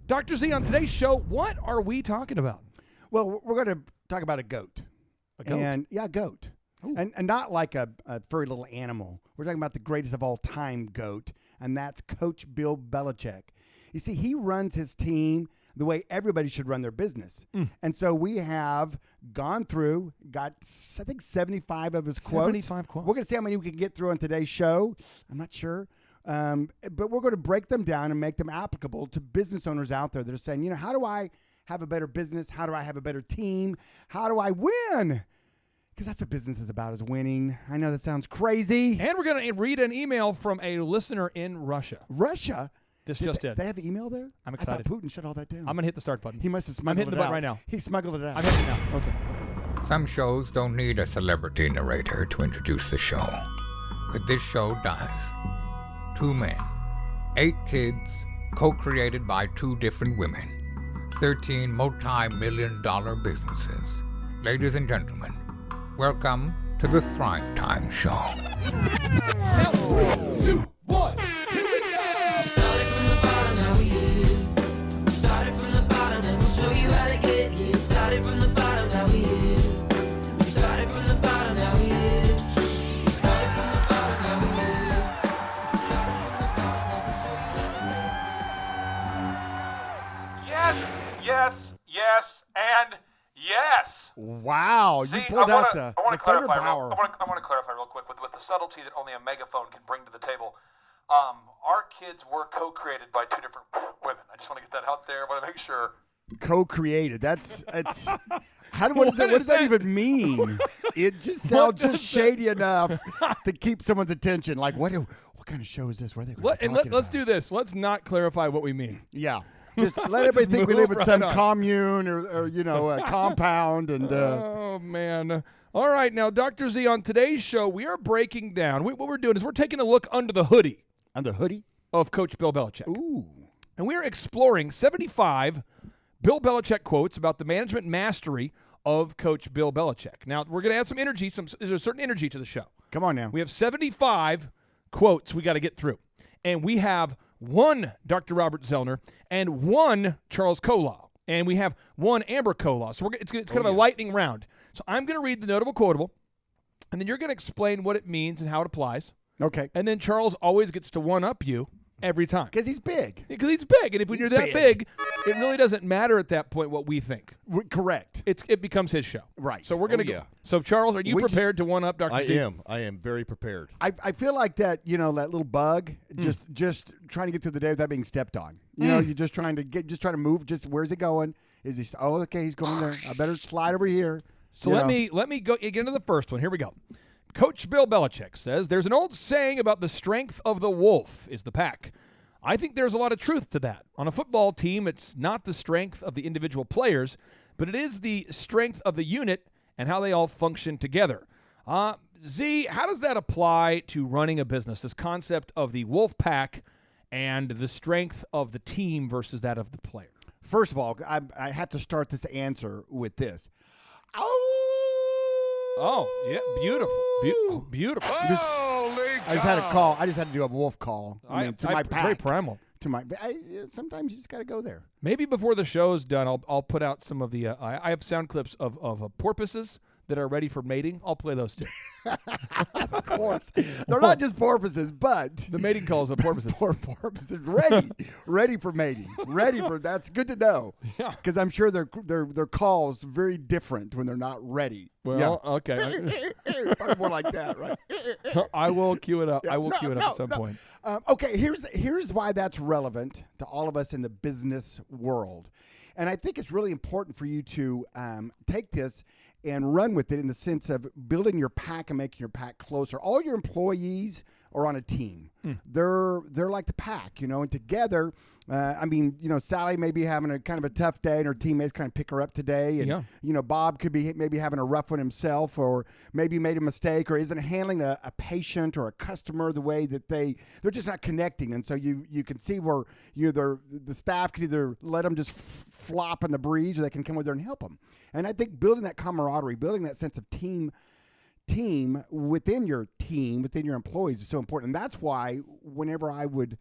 Dr. Z, on today's show, what are we talking about? Well, we're going to talk about a goat. A goat? A goat. And not like a furry little animal. We're talking about the greatest of all time goat, and that's Coach Bill Belichick. You see, he runs his team the way everybody should run their business. And so we have gone through, got, I think, 75 of his quotes. 75 quotes. We're going to see how many we can get through on today's show. I'm not sure. But we're going to break them down and make them applicable to business owners out there that are saying, how do I have a better business? How do I have a better team? How do I win? Because that's what business is about, is winning. I know that sounds crazy. And we're going to read an email from a listener in Russia. Russia? This just did. They have email there? I'm excited. I thought Putin shut all that down. I'm going to hit the start button. He must have I'm hitting smuggled it the out. button right now. He smuggled it out. I'm hitting it now. Okay. Some shows don't need a celebrity narrator to introduce the show, but this show does. 2 men, 8 kids, co-created by 2 different women, 13 multi-million-dollar businesses. Ladies and gentlemen, welcome to the Thrive Time Show. 3, 2, 1, here we go! Started from the bottom, now we here. Started from the bottom, and we'll show you how to get here. Started from the bottom, now we here. Started from the bottom, now we here. Started from the bottom, now we here. Started from the bottom, and we'll show you how to get here. Yes, and yes. Wow. You See, pulled out the I want to thunder clarify. power. I want to clarify real quick with the subtlety that only a megaphone can bring to the table. Our kids were co-created by 2 different women. I just want to get that out there. I want to make sure. Co-created. What does that even mean? It just sounds just shady enough to keep someone's attention. Like, what kind of show is this? What are they Let's do this. Let's not clarify what we mean. Yeah. Just let everybody think we live in move some right on. commune or a compound. And Oh, man. All right, now, Dr. Z, on today's show, we are breaking down. What we're doing is we're taking a look under the hoodie the hoodie? of Coach Bill Belichick. Ooh. And we are exploring 75 Bill Belichick quotes about the management mastery of Coach Bill Belichick. Now, we're going to add some energy. There's a certain energy to the show. Come on now. We have 75 quotes we got to get through. And we have 1 Dr. Robert Zellner and 1 Charles Kolaw. And we have 1 Amber Kolaw. So it's kind of a lightning round. So I'm going to read the notable quotable, and then you're going to explain what it means and how it applies. Okay. And then Charles always gets to one-up you every time. Because he's big. Because he's big. And when you're that big, it really doesn't matter at that point what we think. Correct. It becomes his show. Right. So we're going to go. So, Charles, are you prepared to one-up Dr. Z? I am very prepared. I feel like that, that little bug, just trying to get through the day without being stepped on. You're just trying to move. Just where's it going? Is he? Oh, okay, he's going there. I better slide over here. So let me go get into the first one. Here we go. Coach Bill Belichick says, there's an old saying about the strength of the wolf is the pack. I think there's a lot of truth to that. On a football team, it's not the strength of the individual players, but it is the strength of the unit and how they all function together. Z, how does that apply to running a business, this concept of the wolf pack and the strength of the team versus that of the player? First of all, I have to start this answer with this. Oh, yeah, beautiful. Beautiful. I just had a call. I just had to do a wolf call. To my it's pack. very primal. Sometimes you just got to go there. Maybe before the show's done, I'll put out some of the. I have sound clips of porpoises that are ready for mating. I'll play those too. Of course, they're not just porpoises, but the mating calls of porpoises. Porpoises ready for mating. That's good to know. Yeah, because I'm sure their calls very different when they're not ready. Well, okay, probably more like that, right? I will cue it up. I will cue it up at some point. Okay, here's why that's relevant to all of us in the business world, and I think it's really important for you to take this and run with it in the sense of building your pack and making your pack closer. All your employees are on a team. They're like the pack, and together, Sally may be having a kind of a tough day and her teammates kind of pick her up today. And, Bob could be maybe having a rough one himself, or maybe made a mistake or isn't handling a patient or a customer the way that they're just not connecting. And so you can see where, the staff can either let them just flop in the breeze, or they can come over there and help them. And I think building that camaraderie, building that sense of team within your employees is so important. And that's why whenever I would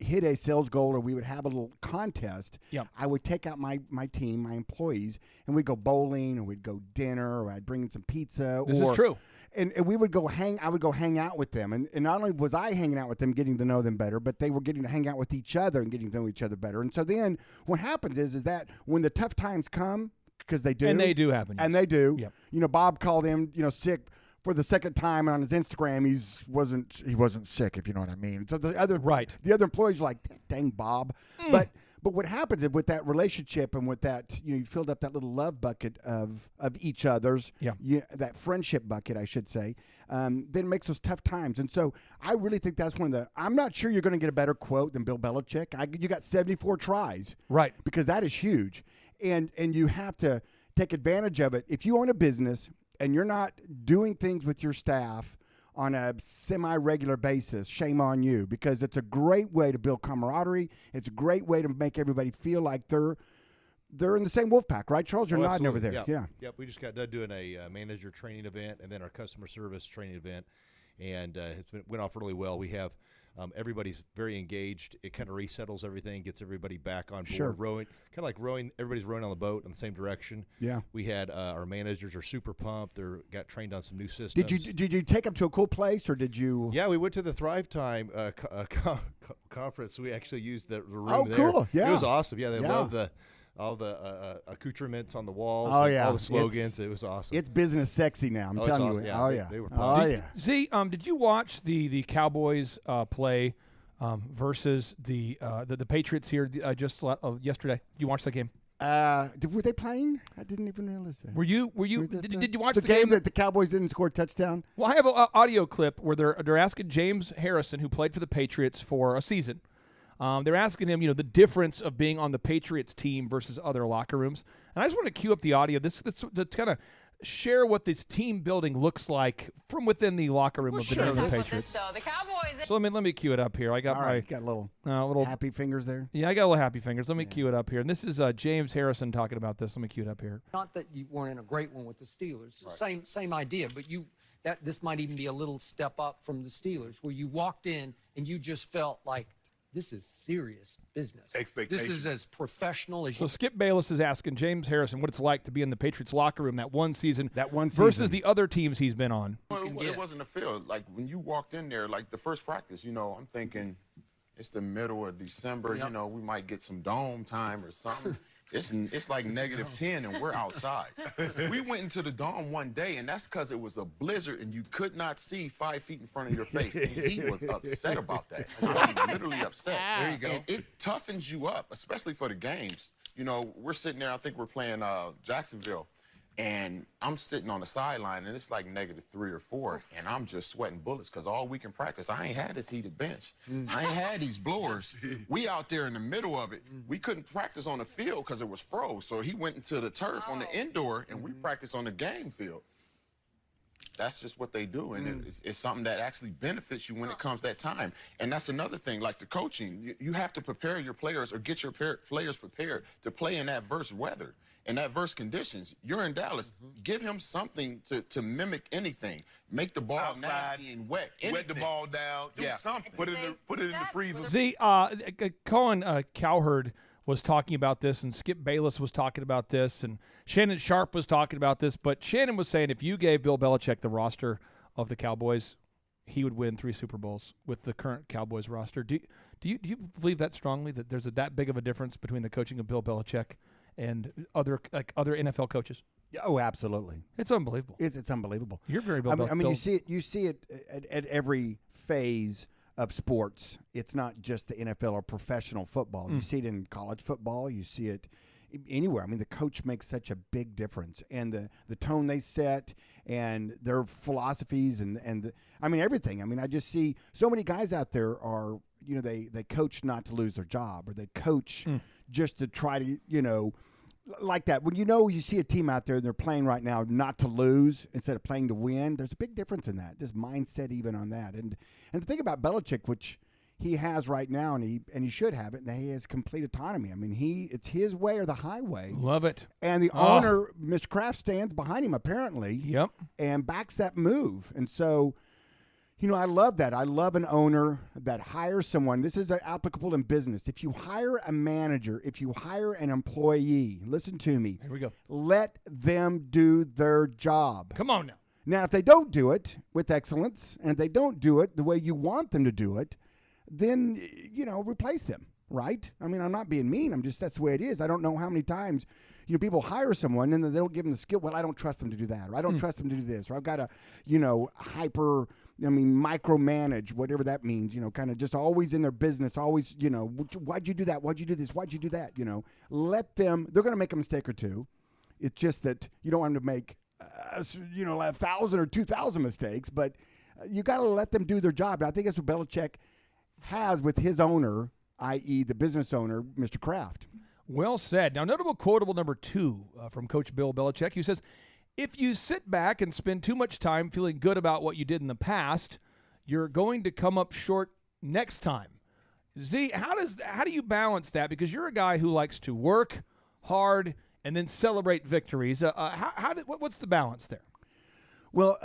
hit a sales goal or we would have a little contest, Yep. I would take out my team, my employees, and we'd go bowling or we'd go dinner or I'd bring in some pizza. This is true. And we would go I would go hang out with them. And not only was I hanging out with them, getting to know them better, but they were getting to hang out with each other and getting to know each other better. And so then what happens is that when the tough times come, because they do. And they do happen. And they do. Yep. You know, Bob called him, sick for the second time, and on his Instagram, he wasn't sick, if you know what I mean. So the other employees are like, dang, Bob. But what happens is with that relationship and with that, you filled up that little love bucket of each other's, that friendship bucket, I should say, then it makes those tough times. And so I really think that's I'm not sure you're going to get a better quote than Bill Belichick. You got 74 tries. Right. Because that is huge. And you have to take advantage of it. If you own a business and you're not doing things with your staff on a semi-regular basis, shame on you, because it's a great way to build camaraderie. It's a great way to make everybody feel like they're in the same wolf pack, right, Charles? You're nodding over there. Yep. We just got done doing a manager training event and then our customer service training event, and went off really well. We have everybody's very engaged. It kind of resettles everything, gets everybody back on board. Sure. Rowing, kind of like rowing. Everybody's rowing on the boat in the same direction. Yeah. We had our managers are super pumped. They got trained on some new systems. Did you take them to a cool place or did you? Yeah, we went to the Thrive Time conference. We actually used the room there. Oh, cool. Yeah. It was awesome. Yeah, they love all the accoutrements on the walls. Oh, yeah. All the slogans. It was awesome. It's business sexy now. I'm telling awesome. you. Yeah, Oh, they- yeah. they were Oh, pumped. yeah. Z, did you watch the Cowboys play versus the Patriots here just yesterday? Did you watch that game? Were they playing? I didn't even realize that. Were you? Did you watch the game that the Cowboys didn't score a touchdown? Well, I have an audio clip where they're asking James Harrison, who played for the Patriots for a season. They're asking him, the difference of being on the Patriots team versus other locker rooms. And I just want to cue up the audio. This to kind of share what this team building looks like from within the locker room of the New England Patriots. The Cowboys. So let me cue it up here. I got All right, got a little happy fingers there. Yeah, I got a little happy fingers. Let me cue it up here. And this is James Harrison talking about this. Let me cue it up here. Not that you weren't in a great one with the Steelers. Right. Same idea, but this might even be a little step up from the Steelers, where you walked in and you just felt like this is serious business. This is as professional as So Skip Bayless is asking James Harrison what it's like to be in the Patriots locker room that one season versus the other teams he's been on. Well, it wasn't a field. Like when you walked in there, like the first practice, I'm thinking it's the middle of December. Yep. We might get some dome time or something. It's like -10 and we're outside. We went into the dome one day, and that's because it was a blizzard and you could not see 5 feet in front of your face. And he was upset about that. I mean, literally upset. There you go. And it toughens you up, especially for the games. We're sitting there, I think we're playing Jacksonville. And I'm sitting on the sideline, and it's like -3 or 4, and I'm just sweating bullets because all week in practice, I ain't had this heated bench. I ain't had these blowers. We out there in the middle of it. We couldn't practice on the field because it was froze. So he went into the turf on the indoor, and we practiced on the game field. That's just what they do, and it's something that actually benefits you when it comes that time. And that's another thing, like the coaching. You have to prepare your players or get your players prepared to play in adverse weather and adverse conditions. You're in Dallas. Give him something to mimic anything. Make the ball outside, nasty and wet. Wet the ball down. Do something. Put it in the freezer. See, Colin Cowherd was talking about this, and Skip Bayless was talking about this, and Shannon Sharp was talking about this. But Shannon was saying if you gave Bill Belichick the roster of the Cowboys, he would win 3 Super Bowls with the current Cowboys roster. Do you believe that strongly, that there's that big of a difference between the coaching of Bill Belichick and other NFL coaches? Oh, absolutely. It's unbelievable. It's unbelievable. You're very Bill. I mean, you see it at every phase of sports. It's not just the NFL or professional football. You see it in college football. You see it anywhere. I mean, the coach makes such a big difference, and the tone they set and their philosophies and I mean everything. I mean, I just see so many guys out there are they coach not to lose their job, or they coach just to try to like that. When you see a team out there and they're playing right now not to lose instead of playing to win, there's a big difference in that. This mindset even on that. And the thing about Belichick, which he has right now, and he should have it, that he has complete autonomy. I mean, it's his way or the highway. Love it. And the owner, Mr. Kraft, stands behind him apparently. Yep. And backs that move. And so You know, I love that. I love an owner that hires someone. This is applicable in business. If you hire a manager, if you hire an employee, listen to me. Here we go. Let them do their job. Come on now. Now, if they don't do it with excellence and if they don't do it the way you want them to do it, then, replace them, right? I mean, I'm not being mean. That's the way it is. I don't know how many times, people hire someone and then they don't give them the skill. Well, I don't trust them to do that, or I don't trust them to do this, or I've got to, micromanage, whatever that means, kind of just always in their business, always, why'd you do that? Why'd you do this? Why'd you do that? Let them, they're going to make a mistake or two. It's just that you don't want them to make, 1,000 or 2,000 mistakes, but you got to let them do their job. And I think that's what Belichick has with his owner, i.e. the business owner, Mr. Kraft. Well said. Now, notable quotable number 2 from Coach Bill Belichick, who says, if you sit back and spend too much time feeling good about what you did in the past, you're going to come up short next time. Z, how do you balance that? Because you're a guy who likes to work hard and then celebrate victories. What's the balance there? Well,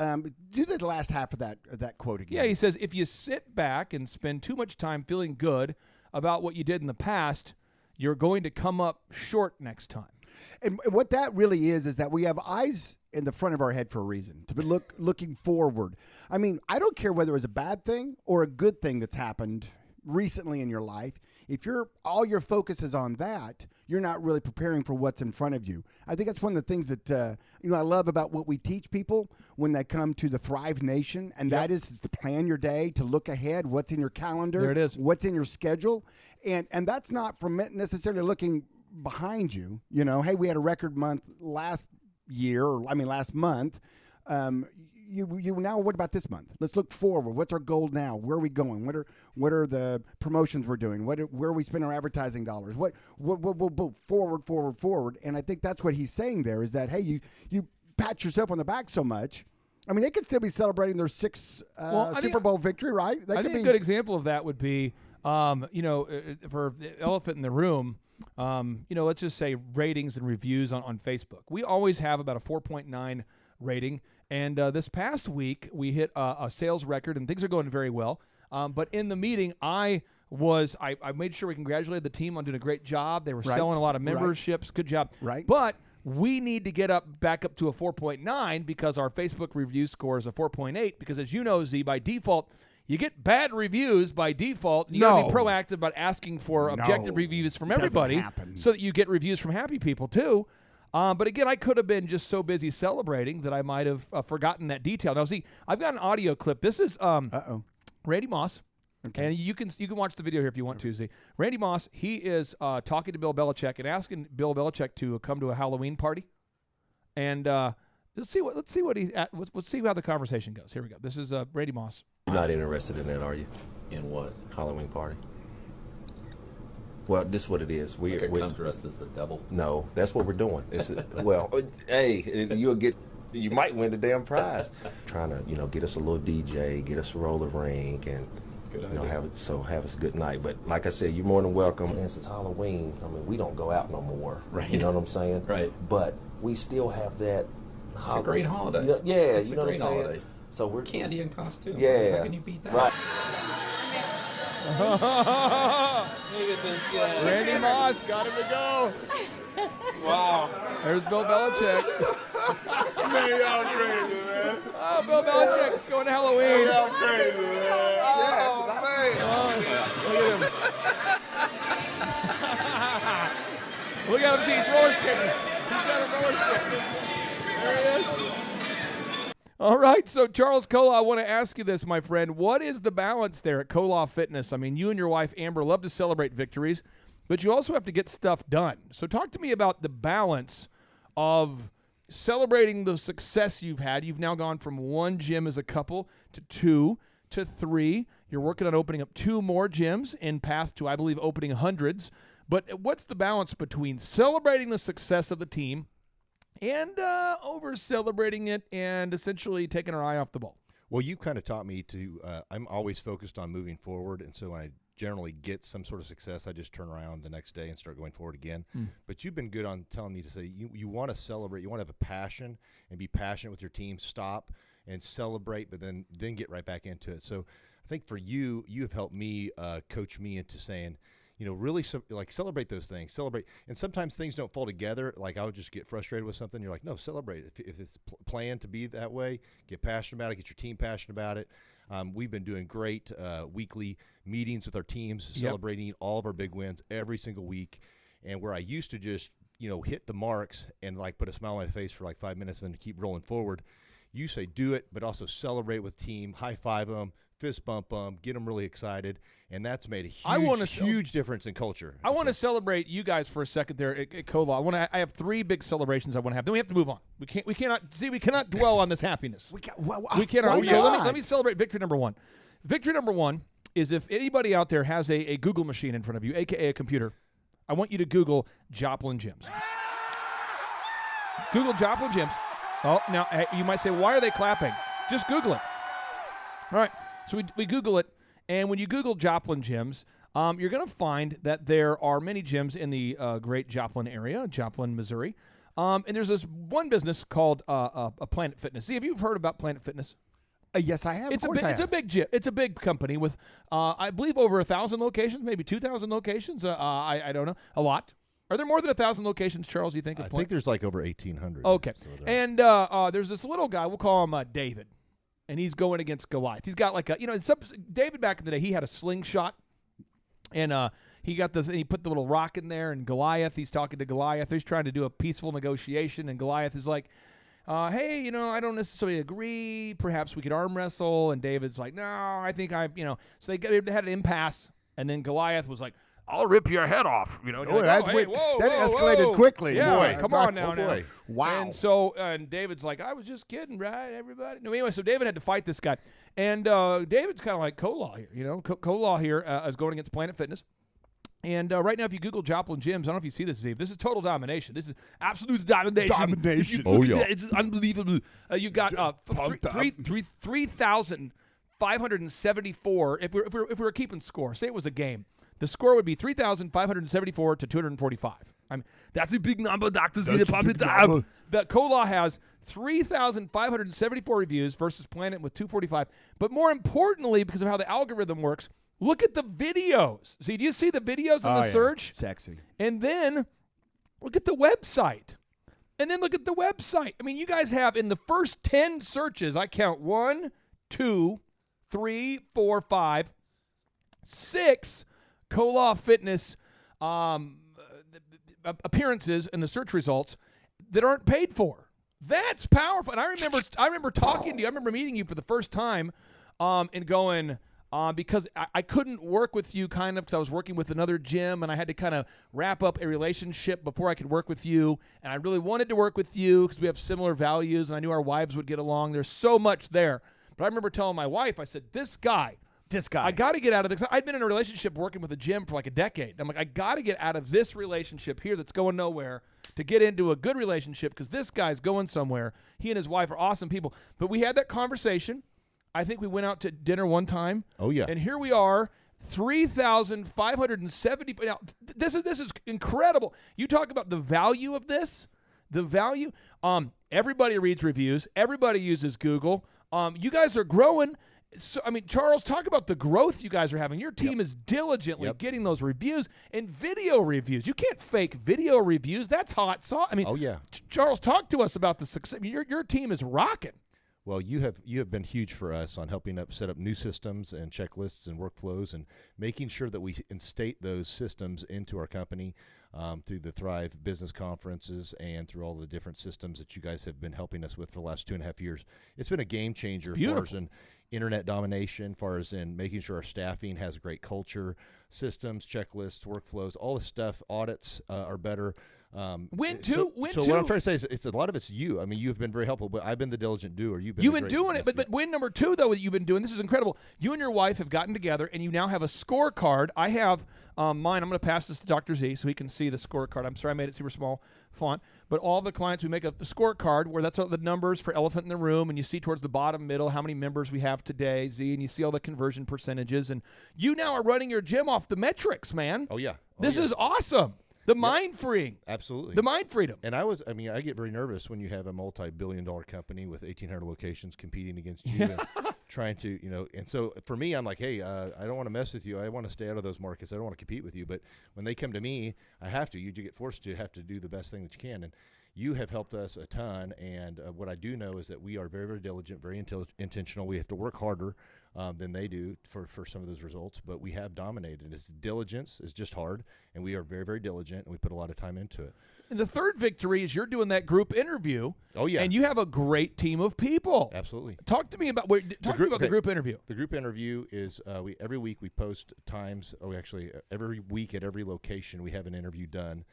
do the last half of that quote again. Yeah, he says, if you sit back and spend too much time feeling good about what you did in the past, you're going to come up short next time. And what that really is that we have eyes in the front of our head for a reason, to be looking forward. I mean, I don't care whether it was a bad thing or a good thing that's happened recently in your life. If all your focus is on that, you're not really preparing for what's in front of you. I think that's one of the things that I love about what we teach people when they come to the Thrive Nation, and that is to plan your day, to look ahead, what's in your calendar, there it is, what's in your schedule, and that's not from necessarily looking behind you. Hey, we had a record month last month. You now, what about this month? Let's look forward. What's our goal now? Where are we going? What are the promotions we're doing? Where are we spending our advertising dollars? What forward. And I think that's what he's saying there is that, hey, you pat yourself on the back so much. I mean, they could still be celebrating their 6th Super Bowl victory, right? I think a good example of that would be, for the elephant in the room, let's just say ratings and reviews on Facebook. We always have about a 4.9 rating. And this past week, we hit a sales record, and things are going very well. But in the meeting, I made sure we congratulated the team on doing a great job. They were selling a lot of memberships. Good job. Right. But we need to back up to a 4.9 because our Facebook review score is a 4.8. Because as you know, Z, by default, you get bad reviews by default. You got to be proactive about asking for objective reviews from everybody so that you get reviews from happy people too. But again, I could have been just so busy celebrating that I might have forgotten that detail. Now, see, I've got an audio clip. This is Randy Moss, and you can watch the video here if you want to. See, Randy Moss, he is talking to Bill Belichick and asking Bill Belichick to come to a Halloween party, and let's see how the conversation goes. Here we go. This is Randy Moss. You're not interested in that, are you? In what? Halloween party. Well, this is what it is. We come dressed as the devil. No, that's what we're doing. Hey, you might win the damn prize. Trying to, get us a little DJ, get us a roller rink, and have us a good night. But like I said, you're more than welcome. And since Halloween, I mean, we don't go out no more. Right. You know what I'm saying? Right. But we still have that. It's a great holiday. It's a great holiday. Saying? So we're candy and costume. Yeah. How can you beat that? Right. Look at this guy. Randy Moss got him to go. Wow. There's Bill Belichick. Man, y'all crazy, man. Oh, Bill Belichick's going to Halloween. Y'all crazy, man. Oh, man. Look at him. See, he's roller skating. He's got a roller skating. There he is. All right, so Charles Kola, I want to ask you this, my friend. What is the balance there at Kola Fitness? I mean, you and your wife, Amber, love to celebrate victories, but you also have to get stuff done. So talk to me about the balance of celebrating the success you've had. You've now gone from 1 gym as a couple to 2 to 3. You're working on opening up 2 more gyms in path to, I believe, opening hundreds. But what's the balance between celebrating the success of the team and over-celebrating it and essentially taking our eye off the ball? Well, you kind of taught me to I'm always focused on moving forward, and so when I generally get some sort of success, I just turn around the next day and start going forward again. But you've been good on telling me to say you want to celebrate, you want to have a passion and be passionate with your team. Stop and celebrate, but then get right back into it. So I think for you have helped me coach me into saying, really celebrate those things. Celebrate. And sometimes things don't fall together. Like I would just get frustrated with something. You're like, no, celebrate. If it's planned to be that way, get passionate about it, get your team passionate about it. We've been doing great weekly meetings with our teams, celebrating all of our big wins every single week. And where I used to just, hit the marks and like put a smile on my face for like 5 minutes and then keep rolling forward, you say do it, but also celebrate with team, high five them, fist bump them, get them really excited, and that's made a huge difference in culture. I want to celebrate you guys for a second there at Cola. I have 3 big celebrations I want to have. Then we have to move on. We cannot dwell on this happiness. We cannot. So let me celebrate victory number 1. Victory number 1 is if anybody out there has a Google machine in front of you, aka a computer, I want you to Google Joplin Gyms. Google Joplin Gyms. Oh, now you might say, why are they clapping? Just Google it. All right. So we Google it, and when you Google Joplin Gyms, you're going to find that there are many gyms in the great Joplin area, Joplin, Missouri. And there's this one business called Planet Fitness. See, have you heard about Planet Fitness? Yes, I have. It's a big gym. It's a big company with, I believe, over 1,000 locations, maybe 2,000 locations. I don't know. A lot. Are there more than 1,000 locations, Charles, you think? I think there's like over 1,800. Okay. And there's this little guy. We'll call him David. And he's going against Goliath. He's got like David back in the day, he had a slingshot. And he got this, and he put the little rock in there. And Goliath, he's talking to Goliath. He's trying to do a peaceful negotiation. And Goliath is like, hey, I don't necessarily agree. Perhaps we could arm wrestle. And David's like, no, I think So they had an impasse. And then Goliath was like, I'll rip your head off. That escalated quickly. Yeah, boy. Come on now. Wow. And so David's like, I was just kidding, right, everybody? No, anyway, so David had to fight this guy. And David's kind of like Colaw here, Colaw here is going against Planet Fitness. And right now, if you Google Joplin Gyms, I don't know if you see this, Steve. This is total domination. This is absolute domination. Oh, yeah. It's unbelievable. You've got 3,574. If we were keeping score, say it was a game. The score would be 3,574 to 245. I mean, that's a big number, Dr. Z. The Colaw has 3,574 reviews versus Planet with 245. But more importantly, because of how the algorithm works, look at the videos. See, do you see the videos in the search? Sexy. And then look at the website. And then look at the website. I mean, you guys have in the first 10 searches, I count 1, 2, 3, 4, 5, 6 Colaw Fitness appearances in the search results that aren't paid for. That's powerful. And I remember talking to you. I remember meeting you for the first time and going, because I couldn't work with you because I was working with another gym and I had to kind of wrap up a relationship before I could work with you. And I really wanted to work with you because we have similar values and I knew our wives would get along. There's so much there. But I remember telling my wife, I said, this guy, I got to get out of this. I'd been in a relationship working with a gym for like a decade. I'm like, I got to get out of this relationship here that's going nowhere to get into a good relationship because this guy's going somewhere. He and his wife are awesome people. But we had that conversation. I think we went out to dinner one time. Oh, yeah. And here we are, 3,570. Now, this is incredible. You talk about the value of this, the value. Everybody reads reviews. Everybody uses Google. You guys are growing. So, I mean, Charles, talk about the growth you guys are having. Your team is diligently getting those reviews and video reviews. You can't fake video reviews. That's hot sauce. I mean, Charles, talk to us about the success. Your team is rocking. Well, you have been huge for us on helping set up new systems and checklists and workflows and making sure that we instate those systems into our company through the Thrive Business Conferences and through all the different systems that you guys have been helping us with for the last 2.5 years. It's been a game changer as far as in internet domination, as far as in making sure our staffing has a great culture, systems, checklists, workflows, all this stuff, audits are better. So what I'm trying to say is it's a lot of it's you. I mean, you've been very helpful, but I've been the diligent doer. You've been doing it, but win number 2 though that you've been doing. This is incredible. You and your wife have gotten together, and you now have a scorecard. I have mine. I'm going to pass this to Dr. Z so he can see the scorecard. I'm sorry I made it super small font, but all the clients we make a scorecard where that's all the numbers for elephant in the room, and you see towards the bottom middle how many members we have today, Z, and you see all the conversion percentages, and you now are running your gym off the metrics, man. Oh yeah. This is awesome. The mind freeing. Absolutely. The mind freedom. And I get very nervous when you have a multi-billion-dollar company with 1,800 locations competing against you and trying to, and so for me, I'm like, hey, I don't want to mess with you. I want to stay out of those markets. I don't want to compete with you. But when they come to me, I have to. You get forced to have to do the best thing that you can. And you have helped us a ton. And what I do know is that we are very, very diligent, very intentional. We have to work harder than they do for some of those results. But we have dominated. It's diligence is just hard. And we are very, very diligent. And we put a lot of time into it. And the third victory is you're doing that group interview. Oh, yeah. And you have a great team of people. Absolutely. Talk to me about the group interview. The group interview is every week we post times. Every week at every location we have an interview done.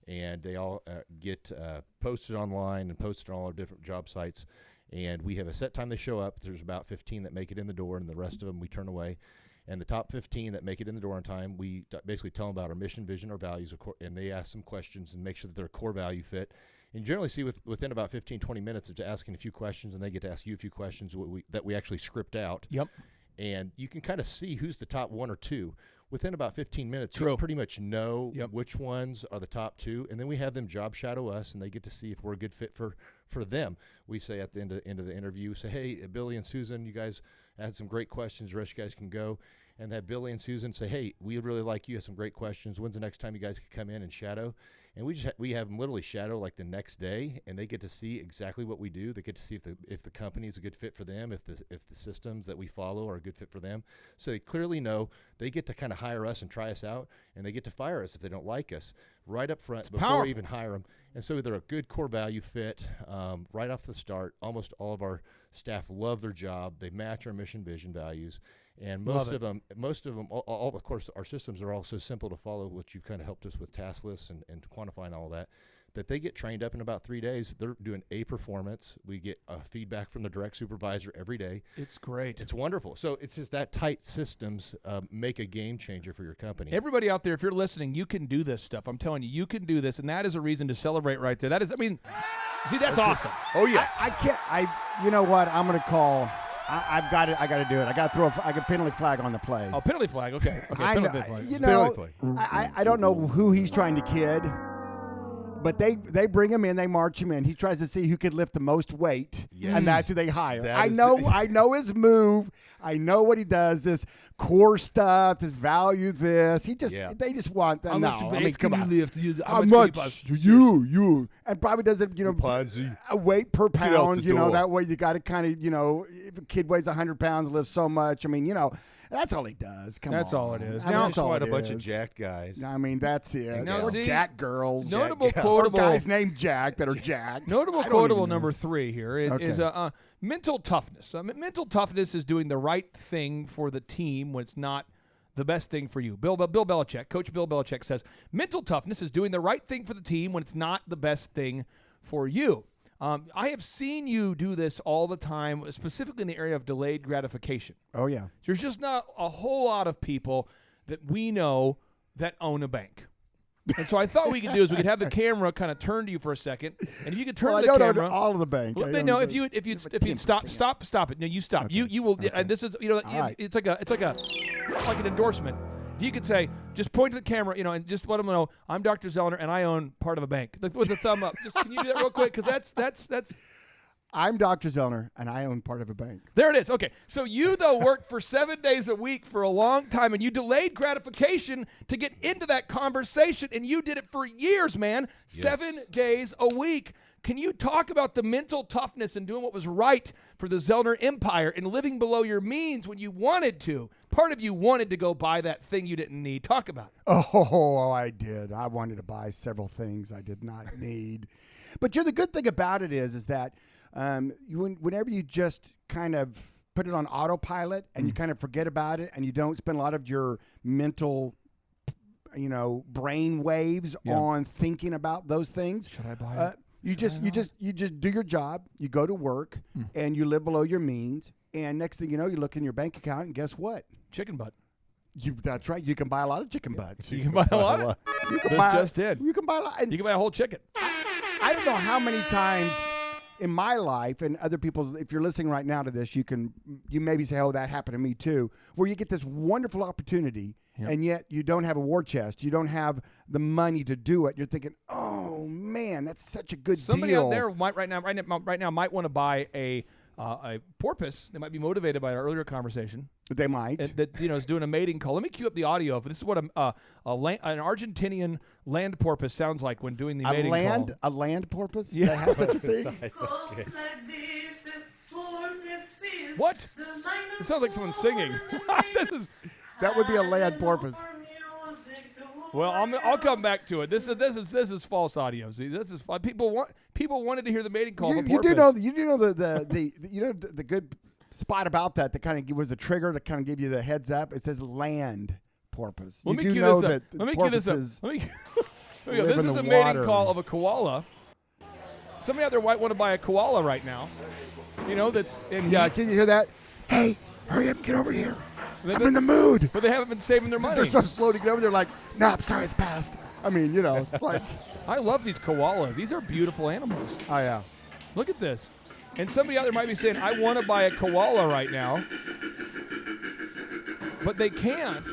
And they all get posted online and posted on all our different job sites. And we have a set time they show up. There's about 15 that make it in the door, and the rest of them we turn away. And the top 15 that make it in the door on time, we basically tell them about our mission, vision, our values, and they ask some questions and make sure that their core value fit. And you generally see within about 15, 20 minutes of asking a few questions, and they get to ask you a few questions that we actually script out. Yep. And you can kind of see who's the top one or two. Within about 15 minutes, you pretty much know which ones are the top two, and then we have them job shadow us, and they get to see if we're a good fit for them. We say at the end of the interview, say, hey, Billy and Susan, you guys had some great questions. The rest of you guys can go. And have Billy and Susan say, hey, we really like you. Have some great questions. When's the next time you guys can come in and shadow? And we have them literally shadow like the next day, and they get to see exactly what we do. They get to see if the company is a good fit for them, if the systems that we follow are a good fit for them. So they clearly know they get to kind of hire us and try us out, and they get to fire us if they don't like us right up front before we even hire them. And so they're a good core value fit right off the start. Almost all of our staff love their job. They match our mission, vision, values. And most of them, of course, our systems are all so simple to follow, which you've kind of helped us with task lists and quantifying all that they get trained up in about 3 days. They're doing A performance. We get feedback from the direct supervisor every day. It's great. It's wonderful. So it's just that tight systems make a game changer for your company. Everybody out there, if you're listening, you can do this stuff. I'm telling you, you can do this, and that is a reason to celebrate right there. That is, see, that's awesome. Oh, yeah. I can't. You know what? I'm going to call. I've got it. I got to do it. I got to throw a penalty flag on the play. Oh, penalty flag. Okay. Penalty flag. Penalty flag. I don't know who he's trying to kid, but they bring him in. They march him in. He tries to see who could lift the most weight, and that's who they hire. I know his move. I know what he does. This core stuff. This value. This. They just want that. Come on. How much you? And probably does it. A weight per pound. That way you got to kind of. If a kid weighs 100 pounds, lifts so much. That's all he does. That's all it is. Now it's a bunch of jacked guys. That's it. Or jack girls. Notable quotable guys named Jack that are jacked. Notable quotable number 3 here is mental toughness. Mental toughness is doing the right thing for the team when it's not the best thing for you. Bill Belichick, Coach Bill Belichick says, mental toughness is doing the right thing for the team when it's not the best thing for you. I have seen you do this all the time, specifically in the area of delayed gratification. Oh, yeah. There's just not a whole lot of people that we know that own a bank. And so I thought we could do is we could have the camera kind of turn to you for a second, and if you could turn to the camera. I don't own all of the bank. Well, no, if you'd stop it. No, you stop. Okay. You will. Okay. And this is right. It's like an endorsement. If you could say, just point to the camera, and just let them know, I'm Dr. Zellner and I own part of a bank. With a thumb up. Can you do that real quick? Because that's. I'm Dr. Zellner and I own part of a bank. There it is. Okay. So you, though, worked for 7 days a week for a long time, and you delayed gratification to get into that conversation, and you did it for years, man. Yes. 7 days a week. Can you talk about the mental toughness and doing what was right for the Zellner empire and living below your means when you wanted to? Part of you wanted to go buy that thing you didn't need. Talk about it. Oh, I did. I wanted to buy several things I did not need. But the good thing about it is that whenever you just kind of put it on autopilot and you kind of forget about it and you don't spend a lot of your mental brain waves on thinking about those things. Should I buy it? You just do your job. You go to work and you live below your means. And next thing you know, you look in your bank account and guess what? Chicken butt. That's right. You can buy a lot of chicken butts. You can buy a lot. You can buy a lot. You can buy a whole chicken. I don't know how many times in my life and other people's, if you're listening right now to this, you maybe say, oh, that happened to me too, where you get this wonderful opportunity and yet you don't have a war chest. You don't have the money to do it. You're thinking, oh man, that's such a good Somebody deal. out there might right now might want to buy a porpoise. They might be motivated by our earlier conversation. They might. That is doing a mating call. Let me cue up the audio. This is what an Argentinian land porpoise sounds like when doing the mating call. A land porpoise? Yeah. They have such a thing? What? It sounds like someone singing. That would be a land porpoise. Well, I'll come back to it. This is false audio. See, this is people wanted to hear the mating call. You do know the good spot about that kind of was a trigger to kind of give you the heads up. It says land porpoise. Let me do cue know this that up. Let me cue this up. This is a mating call of a koala. Somebody out there might want to buy a koala right now. That's in yeah. Can you hear that? Hey, hurry up and get over here. I'm in the mood. But they haven't been saving their money. They're so slow to get over there. Like, no, I'm sorry, it's past. I mean, it's like. I love these koalas. These are beautiful animals. Oh yeah. Look at this. And somebody out there might be saying, I want to buy a koala right now. But they can't.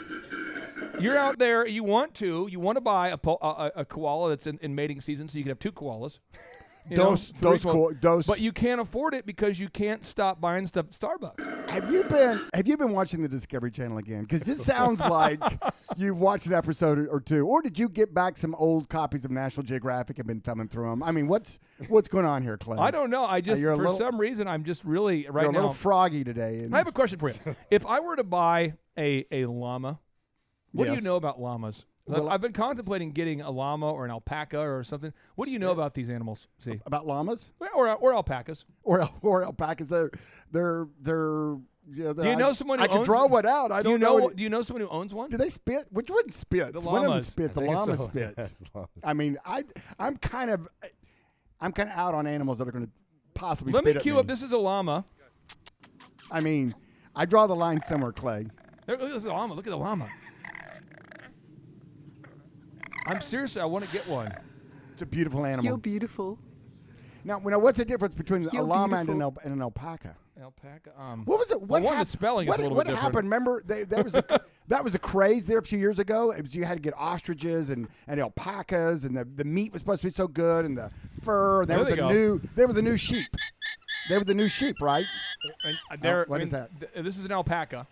You're out there, you want to buy a koala that's in mating season so you can have 2 koalas. But you can't afford it because you can't stop buying stuff at Starbucks. Have you been watching the Discovery Channel again? Because this sounds like you've watched an episode or 2, or did you get back some old copies of National Geographic and been thumbing through them? I mean, what's going on here, Clay? I don't know. I just some reason I'm just really right now. You're a little froggy today. I have a question for you. If I were to buy a llama, what do you know about llamas? Well, I've been contemplating getting a llama or an alpaca or something. What do you know about these animals? See, about llamas or alpacas or alpacas? They're do you know someone who I can draw one out. I don't know. Do you know someone who owns one? Do they spit? Which one spits? The llamas. One of them spits. The llama spits. I mean, I'm kind of out on animals that are going to possibly. Let spit me cue up. This is a llama. I mean, I draw the line somewhere, Clay. Look at the llama. Look at the llama. I'm serious. I want to get one. It's a beautiful animal. You're beautiful. Now, what's the difference between a llama and an alpaca? Alpaca. What was it? What the spelling is a little bit different. What happened? Remember, that was a craze there a few years ago. It was you had to get ostriches and alpacas, and the meat was supposed to be so good, and the fur. They were the new sheep. They were the new sheep, right? And what is that? This is an alpaca.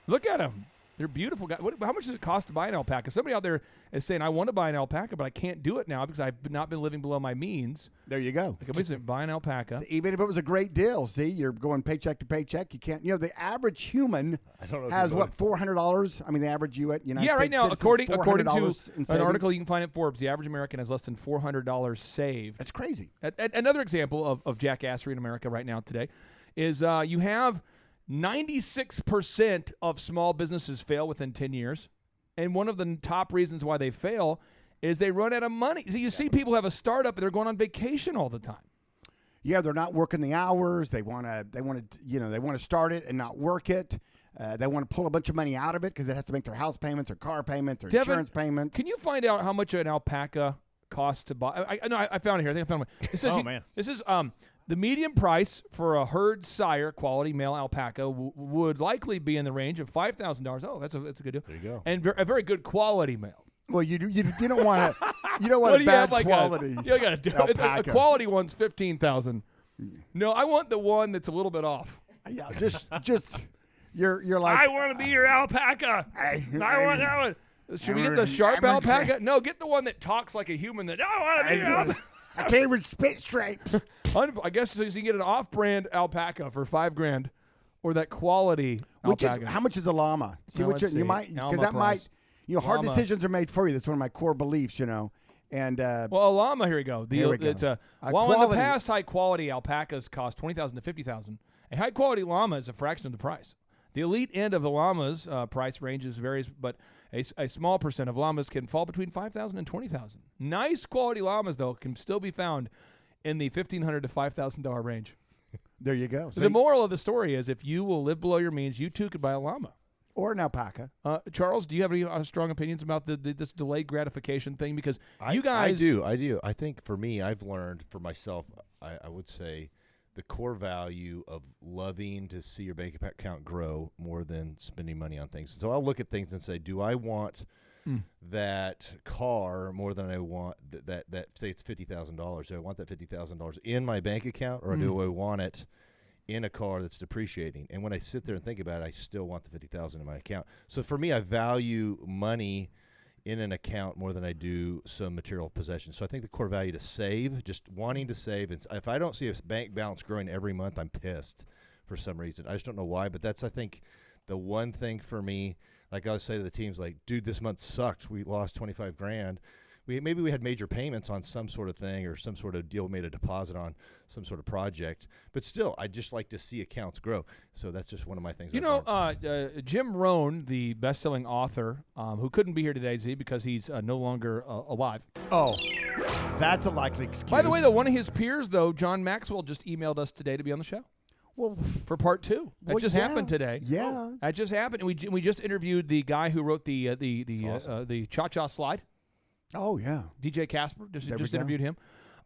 Look at them. They're beautiful guys. How much does it cost to buy an alpaca? Somebody out there is saying, I want to buy an alpaca, but I can't do it now because I've not been living below my means. There you go. Like, I'm buy an alpaca. So even if it was a great deal, see, you're going paycheck to paycheck. You can't, the average human has what, $400? I mean, the average United States right now, according to an article you can find at Forbes, the average American has less than $400 saved. That's crazy. Another example of jackassery in America right now today is you have 96% of small businesses fail within 10 years. And one of the top reasons why they fail is they run out of money. So you see people have a startup and they're going on vacation all the time. Yeah, they're not working the hours. They want to start it and not work it. They want to pull a bunch of money out of it because it has to make their house payments, their car payments, their insurance payments. Can you find out how much an alpaca costs to buy? I found it here. I think I found it. It says this is the median price for a herd sire quality male alpaca would likely be in the range of $5,000. Oh, that's a good deal. There you go. And a very good quality male. Well, you don't want a bad quality. You got to do a quality one's $15,000. No, I want the one that's a little bit off. Yeah, just you're like, I want to be your alpaca. I want that one. Should we get the sharp alpaca? No, get the one that talks like a human. That I want to be your alpaca. I can't even spit straight. I guess so you can get an off-brand alpaca for $5,000, or that quality alpaca. How much is a llama? See what you might, because that might, hard decisions are made for you. That's one of my core beliefs, And a llama. Here we go. It's while in the past, high-quality alpacas cost $20,000 to $50,000. A high-quality llama is a fraction of the price. The elite end of the llama's price ranges varies, but a small percent of llamas can fall between $5,000 and $20,000. Nice quality llamas, though, can still be found in the $1,500 to $5,000 range. There you go. So the moral of the story is if you will live below your means, you too could buy a llama. Or an alpaca. Charles, do you have any strong opinions about this delayed gratification thing? Because you I guys, do. I think for me, I've learned for myself. I would say the core value of loving to see your bank account grow more than spending money on things. So I'll look at things and say, do I want that car more than I want that say it's $50,000? Do I want that $50,000 in my bank account, or do I want it in a car that's depreciating? And when I sit there and think about it, I still want the $50,000 in my account. So for me, I value money in an account more than I do some material possessions. So I think the core value to save, just wanting to save, and if I don't see a bank balance growing every month, I'm pissed for some reason. I just don't know why, but that's, I think, the one thing for me. Like I would say to the teams, like, dude, this month sucked. We lost $25,000. Maybe we had major payments on some sort of thing or some sort of deal, made a deposit on some sort of project. But still, I just like to see accounts grow. So that's just one of my things. Jim Rohn, the best-selling author, who couldn't be here today, Z, because he's no longer alive. Oh, that's a likely excuse. By the way, though, one of his peers, though, John Maxwell, just emailed us today to be on the show. Well, for part 2. That just happened today. Yeah. That just happened. And we just interviewed the guy who wrote the Cha-Cha Slide. Oh, yeah. DJ Casper. Just interviewed him.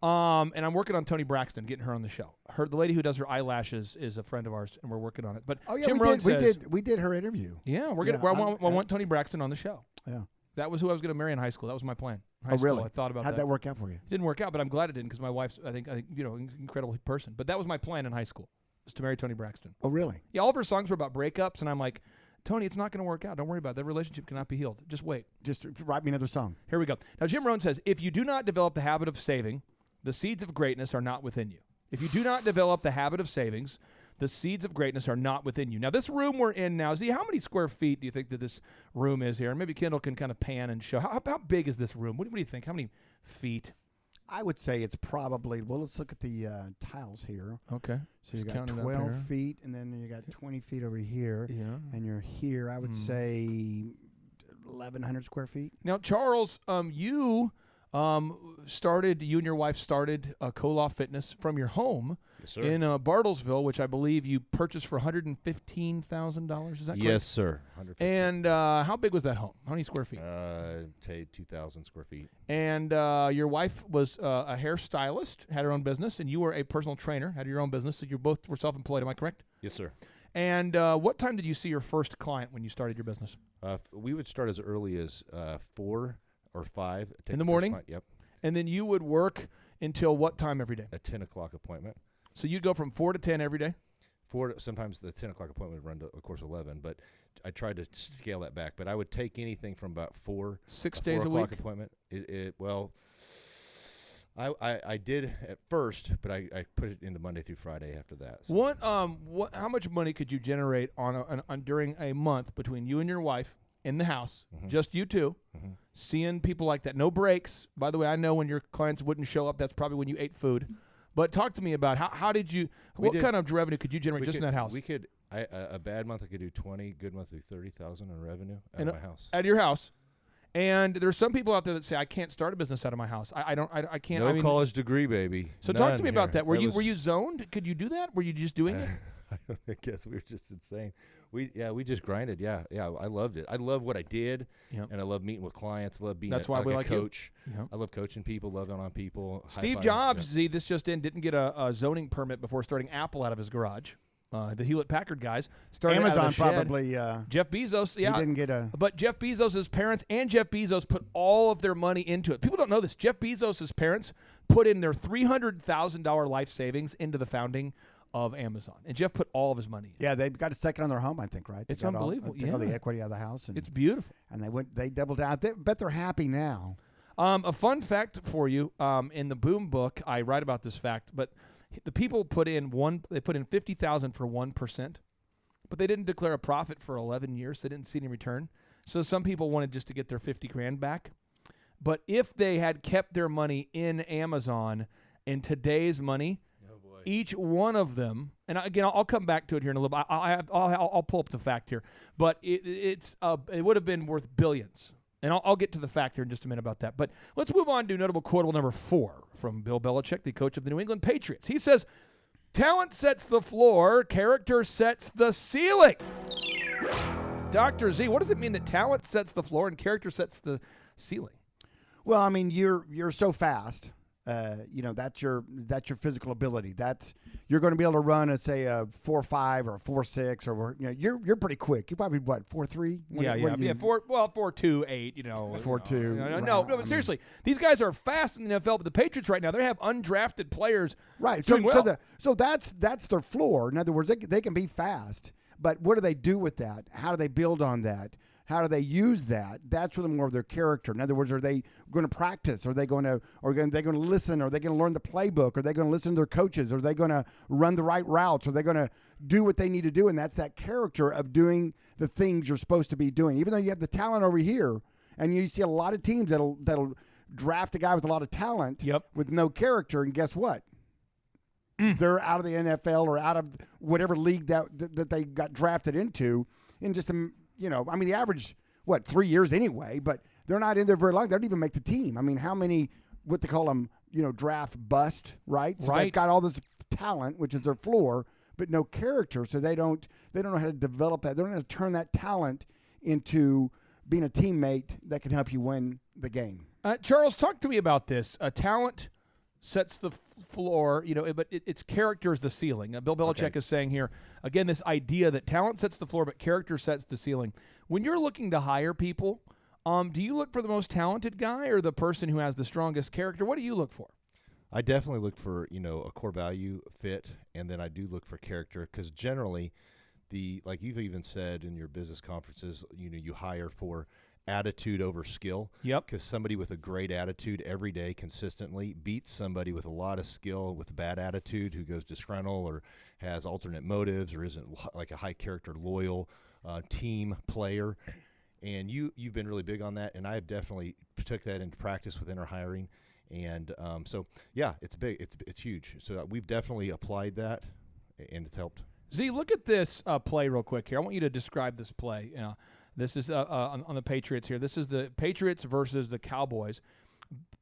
And I'm working on Toni Braxton, getting her on the show. The lady who does her eyelashes is a friend of ours, and we're working on it. But Jim Rohn says, we did her interview. Yeah, we're gonna. I want Toni Braxton on the show. Yeah. That was who I was going to marry in high school. That was my plan. High really? School, I thought about How'd that work out for you? It didn't work out, but I'm glad it didn't, because my wife's, I think, incredible person. But that was my plan in high school, was to marry Toni Braxton. Oh, really? Yeah, all of her songs were about breakups, and I'm like, Tony, it's not going to work out. Don't worry about it. That relationship cannot be healed. Just wait. Just write me another song. Here we go. Now, Jim Rohn says, if you do not develop the habit of saving, the seeds of greatness are not within you. If you do not develop the habit of savings, the seeds of greatness are not within you. Now, this room we're in now, Z, how many square feet do you think that this room is here? Maybe Kendall can kind of pan and show. How big is this room? What do you think? How many feet? I would say it's probably, well, let's look at the tiles here. Okay. So you got 12 feet, and then you got 20 feet over here. Yeah. And you're here, I would say 1,100 square feet. Now, Charles, you and your wife started Koloff Fitness from your home in Bartlesville, which I believe you purchased for $115,000. Is that correct? Yes, sir. And how big was that home? How many square feet? Say 2,000 square feet. And your wife was a hairstylist, had her own business, and you were a personal trainer, had your own business. So you both were self-employed. Am I correct? Yes, sir. And what time did you see your first client when you started your business? We would start as early as 4 or 5. In the morning? Yep. And then you would work until what time every day? A 10 o'clock appointment. So you'd go from 4 to 10 every day? Sometimes the 10 o'clock appointment would run to, of course, 11, but I tried to scale that back. But I would take anything from about 6 days a week appointment. I did at first, but I put it into Monday through Friday after that. So. How much money could you generate on during a month between you and your wife in the house, just you two, seeing people like that? No breaks. By the way, I know when your clients wouldn't show up, that's probably when you ate food. But talk to me about how did you? What kind of revenue could you generate in that house? We could. A bad month I could do 20. Good month I do 30,000 in revenue out of my house. At your house. And there's some people out there that say, I can't start a business out of my house. I can't. No college degree, baby. So talk to me about that. Were you zoned? Could you do that? Were you just doing it? I guess we were just insane. We just grinded. Yeah. I loved it. I love what I did, and I love meeting with clients. I love being a coach. Yep. I love coaching people, loving on people. Steve Jobs, this just didn't get a zoning permit before starting Apple out of his garage. The Hewlett-Packard guys started Amazon out of the shed. probably. Jeff Bezos, yeah, he didn't get a. But Jeff Bezos' parents and Jeff Bezos put all of their money into it. People don't know this. Jeff Bezos' parents put in their $300,000 life savings into the founding of Amazon, and Jeff put all of his money in. Yeah, they got a second on their home, I think, right? It's unbelievable. All the equity out of the house, and it's beautiful. And they doubled down. I bet they're happy now. A fun fact for you: in the Boom book, I write about this fact, but the people put in $50,000 for 1%, but they didn't declare a profit for 11 years. So they didn't see any return. So some people wanted just to get their $50,000 back. But if they had kept their money in Amazon in today's money, each one of them, and again, I'll come back to it here in a little bit. I'll pull up the fact here, but it would have been worth billions. And I'll get to the fact here in just a minute about that. But let's move on to notable quotable number 4 from Bill Belichick, the coach of the New England Patriots. He says, talent sets the floor, character sets the ceiling. Dr. Z, what does it mean that talent sets the floor and character sets the ceiling? Well, I mean, you're so fast. That's your physical ability. You're going to be able to run a 4.5 or a 4.6 or you're pretty quick. You're probably what 4.3. 4.28. 4.2. No, but seriously, these guys are fast in the NFL. But the Patriots right now, they have undrafted players. Right. Doing well. So that's their floor. In other words, they can be fast, but what do they do with that? How do they build on that? How do they use that? That's really more of their character. In other words, are they going to practice? Are they going to listen? Are they going to learn the playbook? Are they going to listen to their coaches? Are they going to run the right routes? Are they going to do what they need to do? And that's that character of doing the things you're supposed to be doing. Even though you have the talent over here, and you see a lot of teams that'll draft a guy with a lot of talent with no character, and guess what? They're out of the NFL or out of whatever league that they got drafted into in just the average, 3 years anyway, but they're not in there very long. They don't even make the team. I mean, how many, what they call them, draft bust, right? So they've got all this talent, which is their floor, but no character. So they don't know how to develop that. They don't know how to turn that talent into being a teammate that can help you win the game. Charles, talk to me about this. Talent sets the floor, but its character is the ceiling. Bill Belichick is saying here, again, this idea that talent sets the floor, but character sets the ceiling. When you're looking to hire people, do you look for the most talented guy or the person who has the strongest character? What do you look for? I definitely look for, a core value fit, and then I do look for character because generally like you've even said in your business conferences, you hire for attitude over skill. Yep. Because somebody with a great attitude every day consistently beats somebody with a lot of skill with a bad attitude who goes disgruntled or has alternate motives or isn't like a high character, loyal team player. And you've been really big on that, and I have definitely took that into practice within our hiring. And it's big. It's huge. So we've definitely applied that, and it's helped. Z, look at this play real quick here. I want you to describe this play. This is on the Patriots here. This is the Patriots versus the Cowboys.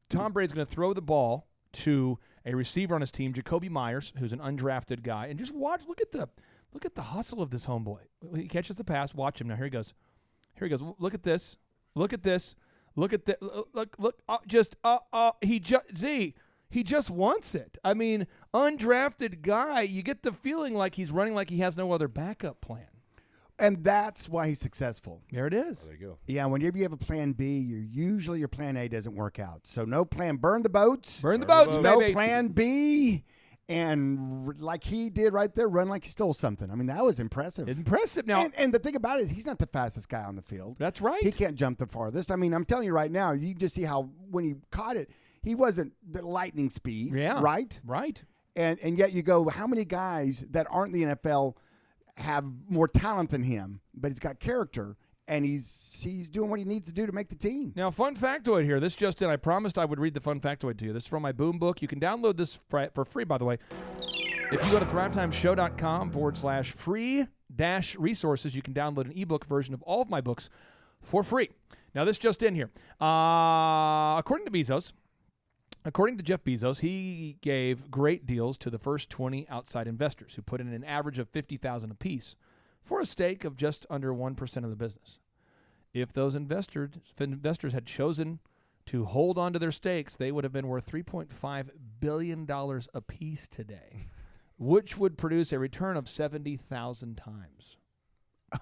Tom Brady's going to throw the ball to a receiver on his team, Jacoby Myers, who's an undrafted guy. And just watch, look at the hustle of this homeboy. He catches the pass. Watch him now. Here he goes. Look at this. Look at this. Look at that. Look. He just wants it. I mean, undrafted guy. You get the feeling like he's running like he has no other backup plan. And that's why he's successful. There it is. Oh, there you go. Yeah, whenever you have a plan B, usually your plan A doesn't work out. So no plan. Burn the boats. Burn the boats, no baby. plan B. And like he did right there, run like he stole something. I mean, that was impressive. Impressive. Now, and the thing about it is he's not the fastest guy on the field. That's right. He can't jump the farthest. I mean, I'm telling you right now, you just see how when he caught it, he wasn't the lightning speed. Yeah. Right? Right. And yet you go, how many guys that aren't in the NFL have more talent than him, but he's got character, and he's doing what he needs to do to make the team. Now, fun factoid here. This just in. I promised I would read the fun factoid to you. This is from my Boom book. You can download this for free, by the way. If you go to thrivetimeshow.com/free-resources, you can download an ebook version of all of my books for free. Now, this just in here. According to Jeff Bezos, he gave great deals to the first 20 outside investors who put in an average of $50,000 apiece for a stake of just under 1% of the business. If those investors had chosen to hold on to their stakes, they would have been worth $3.5 billion apiece today, which would produce a return of 70,000 times.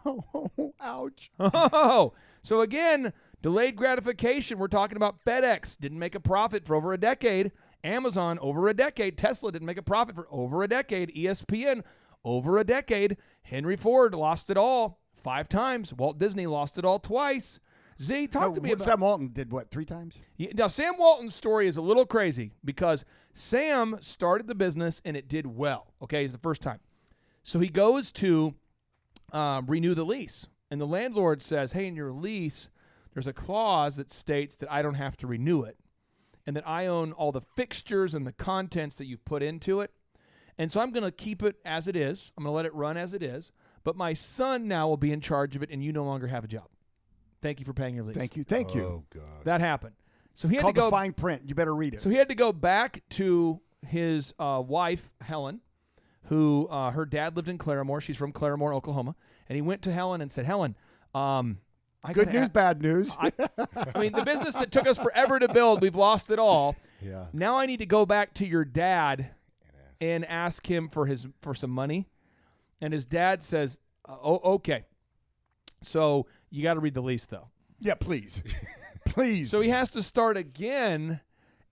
Oh, ouch. Oh, so again, delayed gratification. We're talking about FedEx. Didn't make a profit for over a decade. Amazon, over a decade. Tesla didn't make a profit for over a decade. ESPN, over a decade. Henry Ford lost it all 5 times. Walt Disney lost it all twice. Z, talk to me about... Sam Walton did what, 3 times? Yeah, now, Sam Walton's story is a little crazy because Sam started the business and it did well. Okay, it's the first time. So he goes to renew the lease. And the landlord says, hey, in your lease, there's a clause that states that I don't have to renew it and that I own all the fixtures and the contents that you've put into it. And so I'm going to keep it as it is. I'm going to let it run as it is. But my son now will be in charge of it, and you no longer have a job. Thank you for paying your lease. Thank you. Oh, God. That happened. So he had Called to go the fine print. You better read it. So he had to go back to his wife, Helen, who her dad lived in Claremore. She's from Claremore, Oklahoma. And he went to Helen and said, Helen, Good news, bad news. I mean, the business that took us forever to build, we've lost it all. Yeah. Now I need to go back to your dad and ask him for some money. And his dad says, "Oh, okay. So you got to read the lease, though." Yeah, please. Please. So he has to start again.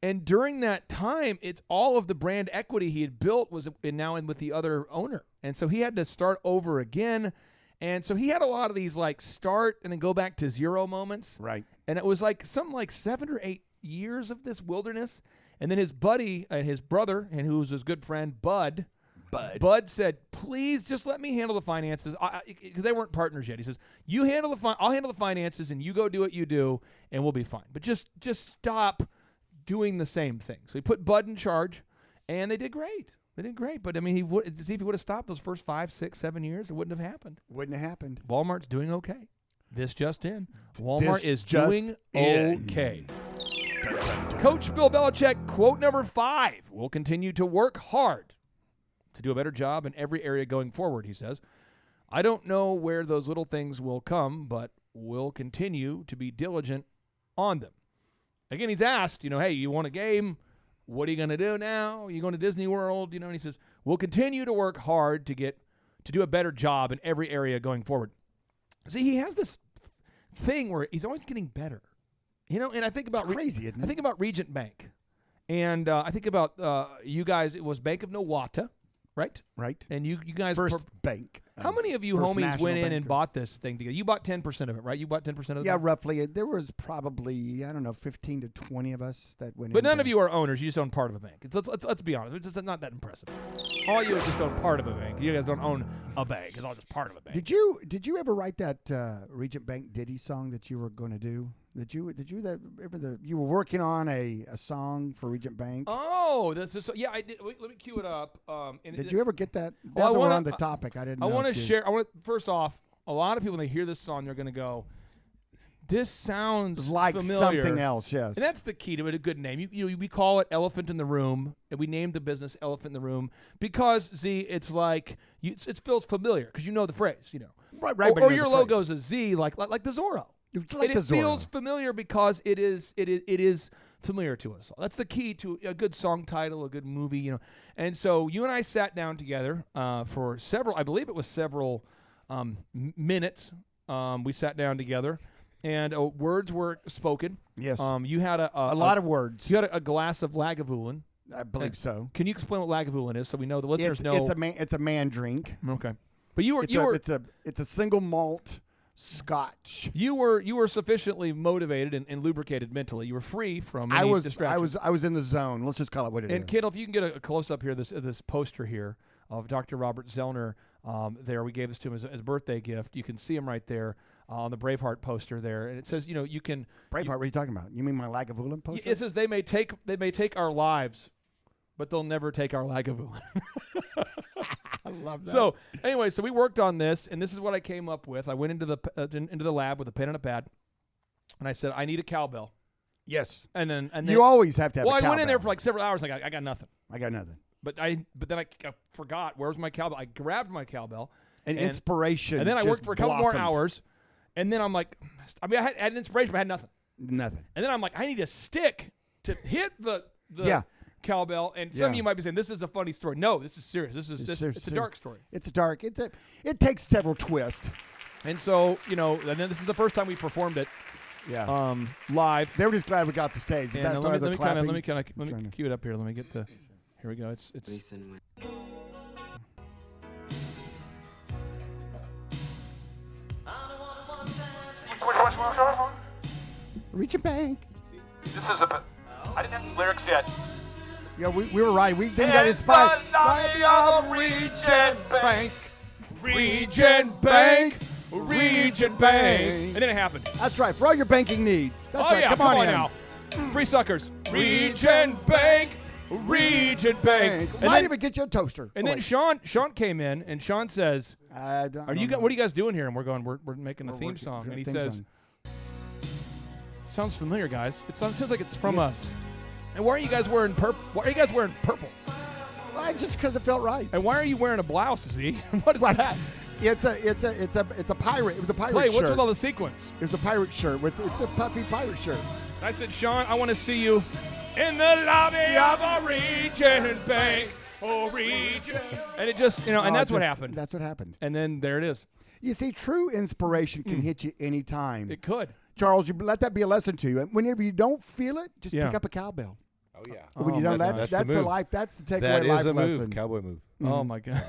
And during that time, it's all of the brand equity he had built was now in with the other owner. And so he had to start over again. And so he had a lot of these like start and then go back to zero moments. Right. And it was like something like 7 or 8 years of this wilderness. And then his buddy and his brother, and who was his good friend, Bud said, "Please just let me handle the finances," because they weren't partners yet. He says, "You handle I'll handle the finances, and you go do what you do, and we'll be fine. But just stop doing the same thing." So he put Bud in charge, and they did great. But I mean, if he would have stopped those first 5, 6, 7 years, it wouldn't have happened. Walmart's doing okay. This just in. Walmart is doing okay. Coach Bill Belichick, quote number 5, will continue to work hard to do a better job in every area going forward, he says. "I don't know where those little things will come, but we'll continue to be diligent on them." Again, he's asked, hey, you won a game. What are you going to do now? Are you going to Disney World? And he says, "We'll continue to work hard to do a better job in every area going forward." See, he has this thing where he's always getting better. And I think about crazy, isn't it? I think about Regent Bank. And I think about you guys. It was Bank of Nowata, right? Right. And you guys First bank. How many of you First homies National went in Bank and bought this thing together? You bought 10% of it, right? You bought 10% of it? Yeah, roughly. There was probably, 15 to 20 of us that went in. But none of you are owners. You just own part of a bank. Let's be honest. It's just not that impressive. All you just own part of a bank. You guys don't own a bank. It's all just part of a bank. Did you ever write that Regent Bank Diddy song that you were going to do? You were working on a song for Regent Bank? Oh, yeah, I did. Let me cue it up. Did you ever get that? Well, We're on the topic. I didn't know. I want to share. First off, a lot of people, when they hear this song, they're going to go, "This sounds like familiar." Something else, yes. And that's the key to it, a good name. We call it Elephant in the Room, and we named the business Elephant in the Room because, Z, it's like, it feels familiar because you know the phrase, Right. Or your logo's a Z, like the Zorro. Like it feels familiar because it is familiar to us all. That's the key to a good song title, a good movie, And so you and I sat down together for several minutes. We sat down together, and words were spoken. Yes. You had a lot of words. You had a glass of Lagavulin. I believe so. Can you explain what Lagavulin is so we know the listeners know? It's a man drink. Okay. But it's a single malt Scotch. You were sufficiently motivated and lubricated mentally. You were free from any distractions. I was in the zone. Let's just call it what it is. And Kittle, if you can get a close up here, this poster here of Dr. Robert Zellner. There, we gave this to him as a birthday gift. You can see him right there on the Braveheart poster there, and it says, you can Braveheart. What are you talking about? You mean my Lagavulin poster? It says they may take our lives, but they'll never take our Lagavulin. I love that. So anyway, we worked on this, and this is what I came up with. I went into the lab with a pen and a pad, and I said, "I need a cowbell." Yes. And then you always have to have. Well, a cowbell. I went in there for like several hours. Like I got nothing. But then I forgot where's my cowbell. I grabbed my cowbell. And inspiration. And then I worked for a couple blossomed. more hours, and then I'm like, I had an inspiration, but I had nothing. Nothing. And then I'm like, I need a stick to hit the cowbell. And some of you might be saying, this is a funny story. No, this is serious. It's a dark story. It takes several twists. And so, and then this is the first time we performed it. Yeah. Live. They were just glad we got the stage. And let me cue it up here. Let me get to. Here we go. It's. Regent Bank. This is I didn't have the lyrics yet. Yeah, we were right. We then got inspired. Regent Bank. Regent Bank. Regent Bank. And then it happened. That's right. For all your banking needs. That's right. Yeah, Come on now. Free suckers. Regent Bank. Regent Bank. And might even get you a toaster. And then Sean came in, and Sean says, "What are you guys doing here?" And we're going, "We're making a theme song." And he says, "Sounds familiar, guys. It sounds like it's from us." And why are you guys wearing purple? Why are you guys wearing purple? Just because it felt right. And why are you wearing a blouse, Z? What is that? It's a pirate. It was a pirate Clay, shirt. what's with all the sequins? It was a pirate shirt. It's a puffy pirate shirt. I said, Sean, I want to see you in the lobby of a Regent Bank. Oh, Regent. And it just, and that's what happened. That's what happened. And then there it is. You see, true inspiration can hit you anytime. It could. Charles, you let that be a lesson to you. And whenever you don't feel it, just pick up a cowbell. Oh, yeah. When you don't, that's the life. That's the takeaway life lesson. Move. Cowboy move. Oh, my God.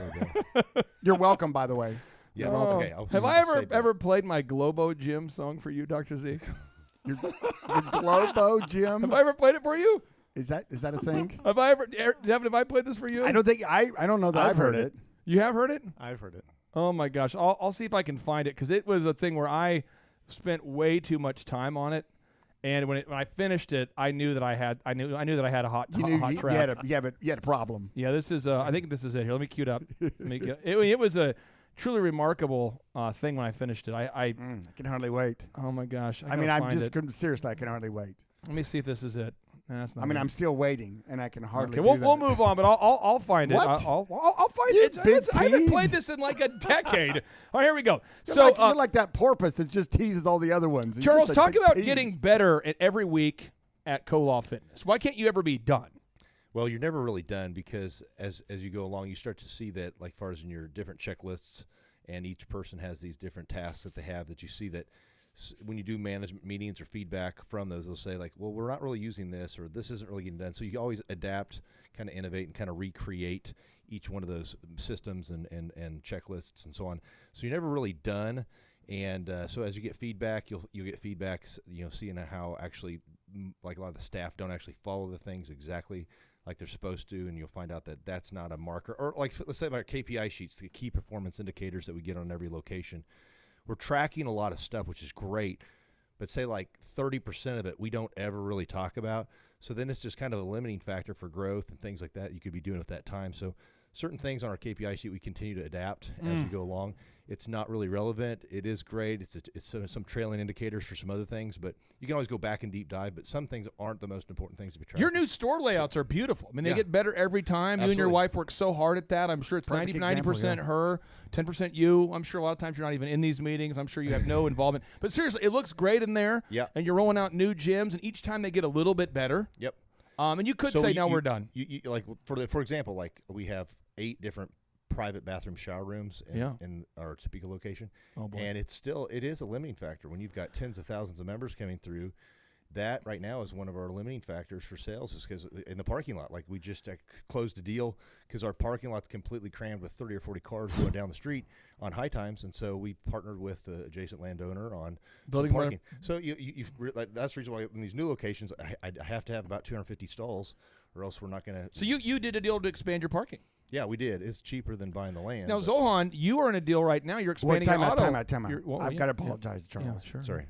You're welcome, by the way. Yeah. Oh. Okay. Have I ever played my Globo Jim song for you, Dr. Z? Your Globo Jim. Have I ever played it for you? Is that a thing? Have I played this for you? I don't think I don't know that I've heard it. You have heard it? I've heard it. Oh my gosh, I'll see if I can find it because it was a thing where I spent way too much time on it, and when I finished it, I knew that I had a hot track. You had a problem. Yeah, this is I think this is it here. Let me cue it up. It was a truly remarkable thing when I finished it. I can hardly wait. Oh my gosh! Seriously, I can hardly wait. Let me see if this is it. No, that's not it. I'm still waiting, and I can hardly. Okay, we'll move on, but I'll find it. What? I'll find it. I haven't played this in like a decade. All right, here we go. You're like that porpoise that just teases all the other ones. Charles, talk about getting better at every week at Co-Law Fitness. Why can't you ever be done? Well, you're never really done because as you go along, you start to see that, like far as in your different checklists, and each person has these different tasks that they have that you see that when you do management meetings or feedback from those, they'll say like, well, we're not really using this or this isn't really getting done. So you always adapt, kind of innovate, and kind of recreate each one of those systems and checklists and so on. So you're never really done. And so as you get feedback, you'll get feedback, seeing how actually like a lot of the staff don't actually follow the things exactly like they're supposed to, and you'll find out that that's not a marker. Or like let's say about KPI sheets, the key performance indicators that we get on every location. We're tracking a lot of stuff, which is great, but say like 30% of it we don't ever really talk about. So then it's just kind of a limiting factor for growth and things like that you could be doing at that time. So certain things on our KPI sheet we continue to adapt as we go along. It's not really relevant. It is great. It's some trailing indicators for some other things, but you can always go back and deep dive. But some things aren't the most important things to be tracking. Your new store layouts are beautiful. I mean, they get better every time. Absolutely. You and your wife work so hard at that. I'm sure it's 90% her, 10% you. I'm sure a lot of times you're not even in these meetings. I'm sure you have no involvement. But seriously, it looks great in there. Yeah. And you're rolling out new gyms, and each time they get a little bit better. Yep. And you could say, now we're done. You like for example, like we have 8 different private bathroom shower rooms in our Topeka location. Oh boy. And it is a limiting factor when you've got tens of thousands of members coming through. That right now is one of our limiting factors for sales, is because in the parking lot, like we just closed a deal because our parking lot's completely crammed with 30 or 40 cars going down the street on high times, and so we partnered with the adjacent landowner on building parking. So that's the reason why in these new locations I have to have about 250 stalls, or else we're not going to. So you did a deal to expand your parking. Yeah, we did. It's cheaper than buying the land. Now, Zohan, you are in a deal right now. You're expanding your auto. Time out. I've got to apologize, Charles. Yeah, sure. Sorry.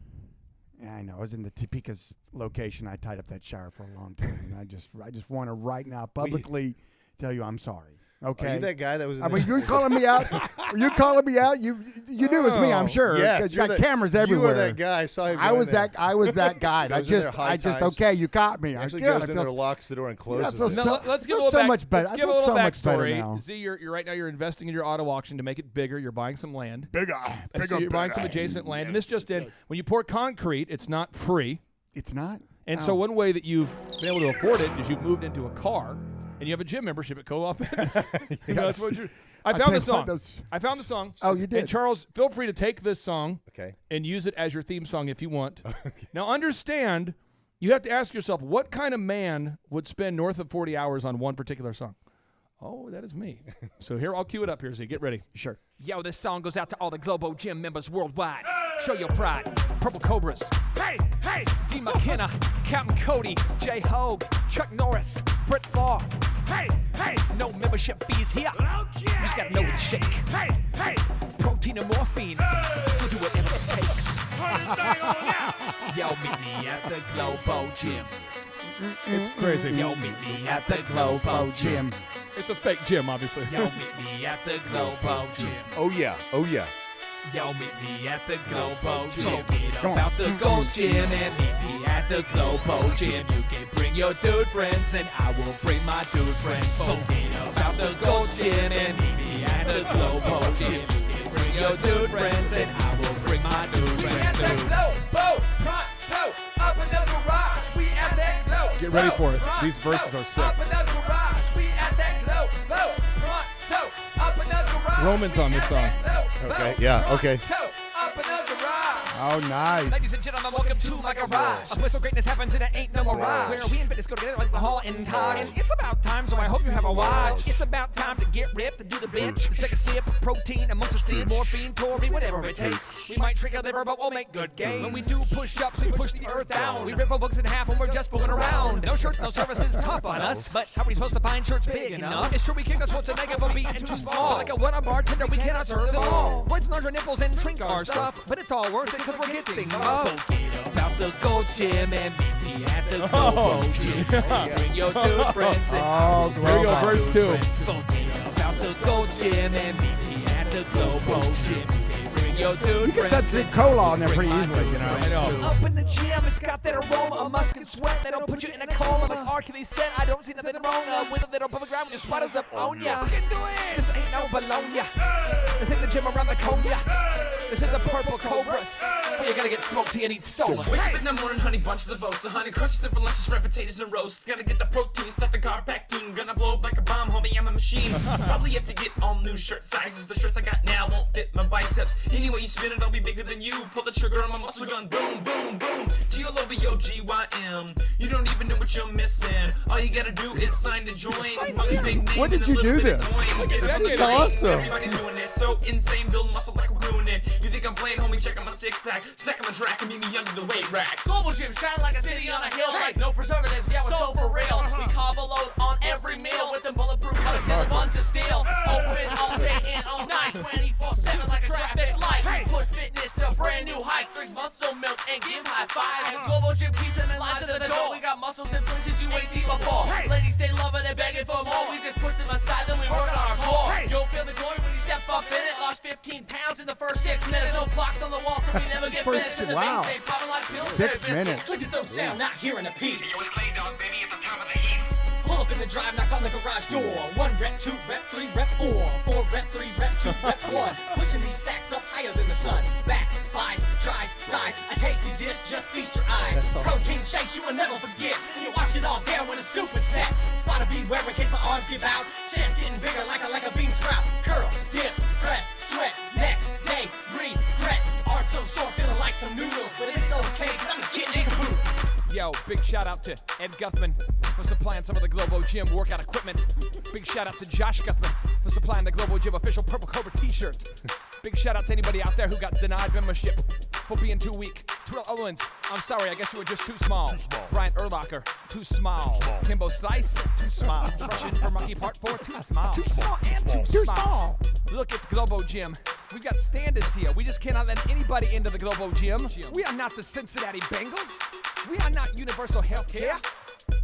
Yeah, I know. I was in the Topeka's location. I tied up that shower for a long time, and I just want to right now publicly tell you I'm sorry. Okay. Are you that guy that was? You're calling me out. Are you calling me out? You knew it was me. I'm sure. Yes, you got cameras everywhere. You were that guy. I saw him. I was that guy. I just okay. You caught me. Actually goes in there, locks the door, and closes it. Let's give a little better. Let's give a little backstory. Z, you're right now. You're investing in your auto auction to make it bigger. You're buying some land. Bigger. So you're buying some adjacent land, and this just in. When you pour concrete, it's not free. It's not. And so one way that you've been able to afford it is you've moved into a car. And you have a gym membership at Co-Law Fitness. That's what I found the song. I found the song. Oh, you did? And Charles, feel free to take this song okay, and use it as your theme song if you want. Okay. Now, understand, you have to ask yourself, what kind of man would spend north of 40 hours on one particular song? Oh, that is me. So here, I'll cue it up here, Z. Get ready. Sure. Yo, this song goes out to all the Globo Gym members worldwide. Show your pride. Purple Cobras. Hey, hey. D. McKenna, Captain Cody, J. Hogue, Chuck Norris, Brett Favre. Hey, hey. No membership fees here. Okay. You just gotta know what to shake. Hey, hey. Protein and morphine. We'll do whatever it takes. Yo, meet me at the Globo Gym. It's crazy. Yo, meet me at the Globo Gym. It's a fake gym, obviously. Yo, meet me at the Globo Gym. Oh yeah. Yo, meet me at the Globo Gym. Forget about the Gold Gym and meet me at the Globo Gym. You can bring your dude friends and I will bring my dude friends. Forget about the Gold Gym and meet me at the Globo Gym. You can bring Bring your dude friends, and I will bring my dude friends. We at that Globo Pronto, up in the garage. We at that Globo. Get ready for it. These verses are sick. Up in the garage. We at that Globo Pronto, up in the garage. Roman's on this song. Okay, yeah, okay. Up in the garage. Oh, nice. Ladies and gentlemen, welcome to my garage. A place where greatness happens and it ain't no mirage. Where we and fitness go together like the Hall and Todd. And it's about time, so I hope you have a watch. It's about time to get ripped and do the bench. Take a sip of protein amongst the steam, morphine, taurine, whatever it takes. We might shrink a liver, but we'll make good gains. When we do push-ups, we push the earth down. We rip our books in half when we're just fooling around. No shirts, no services, tough on us. But how are we supposed to find shirts big enough? It's true we kick us once a nigga for being too small. But like a one-on bartender, we cannot serve them all. Words large our nipples and shrink our stuff. But it's all worth it because we're getting love. Forget about the Gold Gym and meet me at the Globo Gym. Bring your dude friends and There you go, verse 2. forget about the Gold Gym and meet me at the Globo Gym. Bring your dude You can friends substitute and cola on there pretty bring my easily, dude you know. I know. Up in the gym, it's got that aroma of musk and sweat. They don't put you in a coma like R. Kelly said. I don't see nothing wrong with a little public ground when your spiders up on ya. We can do it. This ain't no Bologna. This ain't the gym around the corner. This is the Purple Cobras. Where you gotta get smoked till you need stolen. Wake up in the morning, honey bunches of oats, a honey crunch for lunches, red potatoes and roast. Gotta get the protein, start the car packing. Gonna blow up like a bomb, homie, I'm a machine. Probably have to get all new shirt sizes. The shirts I got now won't fit my biceps. Anyway, you spin it, I'll be bigger than you. Pull the trigger on my muscle gun, boom, boom, boom. G-L-O-B-O-G-Y-M. You don't even know what you're missing. All you gotta do is sign to join. Mother's big name When did and a you little do bit of this? coin. Get up on the That's train. awesome. Everybody's doing this, so insane, build muscle like we're doing it. You think I'm playing, homie? Check out my six-pack. Second my track and meet me under the weight rack. Global Gym shine like a city on a hill. Like no preservatives, yeah, we're so for real. We carve a load on every meal with the bulletproof bullets and the one to steal. Open all day and all night, 24/7 like a traffic light. Push fitness to brand new heights. Drink muscle milk and give high fives. Global Gym keeps them in line to the door. We got muscles in places you ain't seen before. Ladies, they loving it, begging for more. We just push them aside, then we work on our core. You'll feel the glory when you step up in it. Lost 15 pounds in the first 6 minutes. No clocks on the wall, so we never get finished. And the wow. veins, they popping like pills. 6 minutes. Look at some sound, not hearing a peep. Pull up in the drive, knock on the garage door. 1 rep, 2 rep, 3 rep, 4. 4 rep, 3 rep, 2 rep, 1. Pushing these stacks up higher than the sun. Backs, thighs, tries, thighs. A tasty dish, just feast your eyes. Protein shakes you will never forget. You wash it all down with a super set. Spot to beware in case my arms give out. Chest getting bigger like a bean sprout. Curl, dip, press, sweat. Next day, regret. Arms so sore, feeling like some noodles. But it's okay, cause I'm a kid nigga boo. Yo, big shout out to Ed Guthman for supplying some of the Globo Gym workout equipment. Big shout out to Josh Guthman for supplying the Globo Gym official Purple Cobra t-shirt. Big shout out to anybody out there who got denied membership for being too weak. Twill Owens, I'm sorry, I guess you were just too small. Brian Urlacher, too small. Kimbo Slice, too small. Russian for Monkey Part 4, too small. Too small and too small. Look, it's Globo Gym. We've got standards here. We just cannot let anybody into the Globo Gym. We are not the Cincinnati Bengals. We are not universal health care.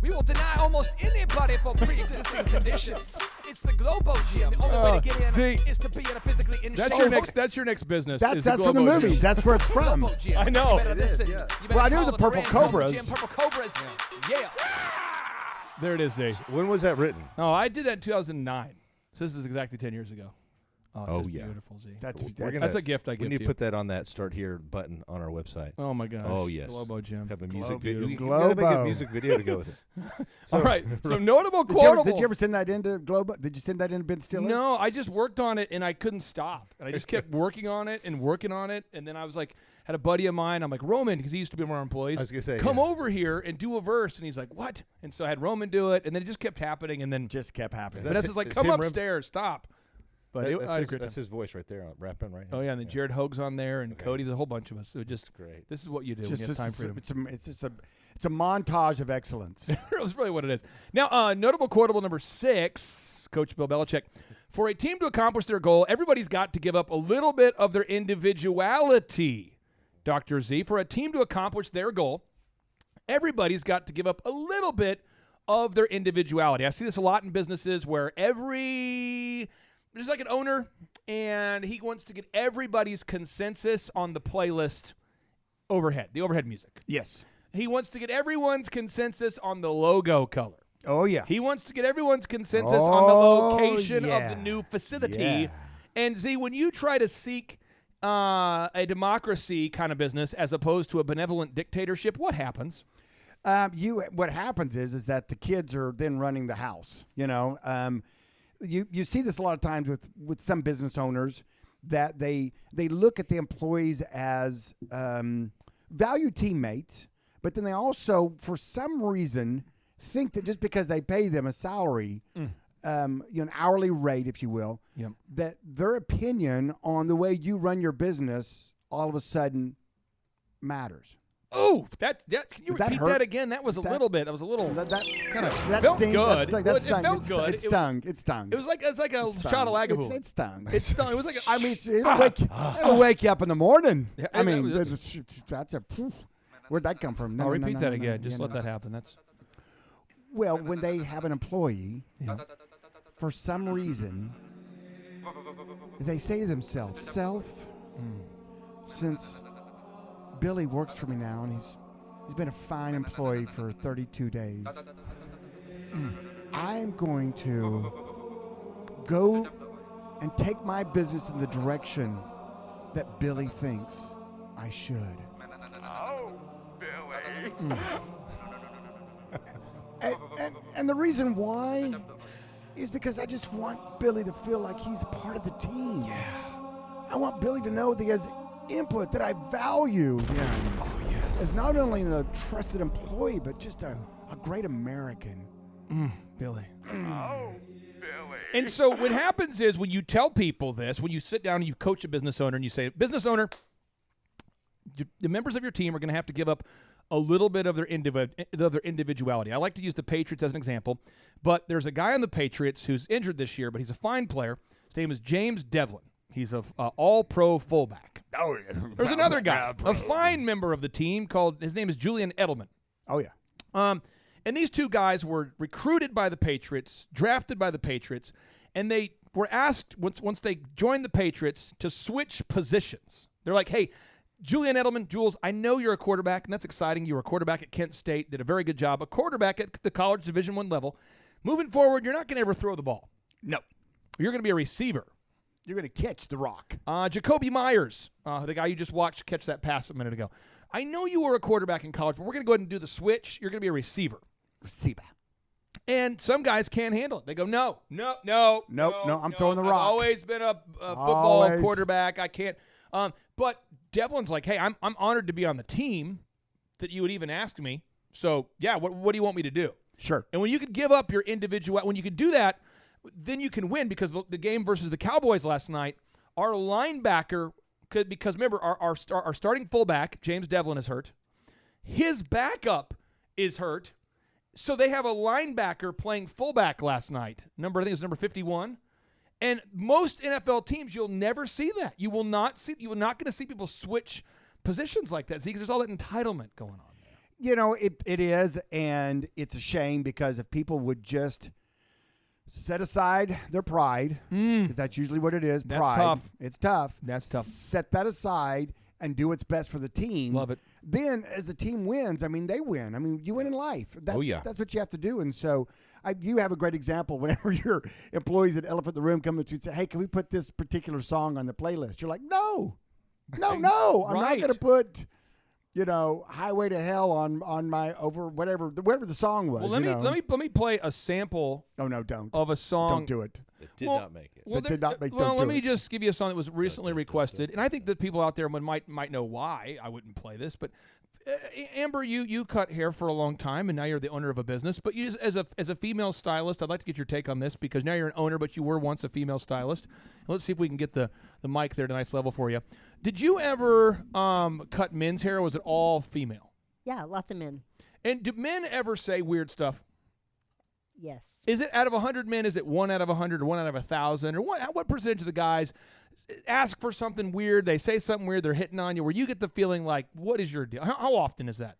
We will deny almost anybody for pre-existing conditions. It's the Globo Gym. The only way to get in see, is to be in a physically in That's shape. your next. That's your next business. is That's the from the Globo movie. Gym. That's where it's from. Globo Gym. I know. You better listen. You better Well, I knew call the a Purple friend. Globo Cobras. Gym, Purple Cobras. Yeah. There it is, Z. When was that written? Oh, I did that in 2009. So this is exactly 10 years ago. Oh, it's Oh, just yeah. beautiful, Z. That's a gift I We give need to to you. put that on that Start Here button on our website. Oh my gosh. Oh yes. Globo Gym. Have a music Globo. video. You gotta make a Globo. music video to go with it. All right. So notable Did you, ever, quotable. did you ever send that into Globo? Did you send that into Ben Stiller? No, I just worked on it and I couldn't stop. And I just kept working on it. And then I was like, had a buddy of mine. I'm like, Roman, because he used to be one of our employees. I was gonna say, come yeah. over here and do a verse. And he's like, what? And so I had Roman do it. And then it just kept happening. And then Just kept happening. Vanessa's like, It's come him, Rim? upstairs. Stop. But I had a great That's time. his voice right there, rapping right. Oh yeah, and then Jared Hogue's on there, and Cody. There's a whole bunch of us. So just great. This is what you do. Just, when you have time freedom. it's a montage of excellence. That's really what it is. Now, notable quotable number 6, Coach Bill Belichick. For a team to accomplish their goal, everybody's got to give up a little bit of their individuality. Dr. Z, for a team to accomplish their goal, everybody's got to give up a little bit of their individuality. I see this a lot in businesses where there's like an owner, and he wants to get everybody's consensus on the playlist overhead, the overhead music. Yes. He wants to get everyone's consensus on the logo color. Oh, yeah. He wants to get everyone's consensus on the location yeah. of the new facility. Yeah. And Z, when you try to seek a democracy kind of business as opposed to a benevolent dictatorship, what happens? What happens is that the kids are then running the house. You see this a lot of times with some business owners that they look at the employees as valued teammates, but then they also, for some reason, think that just because they pay them a salary, an hourly rate, if you will, that their opinion on the way you run your business all of a sudden matters. Oh, can you repeat that again? That was a little bit. That was a little kind of felt good. It felt good. It stung. It stung. It was like a shot of Lagavulin. It stung. It stung. It was like I mean, it'll wake you up in the morning. Yeah, I mean, that's a. Where'd that come from? I'll repeat that again. Just let that happen. That's. Well, when they have an employee, for some reason, they say to themselves, since Billy works for me now, and he's been a fine employee for 32 days. I'm going to go and take my business in the direction that Billy thinks I should. Oh, Billy. And the reason why is because I just want Billy to feel like he's part of the team. Yeah. I want Billy to know that he has input, that I value him. Oh, yes. As not only a trusted employee, but just a great American. Billy. Oh, Billy. And so what happens is when you tell people this, when you sit down and you coach a business owner and you say, business owner, the members of your team are going to have to give up a little bit of their individuality. I like to use the Patriots as an example, but there's a guy on the Patriots who's injured this year, but he's a fine player. His name is James Devlin. He's a all-pro fullback. Oh, yeah. There's another guy, a fine member of the team his name is Julian Edelman. Oh, yeah. And these two guys were recruited by the Patriots, drafted by the Patriots, and they were asked, once they joined the Patriots, to switch positions. They're like, hey, Julian Edelman, Jules, I know you're a quarterback, and that's exciting. You were a quarterback at Kent State, did a very good job. A quarterback at the college Division I level. Moving forward, you're not going to ever throw the ball. No. You're going to be a receiver. You're going to catch the rock. Jacoby Myers, the guy you just watched catch that pass a minute ago. I know you were a quarterback in college, but we're going to go ahead and do the switch. You're going to be a receiver. Receiver. And some guys can't handle it. They go, no, I'm throwing the rock. I've always been a football quarterback. I can't. But Devlin's like, hey, I'm honored to be on the team that you would even ask me. So, yeah, what do you want me to do? Sure. And when you could give up your individual, when you could do that, then you can win, because the game versus the Cowboys last night, our linebacker could, because remember, our starting fullback, James Devlin, is hurt. His backup is hurt. So they have a linebacker playing fullback last night. I think it was number 51. And most NFL teams, you'll never see that. You will not going to see people switch positions like that. See, because there's all that entitlement going on there. You know, it is, and it's a shame, because if people would just set aside their pride, because that's usually what it is. Pride. That's tough. It's tough. That's tough. Set that aside and do what's best for the team. Love it. Then, as the team wins, I mean, they win. I mean, you win in life. That's what you have to do. And so, you have a great example. Whenever your employees at Elephant in the Room come to you and say, "Hey, can we put this particular song on the playlist?" You're like, "No, I'm not going to put." Highway to Hell on my whatever the song was. Well, let me play a sample. Oh no, don't of a song. Don't do it. It did not make it. Let me just give you a song that was recently requested, and I think that people out there might know why I wouldn't play this. But Amber, you cut hair for a long time, and now you're the owner of a business. But you, as a female stylist, I'd like to get your take on this, because now you're an owner, but you were once a female stylist. Let's see if we can get the mic there to a nice level for you. Did you ever cut men's hair, or was it all female? Yeah, lots of men. And do men ever say weird stuff? Yes. Is it out of 100 men? Is it 1 out of 100 or 1 out of 1,000? Or what percentage of the guys ask for something weird? They say something weird. They're hitting on you, where you get the feeling like, what is your deal? How often is that?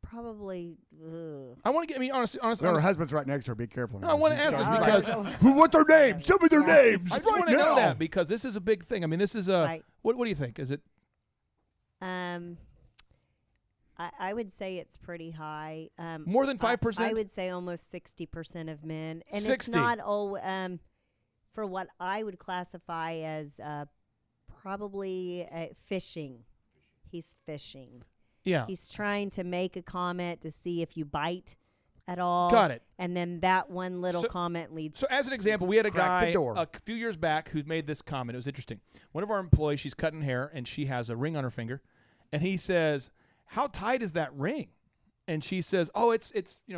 Probably. I want to get. I mean, honestly. Her husband's right next to her. Be careful. No, I want to ask this because. What's their name? Show me their names. I just want to know that, because this is a big thing. I mean, this is a. Right. What do you think? Is it? I would say it's pretty high. More than 5%? I would say almost 60% of men. And 60. it's not for what I would classify as Probably fishing. He's fishing. Yeah. He's trying to make a comment to see if you bite at all. Got it. And then that one little comment leads. So as an example, we had a Crack the guy door. a few years back who made this comment. It was interesting. One of our employees, she's cutting hair, and she has a ring on her finger. And he says, "How tight is that ring?" And she says, "Oh, it's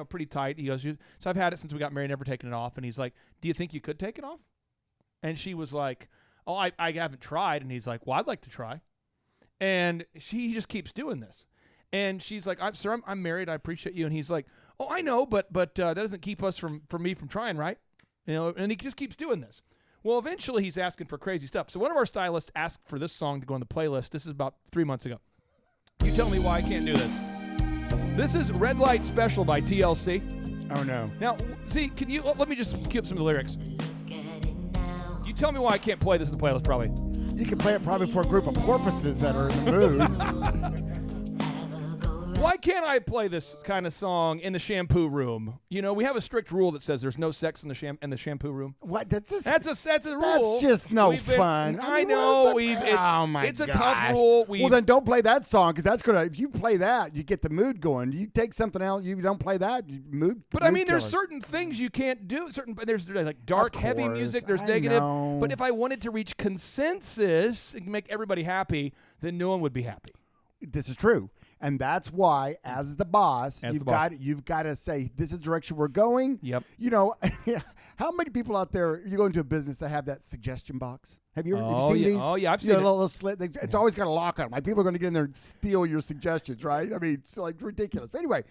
pretty tight." He goes, "So I've had it since we got married, never taken it off." And he's like, "Do you think you could take it off?" And she was like, "Oh, I haven't tried." And he's like, "Well, I'd like to try." And he just keeps doing this. And she's like, "Sir, I'm married. I appreciate you." And he's like, "Oh, I know, but that doesn't keep us from trying, right?" And he just keeps doing this. Well, eventually he's asking for crazy stuff. So one of our stylists asked for this song to go on the playlist. This is about 3 months ago. You tell me why I can't do this. This is Red Light Special by TLC. Oh, no. Now, see, let me just skip some of the lyrics. You tell me why I can't play this in the playlist, probably. You can play it probably for a group of porpoises that are in the mood. Why can't I play this kind of song in the shampoo room? We have a strict rule that says there's no sex in the shampoo room. What? That's a rule. That's just no fun. I know. Oh my it's a gosh. tough rule. Well, then don't play that song because that's gonna. If you play that, you get the mood going. You take something else. You don't play that. Mood. But mood I mean, there's killer. certain things you can't do. There's like dark, Of heavy course, music. There's I negative. know. But if I wanted to reach consensus and make everybody happy, then no one would be happy. This is true. And that's why, as the boss, As you've the boss. you've got to say, this is the direction we're going. Yep. How many people out there, you go into a business that have that suggestion box? Have you Oh, seen yeah. these? Oh, yeah, I've You know, seen it. little slit. It's always got a lock on them. Like, people are going to get in there and steal your suggestions, right? I mean, it's like ridiculous. But anyway,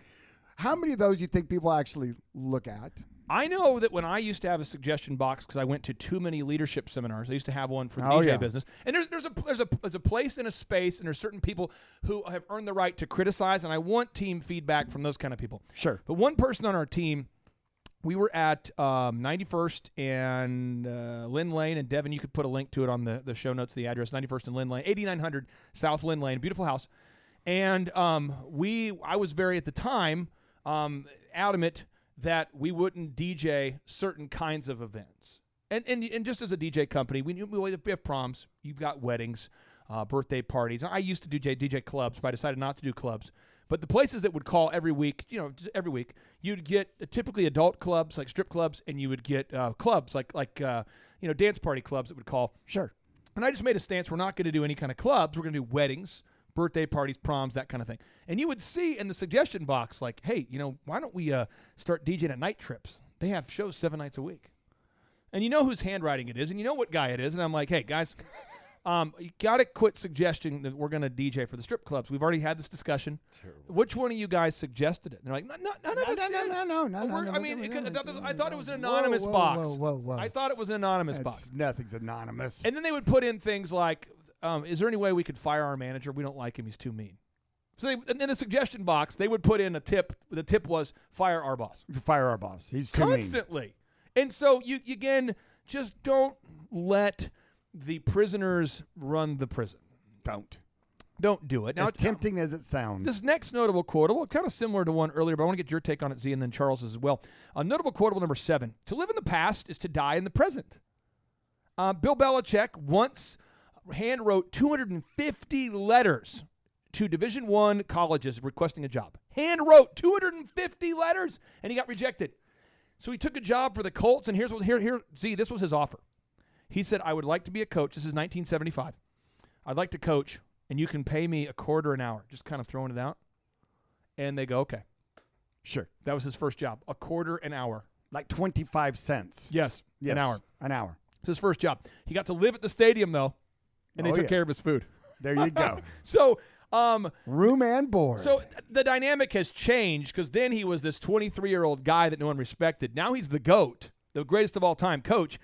how many of those you think people actually look at? I know that when I used to have a suggestion box because I went to too many leadership seminars, I used to have one for the Oh, DJ yeah. business. And there's a place and a space, and there's certain people who have earned the right to criticize, and I want team feedback from those kind of people. Sure. But one person on our team, we were at 91st and Lynn Lane, and Devin, you could put a link to it on the show notes, the address, 91st and Lynn Lane, 8900 South Lynn Lane, beautiful house. And I was very, at the time, adamant that we wouldn't DJ certain kinds of events. And just as a DJ company, we have proms, you've got weddings, birthday parties. I used to do DJ clubs, but I decided not to do clubs. But the places that would call every week, just every week, you'd get typically adult clubs like strip clubs, and you would get clubs like dance party clubs that would call. Sure. And I just made a stance: we're not going to do any kind of clubs. We're going to do weddings, birthday parties, proms, that kind of thing. And you would see in the suggestion box, like, hey, why don't we start DJing at Night Trips? They have shows 7 nights a week. And you know whose handwriting it is, and you know what guy it is. And I'm like, hey, guys, you got to quit suggesting that we're going to DJ for the strip clubs. We've already had this discussion. Terrible. Which one of you guys suggested it? And they're like, none of us did. No. I mean, I thought it was an anonymous box. Whoa. I thought it was an anonymous box. Nothing's anonymous. And then they would put in things like, is there any way we could fire our manager? We don't like him. He's too mean. So in the suggestion box, they would put in a tip. The tip was, fire our boss. Fire our boss. He's too mean. Constantly. And so you again, just don't let the prisoners run the prison. Don't do it. Now, as tempting as it sounds. This next notable quotable, kind of similar to one earlier, but I want to get your take on it, Z, and then Charles's as well. Notable quotable number 7. To live in the past is to die in the present. Bill Belichick once hand-wrote 250 letters to Division I colleges requesting a job. Hand-wrote 250 letters, and he got rejected. So he took a job for the Colts, and Z, this was his offer. He said, I would like to be a coach. This is 1975. I'd like to coach, and you can pay me $0.25 an hour. Just kind of throwing it out. And they go, okay. Sure. That was his first job, $0.25 an hour. Like 25 cents. Yes, an hour. An hour. It's his first job. He got to live at the stadium, though, and they took care of his food. There you go. So, room and board. So the dynamic has changed because then he was this 23-year-old guy that no one respected. Now he's the GOAT, the greatest of all time coach.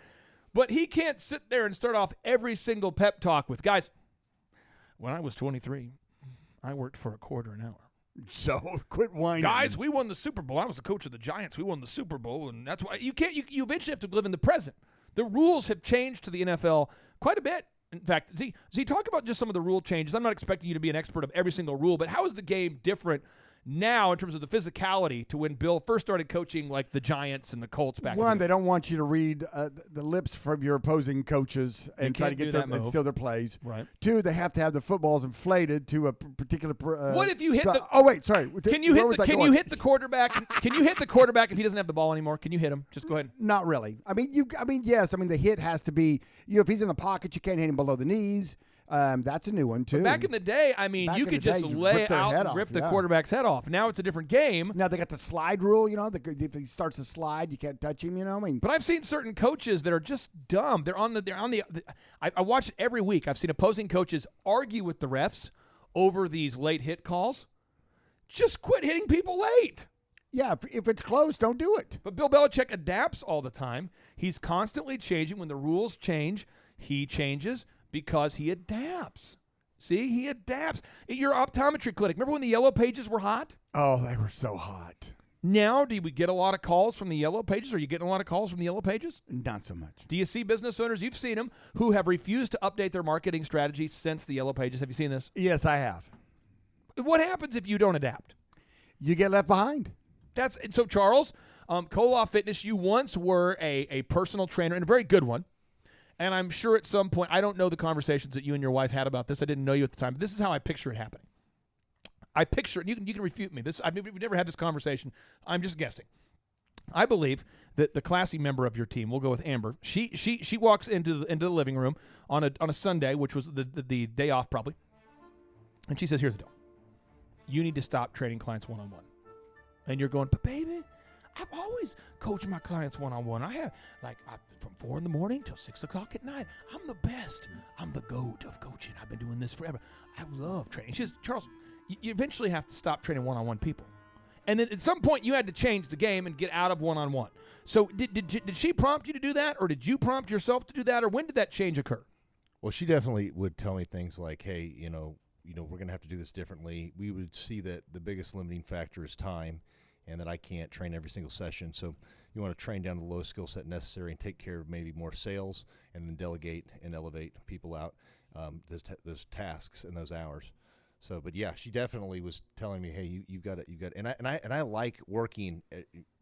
But he can't sit there and start off every single pep talk with, guys, when I was 23, I worked for $0.25 an hour. So quit whining. Guys, we won the Super Bowl. I was the coach of the Giants. We won the Super Bowl, and that's why you eventually have to live in the present. The rules have changed to the NFL quite a bit. In fact, Z, talk about just some of the rule changes. I'm not expecting you to be an expert of every single rule, but how is the game different now in terms of the physicality to when Bill first started coaching like the Giants and the Colts back. One, they don't want you to read the lips from your opposing coaches and try to get them and steal their plays. Right. Two, they have to have the footballs inflated to a particular. What if you hit the? Oh wait, sorry. Can you hit the? Can you hit the quarterback? Can you hit the quarterback if he doesn't have the ball anymore? Can you hit him? Just go ahead. Not really. I mean, yes. I mean, the hit has to be. If he's in the pocket, you can't hit him below the knees. That's a new one too. But back in the day, I mean, you could just lay out and rip the quarterback's head off. Now it's a different game. Now they got the slide rule. If he starts to slide, you can't touch him. I mean, but I've seen certain coaches that are just dumb. They're on the. I watch it every week. I've seen opposing coaches argue with the refs over these late hit calls. Just quit hitting people late. Yeah, if it's close, don't do it. But Bill Belichick adapts all the time. He's constantly changing. When the rules change, he changes because he adapts. See, he adapts. At your optometry clinic, remember when the yellow pages were hot? Oh, they were so hot. Now, do we get a lot of calls from the yellow pages? Are you getting a lot of calls from the yellow pages? Not so much. Do you see business owners, you've seen them, who have refused to update their marketing strategy since the yellow pages? Have you seen this? Yes, I have. What happens if you don't adapt? You get left behind. So Charles, Koloff Fitness, you once were a personal trainer and a very good one. And I'm sure at some point, I don't know the conversations that you and your wife had about this. I didn't know you at the time, but this is how I picture it happening. I picture it. You can refute me. We've never had this conversation. I'm just guessing. I believe that the classy member of your team, we'll go with Amber. She walks into the living room on a Sunday, which was the day off probably, and she says, "Here's the deal. You need to stop training clients one-on-one." And you're going, "But baby, I've always coached my clients one-on-one. I have from 4 a.m. till 6 o'clock at night. I'm the best. I'm the GOAT of coaching. I've been doing this forever. I love training." She says, "Charles, you eventually have to stop training one-on-one people." And then at some point you had to change the game and get out of one-on-one. So did she prompt you to do that, or did you prompt yourself to do that, or when did that change occur? Well, she definitely would tell me things like, "Hey, we're going to have to do this differently." We would see that the biggest limiting factor is time, and that I can't train every single session. So you want to train down to the lowest skill set necessary and take care of maybe more sales, and then delegate and elevate people out those tasks and those hours. So, but yeah, she definitely was telling me, "Hey, you've got it, and I like working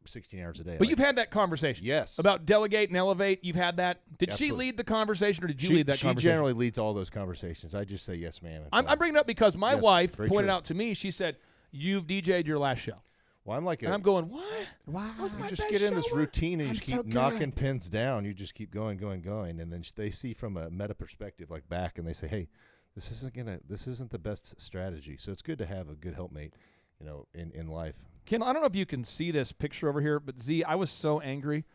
16 hours a day." But you've had that conversation, yes, about delegate and elevate. You've had that. Did Absolutely. she lead the conversation, or did you lead that conversation? She generally leads all those conversations. I just say yes, ma'am. I'm bringing it up because my wife pointed out to me. She said, "You've DJ'd your last show." Well, I'm like, and I'm going, "What? Wow!" You just get in this routine and you just keep knocking pins down. You just keep going, and then they see from a meta perspective, like back, and they say, "Hey, this isn't the best strategy." So it's good to have a good helpmate, in life. Ken, I don't know if you can see this picture over here, but Z, I was so angry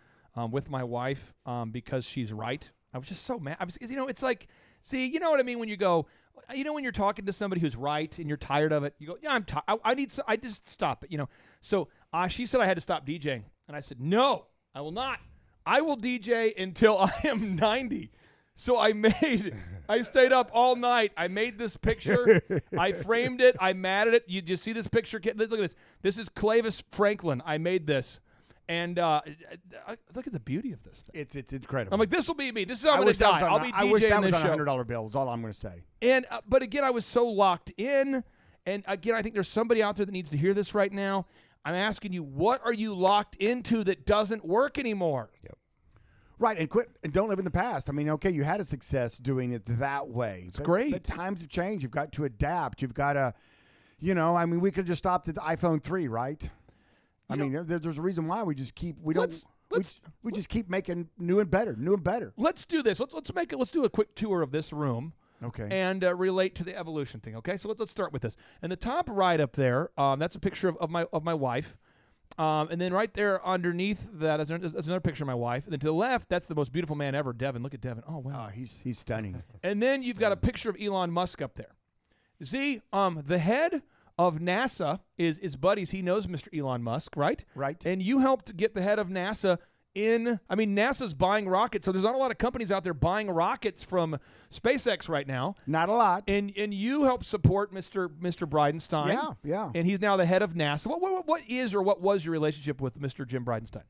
with my wife because she's right. I was just so mad. It's like, see, you know what I mean when you go, when you're talking to somebody who's right and you're tired of it, you go, "Yeah, I'm tired. I just stop it." So she said I had to stop DJing, and I said, "No, I will not. I will DJ until I am 90. So I stayed up all night. I made this picture. I framed it. I matted it. You just see this picture? Look at this. This is Clavis Franklin. I made this. And look at the beauty of this thing. It's incredible. I'm like, this will be me. This is how I'm going to die. I'll be DJing this show. I wish that was on a $100 bill is all I'm going to say. And but again, I was so locked in. And again, I think there's somebody out there that needs to hear this right now. I'm asking you, what are you locked into that doesn't work anymore? Yep. Right, and quit and don't live in the past. I mean, okay, you had a success doing it that way. It's great. But times have changed. You've got to adapt. You've got to, we could just stop at the iPhone 3, right? There's a reason why we just keep we just keep making new and better. Let's do this. Let's do a quick tour of this room. Okay. And relate to the evolution thing. Okay, so let's start with this. And the top right up there, that's a picture of my wife. And then right there underneath that is another picture of my wife. And then to the left, that's the most beautiful man ever, Devin. Look at Devin. Oh, wow. He's stunning. And then you've got a picture of Elon Musk up there. See, the head of NASA is buddies. He knows Mr. Elon Musk, right? Right. And you helped get the head of NASA NASA's buying rockets, so there's not a lot of companies out there buying rockets from SpaceX right now. Not a lot. And you help support Mr. Bridenstine. Yeah. And he's now the head of NASA. What was your relationship with Mr. Jim Bridenstine?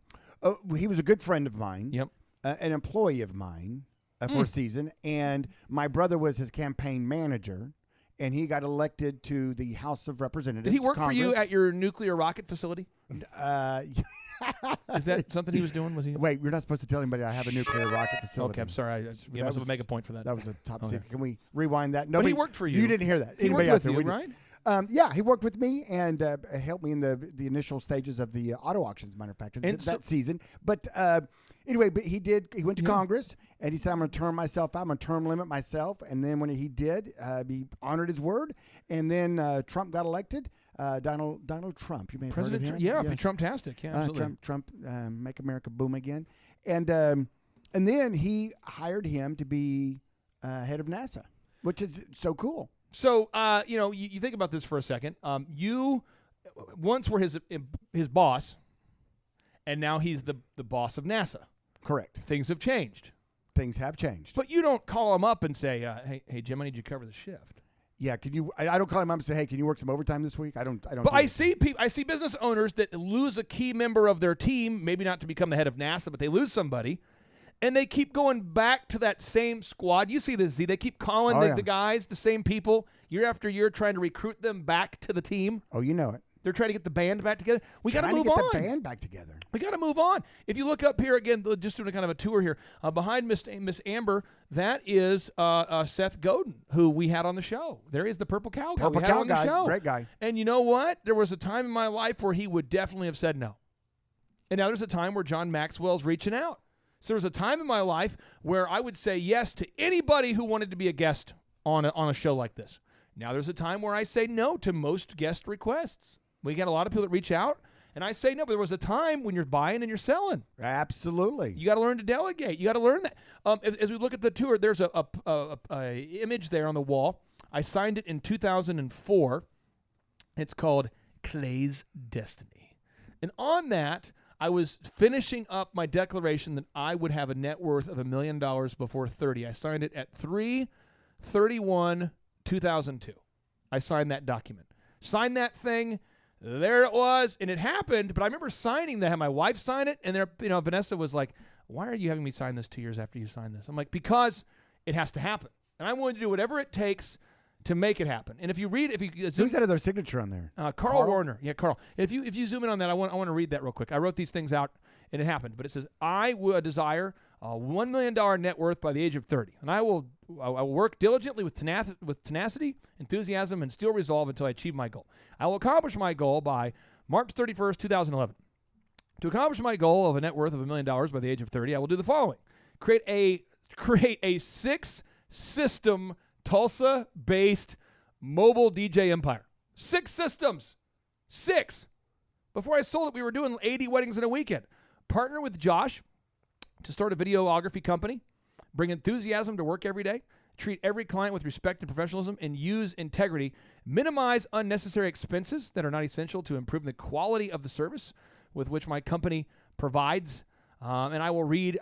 He was a good friend of mine. Yep. An employee of mine for a season, and my brother was his campaign manager. and he got elected to the House of Representatives. Did he work for you Congress. at your nuclear rocket facility? Is that something he was doing? Was he? Wait, you're not supposed to tell anybody I have a nuclear rocket facility. Okay, I'm sorry. You must have a mega point for that. That was a top Okay. secret. Can we rewind that? But he worked for you. You didn't hear that. He Anybody worked out with there? you, We right? did. Yeah, he worked with me and helped me in the initial stages of the auto auctions, matter of fact, that season. But anyway, but he went to Congress and he said, I'm going to term myself out. I'm going to term limit myself. And then when he did, he honored his word. And then Trump got elected. Donald Trump. You may have President heard of Trump. him. Yeah, Trump-tastic. Yeah, absolutely. Trump, make America boom again. And then he hired him to be head of NASA, which is so cool. So, you think about this for a second. You once were his boss, and now he's the boss of NASA. Correct. Things have changed. Things have changed. But you don't call him up and say, hey, Jim, I need you to cover the shift. Yeah, can you? I don't call him up and say, "Hey, can you work some overtime this week?" I don't. But I see business owners that lose a key member of their team, maybe not to become the head of NASA, but they lose somebody, and they keep going back to that same squad. You see this, Z. They keep calling the guys, the same people, year after year, trying to recruit them back to the team. Oh, you know it. They're trying to get the band back together. We got to move get on. the band back together. We got to move on. If you look up here again, just doing a kind of a tour here, behind Miss Amber, that is Seth Godin, who we had on the show. There is the Purple Cow guy. Purple we had Cow on the guy, show. great guy. And you know what? There was a time in my life where he would definitely have said no. And now there's a time where John Maxwell's reaching out. So there's a time in my life where I would say yes to anybody who wanted to be a guest on a show like this. Now there's a time where I say no to most guest requests. We got a lot of people that reach out, and I say no, but there was a time when you're buying and you're selling. Absolutely. You got to learn to delegate. You got to learn that. As we look at the tour, there's a image there on the wall. I signed it in 2004. It's called Clay's Destiny. And on that, I was finishing up my declaration that I would have a net worth of $1 million before 30. I signed it at 3/31/2002. I signed that document. Signed that thing. There it was, and it happened, but I remember signing that. I had my wife sign it, and Vanessa was like, why are you having me sign this 2 years after you signed this? I'm like, because it has to happen. And I'm willing to do whatever it takes to make it happen. And if you who's got their signature on there? Carl Warner. Yeah, Carl. If you zoom in on that, I want to read that real quick. I wrote these things out, and it happened. But it says, I would desire a $1 million net worth by the age of 30, and I will work diligently with tenacity, enthusiasm, and steel resolve until I achieve my goal. I will accomplish my goal by March 31st, 2011. To accomplish my goal of a net worth of $1 million by the age of 30, I will do the following: create a 6-system Tulsa-based mobile DJ empire. 6 systems. 6. Before I sold it, we were doing 80 weddings in a weekend. Partner with Josh to start a videography company, bring enthusiasm to work every day, treat every client with respect and professionalism, and use integrity, minimize unnecessary expenses that are not essential to improving the quality of the service with which my company provides. And I'll read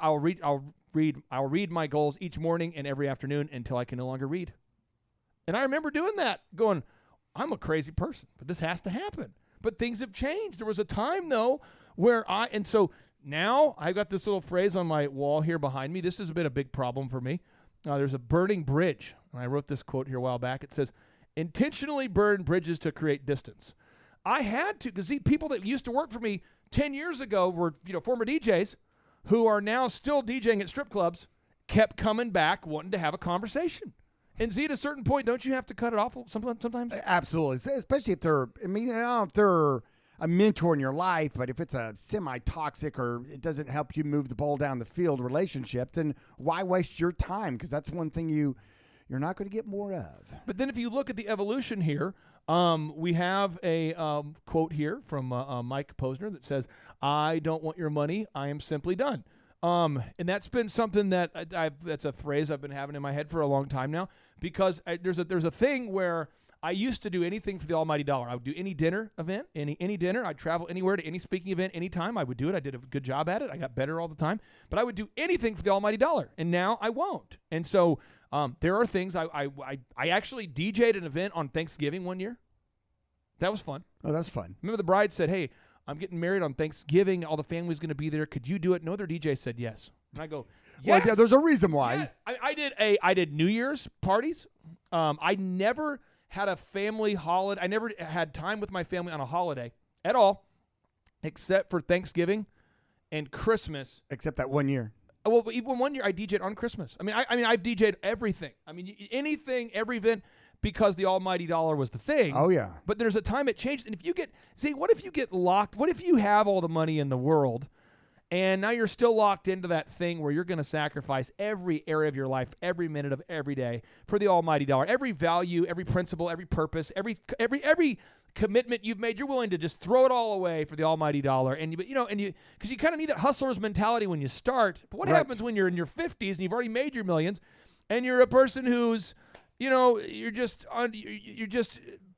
my goals each morning and every afternoon until I can no longer read. And I remember doing that, going, I'm a crazy person, but this has to happen. But things have changed. There was a time, though, where so now I've got this little phrase on my wall here behind me. This has been a big problem for me. There's a burning bridge. And I wrote this quote here a while back. It says, intentionally burn bridges to create distance. I had to, because people that used to work for me 10 years ago were former DJs who are now still DJing at strip clubs, kept coming back wanting to have a conversation. And Z, at a certain point, don't you have to cut it off sometimes? Absolutely, especially if they're, if they're a mentor in your life, but if it's a semi-toxic or it doesn't help you move the ball down the field relationship, then why waste your time? Because that's one thing you're not going to get more of. But then if you look at the evolution here, we have a quote here from Mike Posner that says, I don't want your money, I am simply done. And that's been something that that's a phrase I've been having in my head for a long time now, because there's a thing where I used to do anything for the almighty dollar. I would do any dinner event, any dinner. I'd travel anywhere to any speaking event, anytime. I would do it. I did a good job at it. I got better all the time. But I would do anything for the almighty dollar, and now I won't. And so there are things. I actually DJ'd an event on Thanksgiving one year. That was fun. Oh, that's fun. Remember the bride said, hey, I'm getting married on Thanksgiving. All the family's going to be there. Could you do it? No other DJ said yes. And I go, yes. Well, yeah, there's a reason why. Yeah. I did New Year's parties. I never had a family holiday. I never had time with my family on a holiday at all, except for Thanksgiving and Christmas. Except that 1 year. Well, even 1 year I DJ'd on Christmas. I mean, I've DJ'd everything. I mean, anything, every event, because the almighty dollar was the thing. Oh, yeah. But there's a time it changed. And if you what if you get locked? What if you have all the money in the world and now you're still locked into that thing where you're going to sacrifice every area of your life, every minute of every day for the almighty dollar, every value, every principle, every purpose, every commitment you've made, you're willing to just throw it all away for the almighty dollar. And because you kind of need that hustler's mentality when you start. But what happens when you're in your 50s and you've already made your millions and you're a person who's, you're just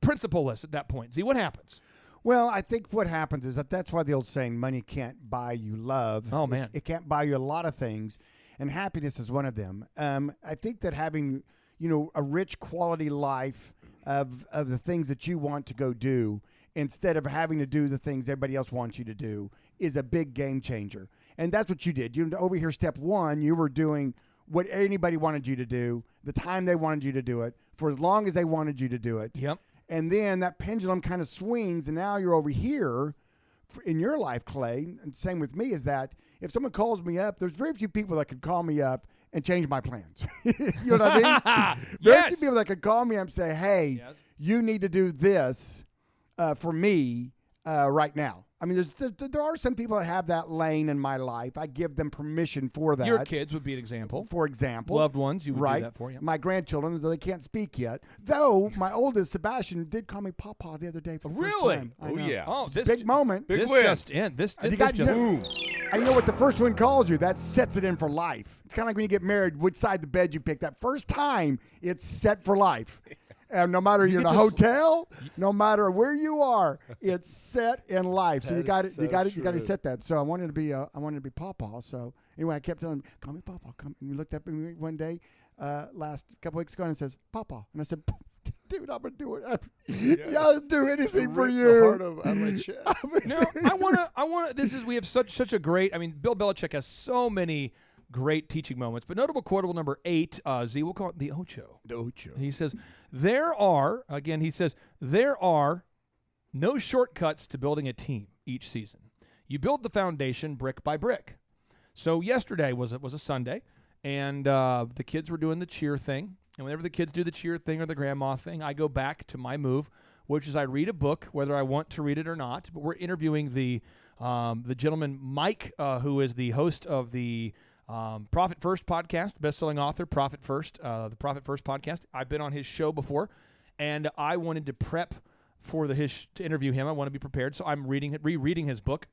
principleless at that point? See, what happens? Well, I think what happens is that's why the old saying, money can't buy you love. Oh, man. It can't buy you a lot of things, and happiness is one of them. I think that having, a rich quality life of the things that you want to go do instead of having to do the things everybody else wants you to do is a big game changer. And that's what you did. Over here, step one, you were doing what anybody wanted you to do, the time they wanted you to do it, for as long as they wanted you to do it. Yep. And then that pendulum kind of swings, and now you're over here in your life, Clay. And same with me is that if someone calls me up, there's very few people that could call me up and change my plans. You know what I mean? Very few people that could call me up and say, hey, you need to do this for me right now. I mean, there are some people that have that lane in my life. I give them permission for that. Your kids would be an example. For example. Loved ones, you would do that for. Yeah. My grandchildren, though they can't speak yet. Though my oldest, Sebastian, did call me Papa the other day for the first time. Oh, yeah. Oh, this big moment. This just in. This just boom. I know what the first one calls you. That sets it in for life. It's kind of like when you get married, which side of the bed you pick. That first time, it's set for life. And no matter you're in a hotel, no matter where you are, it's set in life. So you got to set that. So I wanted to be Papa. So anyway, I kept telling him, call me Papa. Come. And he looked up at me one day, last couple weeks ago, and says, Papa. And I said, dude, I'm gonna do it. I'll do anything for you. The heart out of my chest. No, I wanna. We have such a great. I mean, Bill Belichick has so many great teaching moments, but notable quotable number 8, Z, we'll call it the Ocho. The Ocho. He says, there are no shortcuts to building a team each season. You build the foundation brick by brick. So yesterday was a Sunday, and the kids were doing the cheer thing. And whenever the kids do the cheer thing or the grandma thing, I go back to my move, which is I read a book, whether I want to read it or not. But we're interviewing the gentleman, Mike, who is the host of the Profit First podcast, best-selling author, Profit First, the Profit First podcast. I've been on his show before, and I wanted to prep for to interview him. I want to be prepared, so I'm rereading his book.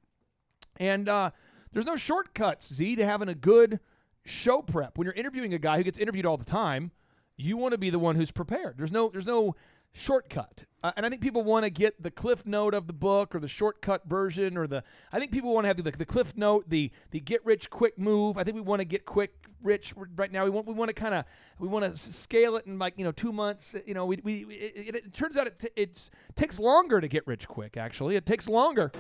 And there's no shortcuts, Z, to having a good show prep. When you're interviewing a guy who gets interviewed all the time, you want to be the one who's prepared. There's no shortcut. And I think people want to get the cliff note of the book or the shortcut version I think people want to have the cliff note, the get rich quick move. I think we want to get quick rich right now. We want to scale it in 2 months. It turns out it takes longer to get rich quick, actually. It takes longer.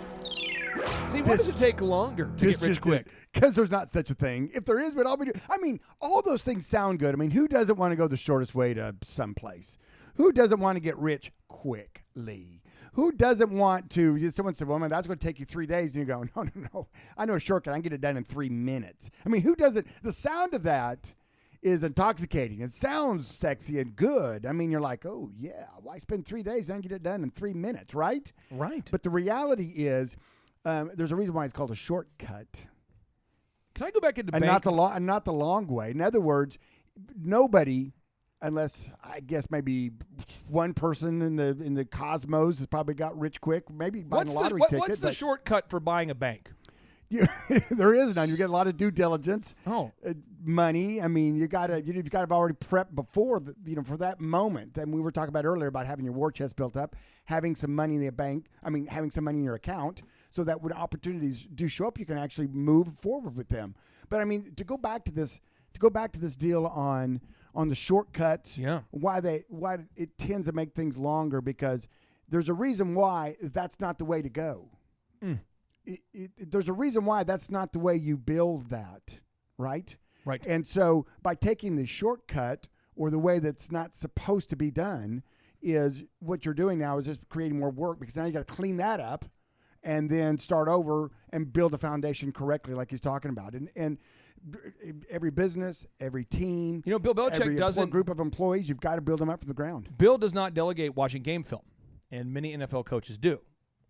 See, why does it take longer to get rich quick? Because there's not such a thing. If there is, but all those things sound good. I mean, who doesn't want to go the shortest way to someplace? Who doesn't want to get rich quickly? Who doesn't want to? Someone said, well, man, that's going to take you 3 days. And you go, no. I know a shortcut. I can get it done in 3 minutes. I mean, who doesn't? The sound of that is intoxicating. It sounds sexy and good. I mean, you're like, oh, yeah, why spend 3 days and get it done in 3 minutes, right? Right. But the reality is there's a reason why it's called a shortcut. Can I go back into and not the long way? In other words, nobody, unless I guess maybe one person in the cosmos has probably got rich quick, maybe buying a lottery ticket. What's the shortcut for buying a bank? There is none. You get a lot of due diligence. Money. I mean, you've got to have already prepped before for that moment. And we were talking about earlier about having your war chest built up, having some money in the bank. I mean, having some money in your account, so that when opportunities do show up, you can actually move forward with them. But I mean, to go back to this deal on the shortcuts. Yeah. Why it tends to make things longer, because there's a reason why that's not the way to go. There's a reason why that's not the way you build that, right? Right. And so by taking the shortcut or the way that's not supposed to be done, is what you're doing now is just creating more work because now you got to clean that up and then start over and build a foundation correctly like he's talking about. And every business, every team, Bill Belichick every doesn't group of employees, you've got to build them up from the ground. Bill does not delegate watching game film, and many NFL coaches do.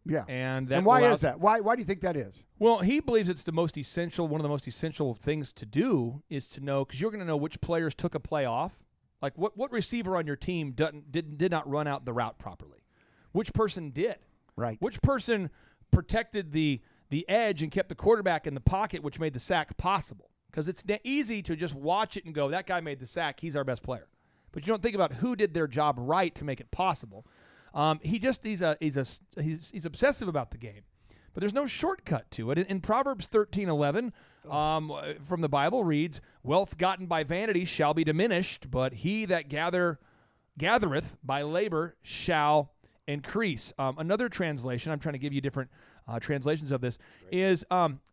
Yeah. And that why allows, is that? Why do you think that is? Well, he believes it's the most essential. One of the most essential things to do is to know, because you're going to know which players took a play off. Like what receiver on your team did not run out the route properly? Which person did? Right. Which person protected the edge and kept the quarterback in the pocket, which made the sack possible? Because it's easy to just watch it and go, that guy made the sack, he's our best player. But you don't think about who did their job right to make it possible. He's obsessive about the game. But there's no shortcut to it. In Proverbs 13:11, from the Bible reads, "Wealth gotten by vanity shall be diminished, but he that gathereth by labor shall increase." Another translation, I'm trying to give you different translations of this, is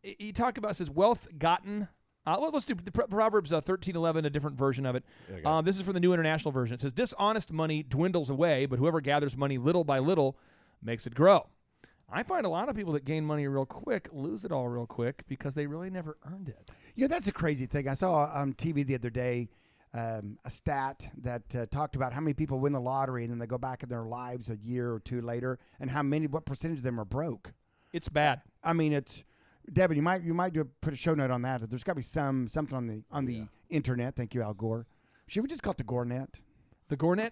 he says wealth gotten. Let's do Proverbs 13:11, a different version of it. This is from the New International Version. It says, "Dishonest money dwindles away, but whoever gathers money little by little makes it grow." I find a lot of people that gain money real quick lose it all real quick because they really never earned it. That's a crazy thing. I saw on TV the other day a stat that talked about how many people win the lottery and then they go back in their lives a year or two later, and what percentage of them are broke. It's bad. I mean, it's Devin. You might put a show note on that. There's got to be something on the internet. Thank you, Al Gore. Should we just call it the Gorenet? The Gorenet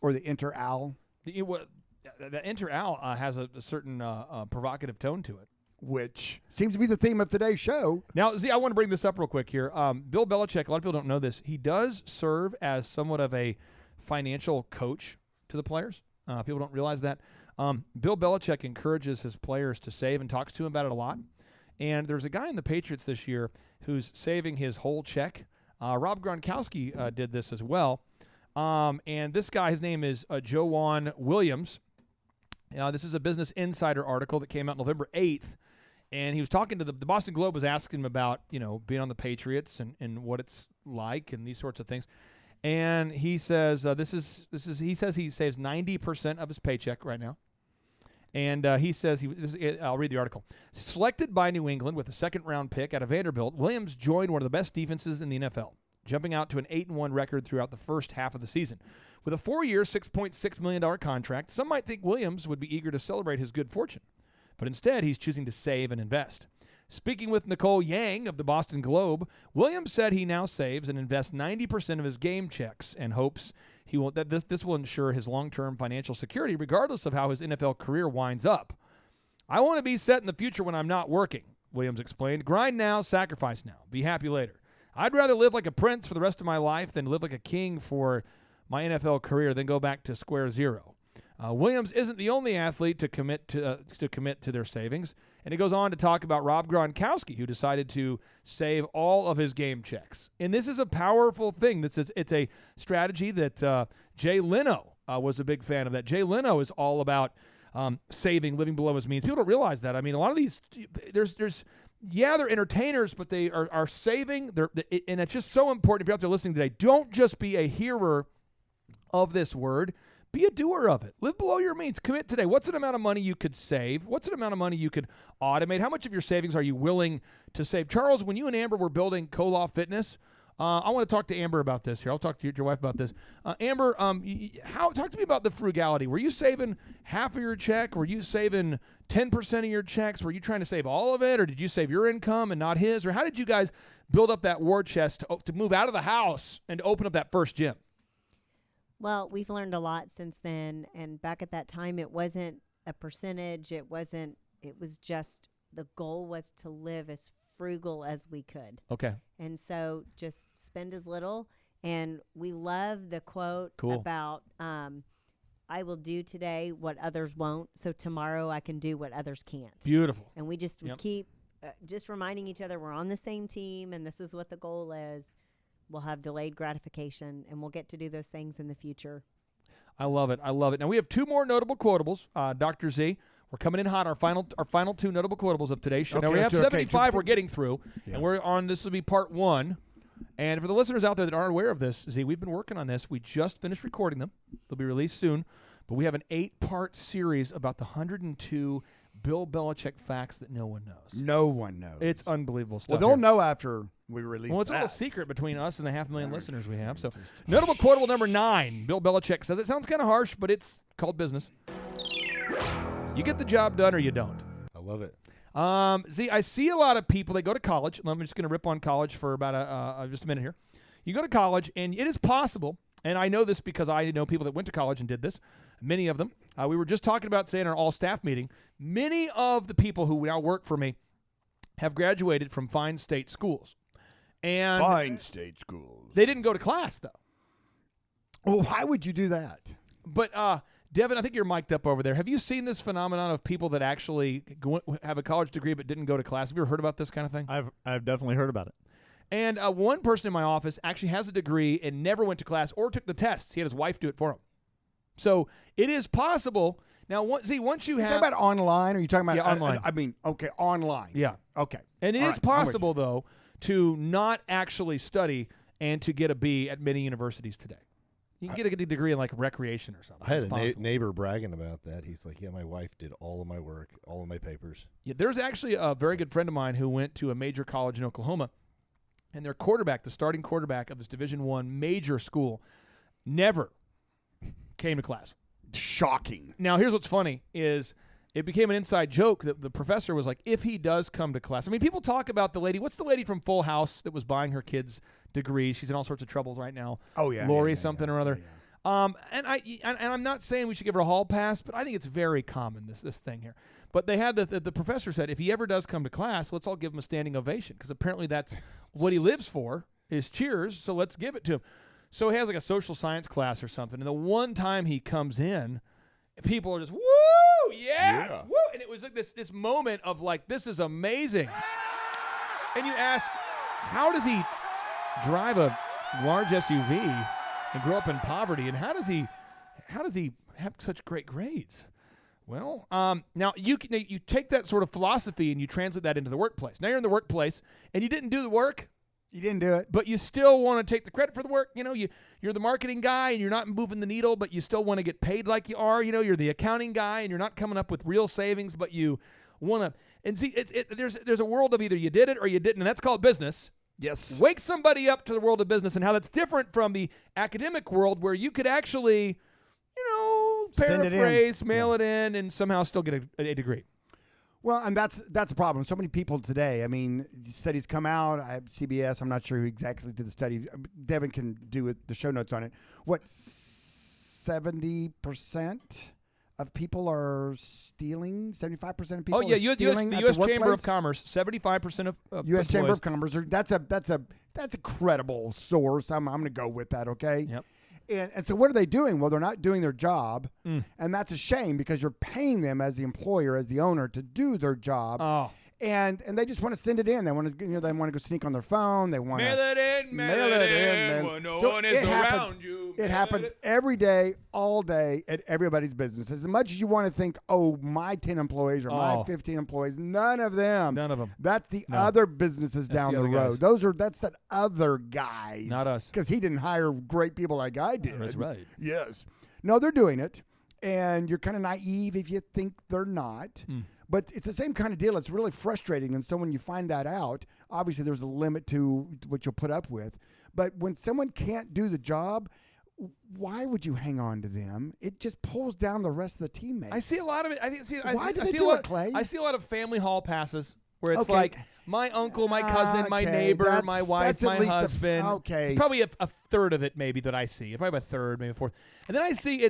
or the Inter-Al? The Inter-Al has a certain provocative tone to it, which seems to be the theme of today's show. Now, I want to bring this up real quick here. Bill Belichick, a lot of people don't know this. He does serve as somewhat of a financial coach to the players. People don't realize that. Bill Belichick encourages his players to save and talks to them about it a lot. And there's a guy in the Patriots this year who's saving his whole check. Rob Gronkowski did this as well. And this guy, his name is Joanne Williams. This is a Business Insider article that came out November 8th. And he was talking to the Boston Globe was asking him about, being on the Patriots and what it's like and these sorts of things. And he says he says he saves 90% of his paycheck right now. And he says, I'll read the article. Selected by New England with a second-round pick out of Vanderbilt, Williams joined one of the best defenses in the NFL, jumping out to an 8-1 record throughout the first half of the season. With a 4-year, $6.6 million contract, some might think Williams would be eager to celebrate his good fortune. But instead, he's choosing to save and invest. Speaking with Nicole Yang of the Boston Globe, Williams said he now saves and invests 90% of his game checks and hopes that this will ensure his long-term financial security regardless of how his NFL career winds up. "I want to be set in the future when I'm not working," Williams explained. "Grind now, sacrifice now. Be happy later. I'd rather live like a prince for the rest of my life than live like a king for my NFL career, then go back to square zero." Williams isn't the only athlete to commit to their savings, and he goes on to talk about Rob Gronkowski, who decided to save all of his game checks. And this is a powerful thing. It's a strategy that Jay Leno was a big fan of. That Jay Leno is all about saving, living below his means. People don't realize that. I mean, a lot of these they're entertainers, but they are saving. And it's just so important. If you're out there listening today, don't just be a hearer of this word. Be a doer of it. Live below your means. Commit today. What's an amount of money you could save? What's an amount of money you could automate? How much of your savings are you willing to save? Charles, when you and Amber were building Koloff Fitness, I want to talk to Amber about this here. I'll talk to your wife about this. Amber, talk to me about the frugality. Were you saving half of your check? Were you saving 10% of your checks? Were you trying to save all of it, or did you save your income and not his? Or how did you guys build up that war chest to move out of the house and to open up that first gym? Well, we've learned a lot since then, and back at that time, it wasn't a percentage. It was just the goal was to live as frugal as we could. Okay. And so just spend as little. And we love the quote about, I will do today what others won't, so tomorrow I can do what others can't. Beautiful. And we just keep just reminding each other we're on the same team, and this is what the goal is. We'll have delayed gratification, and we'll get to do those things in the future. I love it. I love it. Now, we have two more notable quotables. Dr. Z, we're coming in hot. Our final two notable quotables of today's show. Okay, now, we have let's do it. 75 we're getting through, and we're on. This will be part one. And for the listeners out there that aren't aware of this, Z, we've been working on this. We just finished recording them. They'll be released soon. But we have an 8-part series about the 102 Bill Belichick facts that no one knows. No one knows. It's unbelievable stuff. Well, they'll here. know after we release Well, it's that. a little secret between us and the 500,000 listeners we have. So, notable quotable number 9. Bill Belichick says, it sounds kind of harsh, but it's called business. You get the job done or you don't. I love it. Z, I see a lot of people, they go to college. I'm just going to rip on college for about just a minute here. You go to college, and it is possible, and I know this because I know people that went to college and did this, many of them. We were just talking about today in our all-staff meeting, many of the people who now work for me have graduated from fine state schools. And fine state schools. They didn't go to class, though. Well, why would you do that? But, Devin, I think you're mic'd up over there. Have you seen this phenomenon of people that actually have a college degree but didn't go to class? Have you ever heard about this kind of thing? I've definitely heard about it. And one person in my office actually has a degree and never went to class or took the tests. He had his wife do it for him. So it is possible. Now, once you have... You talking about online, or are you talking about... online. Okay, online. Yeah. Okay. And it All is right, possible, though, to not actually study and to get a B at many universities today. You can get a degree in, like, recreation or something. I had a neighbor bragging about that. He's like, yeah, my wife did all of my work, all of my papers. Yeah, there's actually a very good friend of mine who went to a major college in Oklahoma, and their quarterback, the starting quarterback of this Division I major school, never came to class. Shocking. Now, here's what's funny is it became an inside joke that the professor was like, if he does come to class. I mean, people talk about the lady. What's the lady from Full House that was buying her kids degrees? She's in all sorts of troubles right now. Oh, yeah. Lori something or other. Yeah. And I'm not saying we should give her a hall pass, but I think it's very common, this thing here. But they had the professor said, if he ever does come to class, let's all give him a standing ovation, because apparently that's what he lives for, is cheers, so let's give it to him. So he has like a social science class or something, and the one time he comes in, people are just, woo, yes, woo. And it was like this moment of like, this is amazing. And you ask, how does he drive a large SUV and grow up in poverty, and how does he have such great grades? Well, now you take that sort of philosophy and you translate that into the workplace. Now you're in the workplace and you didn't do the work. You didn't do it. But you still want to take the credit for the work. You know, you're the marketing guy and you're not moving the needle, but you still want to get paid like you are. You know, you're the accounting guy and you're not coming up with real savings, but you want to. And see, there's a world of either you did it or you didn't, and that's called business. Yes. Wake somebody up to the world of business and how that's different from the academic world where you could actually, paraphrase, mail it in, and somehow still get a degree. Well, and that's a problem. So many people today, I mean, studies come out. I have CBS. I'm not sure who exactly did the study. Devin can do the show notes on it. What, 70% of people are stealing? 75% of people are stealing the at U.S. the Chamber of workplace? Commerce, 75% of U.S. Chamber of employees. Commerce. That's a credible source. I'm going to go with that, okay? Yep. And so what are they doing? Well, they're not doing their job, and that's a shame because you're paying them as the employer, as the owner, to do their job. Oh. And they just want to send it in. They want to they want to go sneak on their phone. They want Mail it in when no one is around you. It happens every day, all day, at everybody's business. As much as you want to think, oh, my 10 employees or my 15 employees, none of them. That's the other businesses down the road. Guys. That's that other guys. Not us. Because he didn't hire great people like I did. That's right. Yes. No, they're doing it. And you're kind of naive if you think they're not. But it's the same kind of deal. It's really frustrating. And so when you find that out, obviously there's a limit to what you'll put up with. But when someone can't do the job, why would you hang on to them? It just pulls down the rest of the teammates. I see a lot of it. Why do they do it, Clay? I see a lot of family hall passes where it's like my uncle, my cousin, my neighbor, my wife, my husband. It's probably a third of it maybe that I see. Probably a third, maybe a fourth. And then I see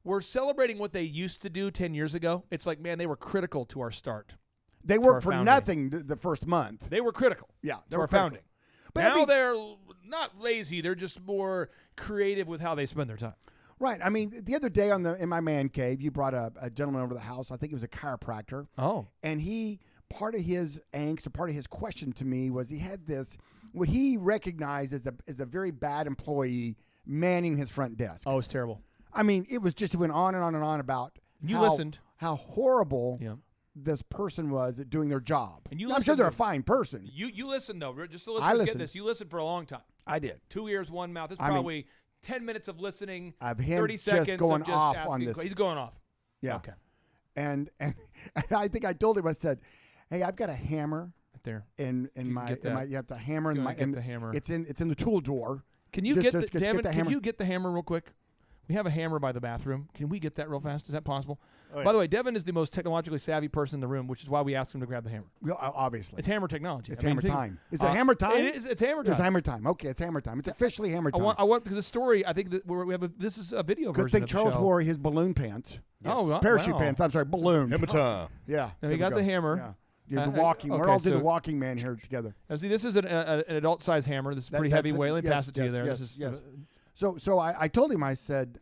we're celebrating what they used to do 10 years ago. It's like, man, they were critical to our start. They worked for nothing the first month. They were critical. Yeah, to our founding. But now they're not lazy. They're just more creative with how they spend their time. Right. I mean, the other day in my man cave, you brought a gentleman over to the house. I think he was a chiropractor. Oh. And part of his angst or part of his question to me was he had what he recognized as a very bad employee manning his front desk. Oh, it's terrible. I mean, it went on and on and on about listened. how horrible this person was at doing their job. And I'm sure they're a fine person. You listen though, just so I listeners get listened. this. You listened for a long time. I did. 2 ears, one mouth. It's I mean, probably 10 minutes of listening. Of him 30 just seconds going of just off asking on this. He's going off. Yeah. Okay. And I think I told him, I said, hey, I've got a hammer Right there. in my you have the hammer in Go my ahead, get the hammer. It's in the tool drawer. Can you Just- get just the Devin, the can hammer. you get the hammer real quick? We have a hammer by the bathroom. Can we get that real fast? Is that possible? Oh, yeah. By the way, Devin is the most technologically savvy person in the room, which is why we asked him to grab the hammer. Well, obviously. It's hammer technology. It's I mean, hammer think- time. Is it hammer time? It is. It's hammer time. It's hammer time. Okay, it's hammer time. It's officially hammer time. I want because the story. I think that we have this is a video Good version thing of the Charles show. wore his balloon pants. Oh, wow. Parachute Wow. pants. I'm sorry, balloon. Hammer time. Yeah. Now there you we got go. the hammer. Yeah. You're the okay, walking. We're all do the so- walking man here together. Now, see, this is an adult size hammer. This is pretty heavy weight. Let me pass it to you there. Yes, This is, yes. So I told him, I said,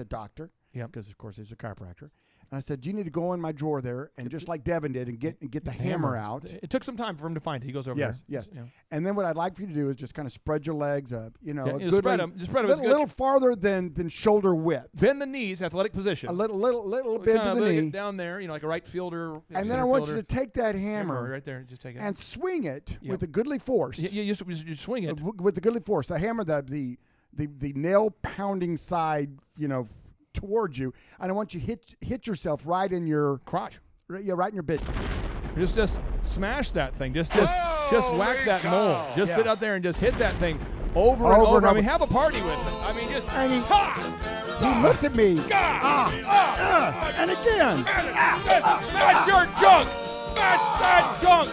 doctor, Yeah. because of course he's a chiropractor. And I said, you need to go in my drawer there and just like Devin did and get the hammer out. It took some time for him to find it. He goes over Yes, there. yes. Yeah. And then what I'd like for you to do is just kind of spread your legs up, Yeah, a just good spread 'em. Just spread 'em. It's a good. little farther than shoulder width. Bend the knees, athletic position. A little bit Kinda to the little knee. down there, like a right fielder. And then center I want fielder. you to take that hammer right there. Just take it and swing it Yep. with a goodly force. You swing it. With the goodly force. The hammer, the nail pounding side, towards you. And I want you to hit yourself right in your crotch. Right in your business. Just smash that thing. Just whack that mole. Just sit out there and just hit that thing over and over. I mean, have a party with it. I mean, just and he looked at me. And again. Smash your junk. Smash that junk.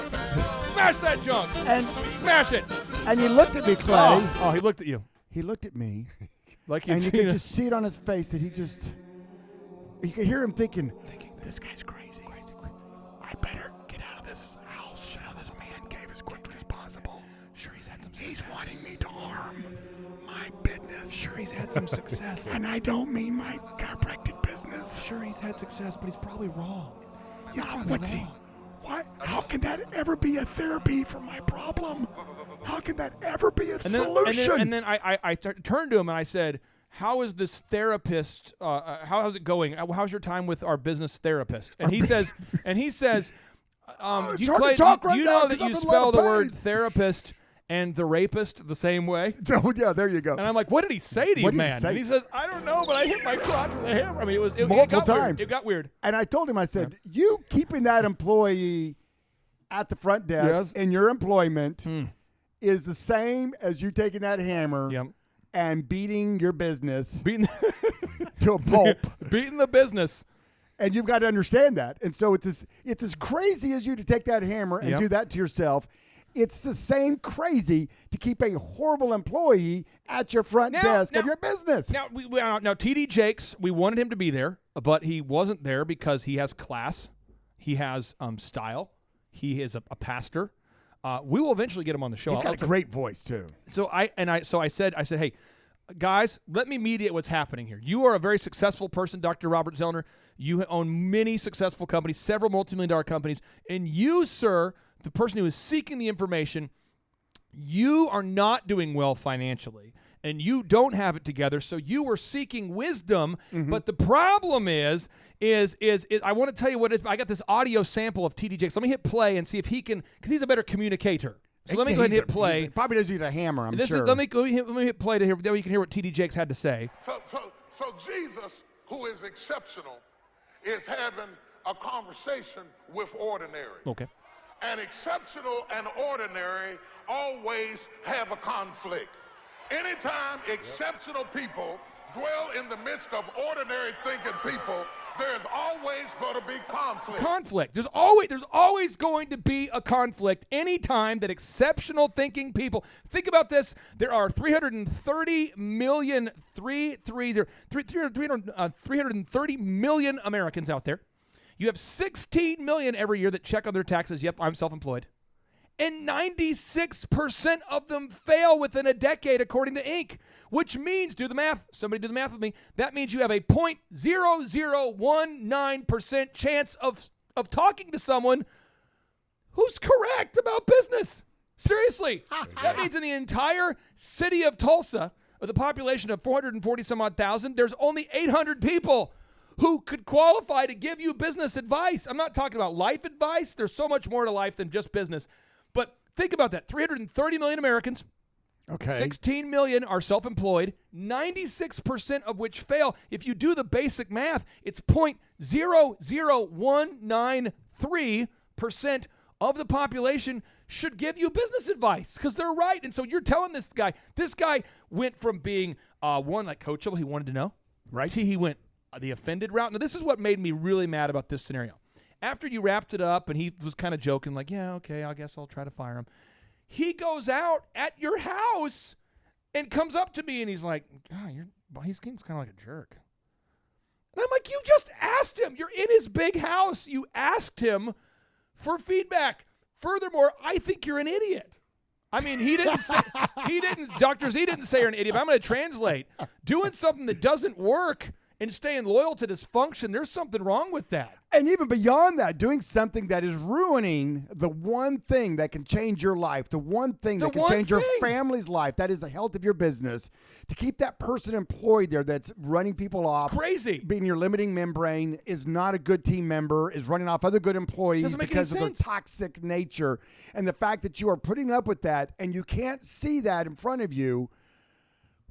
Smash that junk. And smash it. And he looked at me, Clay. Oh, he looked at you. He looked at me. Like and you could just see it on his face that you could hear him thinking, this guy's crazy. I better get out of this house, out of this man cave as quickly as possible. Sure, he's had some success. He's wanting me to harm my business. Sure, he's had some success. And I don't mean my chiropractic business. Sure, he's had success, but he's probably wrong. Yeah, what's he? What? How can that ever be a therapy for my problem? How can that ever be a solution? And then I turned to him and I said, how is this therapist, how's it going? How's your time with our business therapist? And he says, do you, hard to talk right do you now know that 'cause I'm you in a lot spell of the pain. word therapist and the rapist the same way? Oh, yeah, there you go. And I'm like, what did he say to you, What did he man? say? And he says, I don't know, but I hit my crotch with a hammer. I mean, it multiple got weird. times. It got weird. And I told him, I said, you keeping that employee at the front desk in your employment is the same as you taking that hammer and beating your business to a pulp. Beating the business. And you've got to understand that. And so it's as crazy as you to take that hammer and do that to yourself. It's the same crazy to keep a horrible employee at your front desk of your business. Now, now TD Jakes, we wanted him to be there, but he wasn't there because he has class. He has style. He is a pastor. We will eventually get him on the show. He's got a great voice too. So I said, hey, guys, let me mediate what's happening here. You are a very successful person, Dr. Robert Zellner. You own many successful companies, several multi-million-dollar companies, and you, sir, the person who is seeking the information, you are not doing well financially. And you don't have it together, so you were seeking wisdom. But the problem is I want to tell you what it is. I got this audio sample of TD Jakes. Let me hit play and see if he can, because he's a better communicator. So let me go ahead and hit play. He probably doesn't need a hammer, I'm sure. Let me hit play to hear. That way you can hear what TD Jakes had to say. So Jesus, who is exceptional, is having a conversation with ordinary. Okay. And exceptional and ordinary always have a conflict. Anytime exceptional people dwell in the midst of ordinary thinking people, there's always going to be conflict. There's always going to be a conflict anytime that exceptional thinking people. Think about this. There are 330 million Americans out there. You have 16 million every year that check on their taxes. Yep, I'm self-employed. And 96% of them fail within a decade, according to Inc., which means, do the math. Somebody do the math with me. That means you have a 0.0019% chance of talking to someone who's correct about business. Seriously. That means in the entire city of Tulsa, with a population of 440 some odd thousand, there's only 800 people who could qualify to give you business advice. I'm not talking about life advice. There's so much more to life than just business. But think about that. 330 million Americans. Okay. 16 million are self-employed, 96% of which fail. If you do the basic math, it's 0.00193% of the population should give you business advice because they're right. And so you're telling this guy went from being one like coachable, he wanted to know, right? He went the offended route. Now, this is what made me really mad about this scenario. After you wrapped it up and he was kind of joking like, yeah, okay, I guess I'll try to fire him. He goes out at your house and comes up to me and he's like, God, he seems kind of like a jerk. And I'm like, you just asked him. You're in his big house. You asked him for feedback. Furthermore, I think you're an idiot. I mean, Dr. Z didn't say you're an idiot, but I'm going to translate. Doing something that doesn't work and staying loyal to dysfunction, there's something wrong with that. And even beyond that, doing something that is ruining the one thing that can change your life, the one thing that can change your family's life, that is the health of your business, to keep that person employed there that's running people off. It's crazy. Being your limiting membrane, is not a good team member, is running off other good employees because of their toxic nature. And the fact that you are putting up with that and you can't see that in front of you,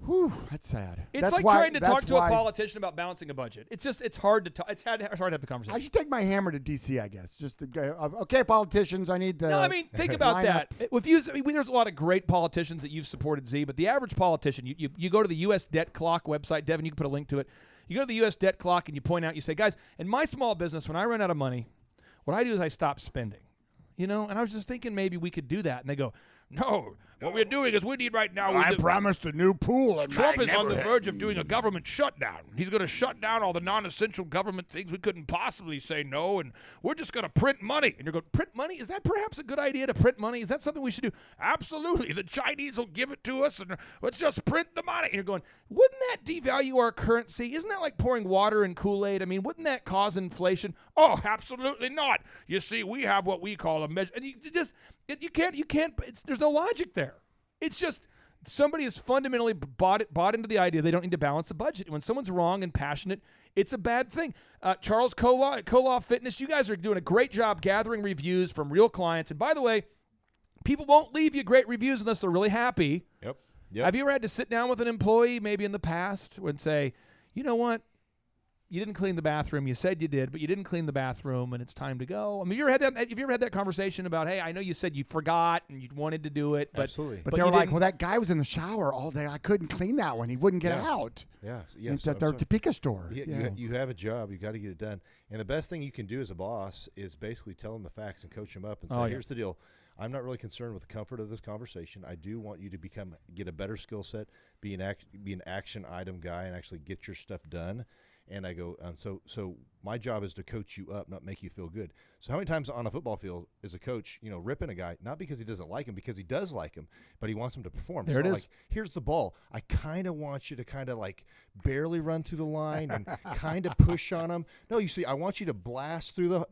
whew, that's sad. It's like trying to talk to a politician about balancing a budget. It's hard to talk. It's hard to have the conversation. I should take my hammer to D.C., I guess. Just to go, okay, politicians, I need the. No, I mean, think about that. There's a lot of great politicians that you've supported, Z, but the average politician, you go to the U.S. Debt Clock website. Devin, you can put a link to it. You go to the U.S. Debt Clock and you point out, you say, guys, in my small business, when I run out of money, what I do is I stop spending. And I was just thinking maybe we could do that. And they go, no, what we're doing is we need right now. I promised a new pool. In Trump my is on the neighborhood. verge of doing a government shutdown. He's going to shut down all the non-essential government things. We couldn't possibly say no, and we're just going to print money. And you're going, print money? Is that perhaps a good idea to print money? Is that something we should do? Absolutely. The Chinese will give it to us, and let's just print the money. And you're going, wouldn't that devalue our currency? Isn't that like pouring water in Kool-Aid? I mean, wouldn't that cause inflation? Oh, absolutely not. You see, we have what we call a measure. And you can't, there's no logic there. It's just somebody has fundamentally bought into the idea they don't need to balance the budget. When someone's wrong and passionate, it's a bad thing. Charles Koloff at Koloff Fitness, you guys are doing a great job gathering reviews from real clients. And by the way, people won't leave you great reviews unless they're really happy. Yep. Have you ever had to sit down with an employee maybe in the past and say, you know what? You didn't clean the bathroom. You said you did, but you didn't clean the bathroom, and it's time to go. I mean, have you ever had that conversation about, hey, I know you said you forgot and you wanted to do it, but absolutely. But they were like, well, that guy was in the shower all day. I couldn't clean that one. He wouldn't get out. Yeah. It's at their Topeka store. You have a job. You got to get it done. And the best thing you can do as a boss is basically tell them the facts and coach them up and say, here's the deal. I'm not really concerned with the comfort of this conversation. I do want you to get a better skill set, be an action item guy, and actually get your stuff done. And I go, so my job is to coach you up, not make you feel good. So how many times on a football field is a coach, ripping a guy, not because he doesn't like him, because he does like him, but he wants him to perform. There it is. Like, here's the ball. I kind of want you to kind of like barely run through the line and kind of push on him. No, you see, I want you to blast through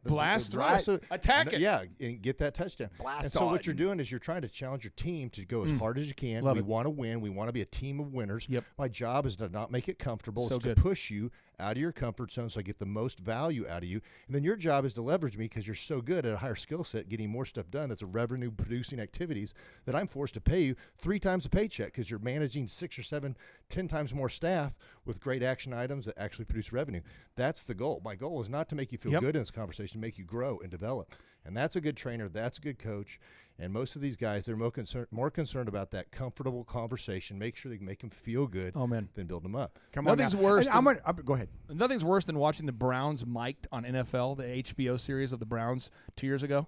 attack it. Yeah, and get that touchdown. So what you're doing is you're trying to challenge your team to go as hard as you can. We want to win. We want to be a team of winners. Yep. My job is to not make it comfortable. So it's good. to push you out of your comfort zone so I get the most value out of you. And then your job is to leverage me because you're so good at a higher skill set, getting more stuff done. That's a revenue producing activities that I'm forced to pay you 3 times a paycheck because you're managing 6 or 7, 10 times more staff with great action items that actually produce revenue. That's the goal. My goal is not to make you feel good in this conversation, make you grow and develop. And that's a good trainer. That's a good coach. And most of these guys, they're more concerned about that comfortable conversation. Make sure they can make them feel good than build them up. Nothing's worse. Go ahead. Nothing's worse than watching the Browns mic'd on NFL, the HBO series of the Browns 2 years ago.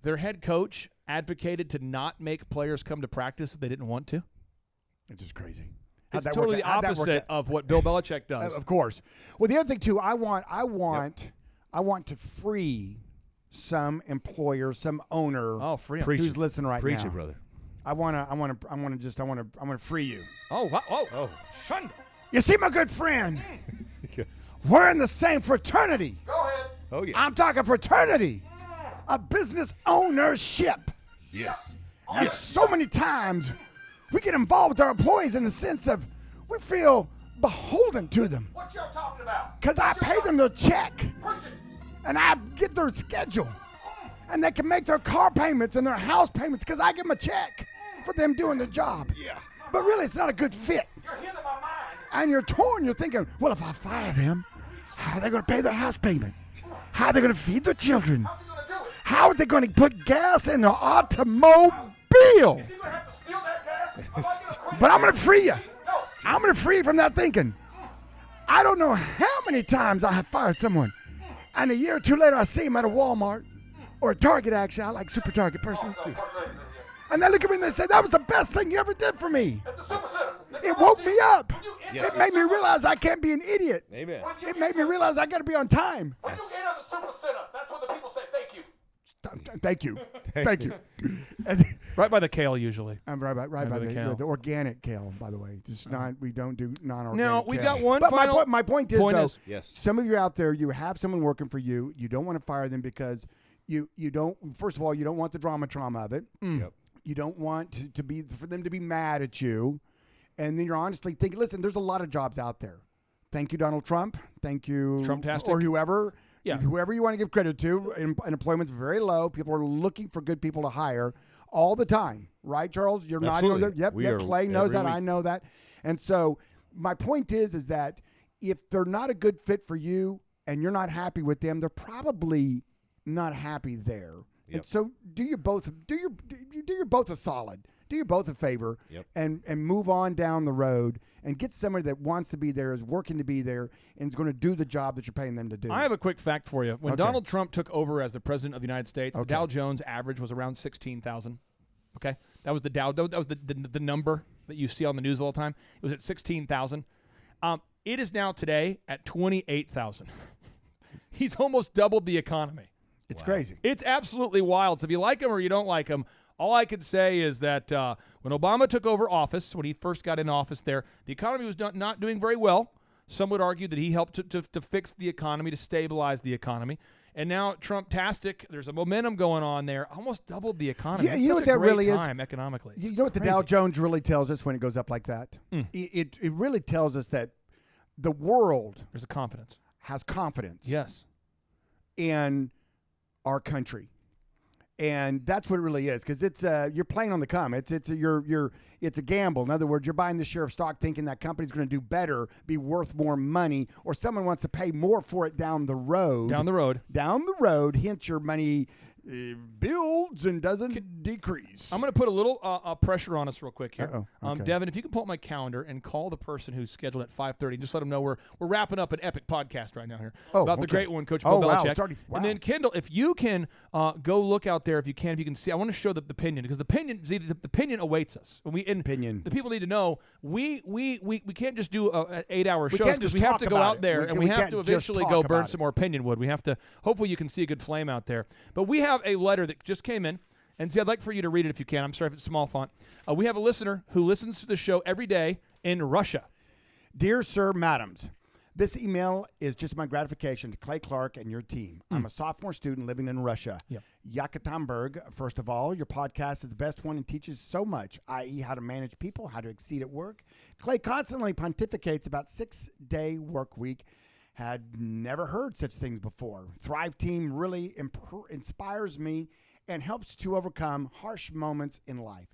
Their head coach advocated to not make players come to practice if they didn't want to. It's just crazy. It's totally the opposite of what Bill Belichick does. Of course. Well, the other thing too, I want to free some employer, some owner who's listening right now. Preach it, brother. I want to free you. Oh, Shunda. You see, my good friend, yes. We're in the same fraternity. Go ahead. Oh, yeah. I'm talking fraternity, a business ownership. Yes. And so many times we get involved with our employees in the sense of we feel beholden to them. What y'all talking about? Because I pay them their check. Preach it. And I get their schedule. And they can make their car payments and their house payments because I give them a check for them doing the job. Yeah. But really, it's not a good fit. You're hitting my mind. And you're torn. You're thinking, well, if I fire them, how are they going to pay their house payment? How are they going to feed their children? How's he gonna do it? How are they going to put gas in their automobile? Is he gonna have to steal that gas? But I'm going to free you. I'm going to free you from that thinking. I don't know how many times I have fired someone. And a year or two later, I see him at a Walmart or a Target, actually. I like Super Target personally. And they look at me and they say, that was the best thing you ever did for me. It woke me up. Yes. It made me realize I can't be an idiot. Amen. It made me realize I got to be on time. When you enter the super center, that's when the people say thank you. Thank you. Thank you. Right by the kale, usually. I'm right by the kale. the organic kale, by the way. Just not. We don't do non-organic. Now, we've kale. got one But final my point is, point though, is- Yes. some of you out there, you have someone working for you. You don't want to fire them because you don't. First of all, you don't want the trauma of it. Yep. You don't want to be for them to be mad at you, and then you're honestly thinking, listen, there's a lot of jobs out there. Thank you, Donald Trump. Thank you, Trumptastic. or whoever. Yeah. Whoever you want to give credit to. Unemployment's very low. People are looking for good people to hire all the time, right, Charles? You're Absolutely. nodding. Yep. We are Clay knows every that. I week. know that. And so my point is that if they're not a good fit for you and you're not happy with them, they're probably not happy there. Yep. And so do you both a solid. Do you both a favor. Yep. and move on down the road and get somebody that wants to be there, is working to be there, and is going to do the job that you're paying them to do. I have a quick fact for you. When Okay. Donald Trump took over as the president of the United States, the Okay. Dow Jones average was around 16,000. Okay, that was the Dow. That was the number that you see on the news all the time. It was at 16,000. It is now today at 28,000. He's almost doubled the economy. It's crazy. It's absolutely wild. So if you like him or you don't like him, all I can say is that when Obama took over office, when he first got in office there, the economy was not doing very well. Some would argue that he helped to fix the economy, to stabilize the economy. And now Trump-tastic, there's a momentum going on there, almost doubled the economy. Yeah, It's you know such what a that great really is? time economically. You know what the Dow Jones really tells us when it goes up like that? It really tells us that the world There's a confidence. has confidence Yes. in our country. And that's what it really is, because it's you're playing on the come. It's a gamble. In other words, you're buying the share of stock thinking that company's going to do better, be worth more money, or someone wants to pay more for it down the road. Down the road. Hence, your money builds and doesn't decrease. I'm going to put a little pressure on us real quick here. Uh-oh. Okay. Devin, if you can pull up my calendar and call the person who's scheduled at 5:30, and just let them know we're wrapping up an epic podcast right now here about the great one, Coach Bill wow. Belichick. It's already, wow. And then Kendall, if you can go look out there, if you can see. I want to show the pinion, because the pinion awaits us. Pinion. The people need to know we can't just do 8-hour shows, can't because just we have talk to go about out it. there and we have can't to just eventually talk go about burn it. some more pinion wood. We have to. Hopefully, you can see a good flame out there. But we have a letter that just came in. And see, I'd like for you to read it if you can. I'm sorry if it's small font. We have a listener who listens to the show every day in Russia. Dear Sir, Madams, this email is just my gratification to Clay Clark and your team. I'm a sophomore student living in Russia. Yep. Yekaterinburg, first of all, your podcast is the best one and teaches so much, i.e. how to manage people, how to exceed at work. Clay constantly pontificates about 6-day work week. Had never heard such things before. Thrive Team really inspires me and helps to overcome harsh moments in life.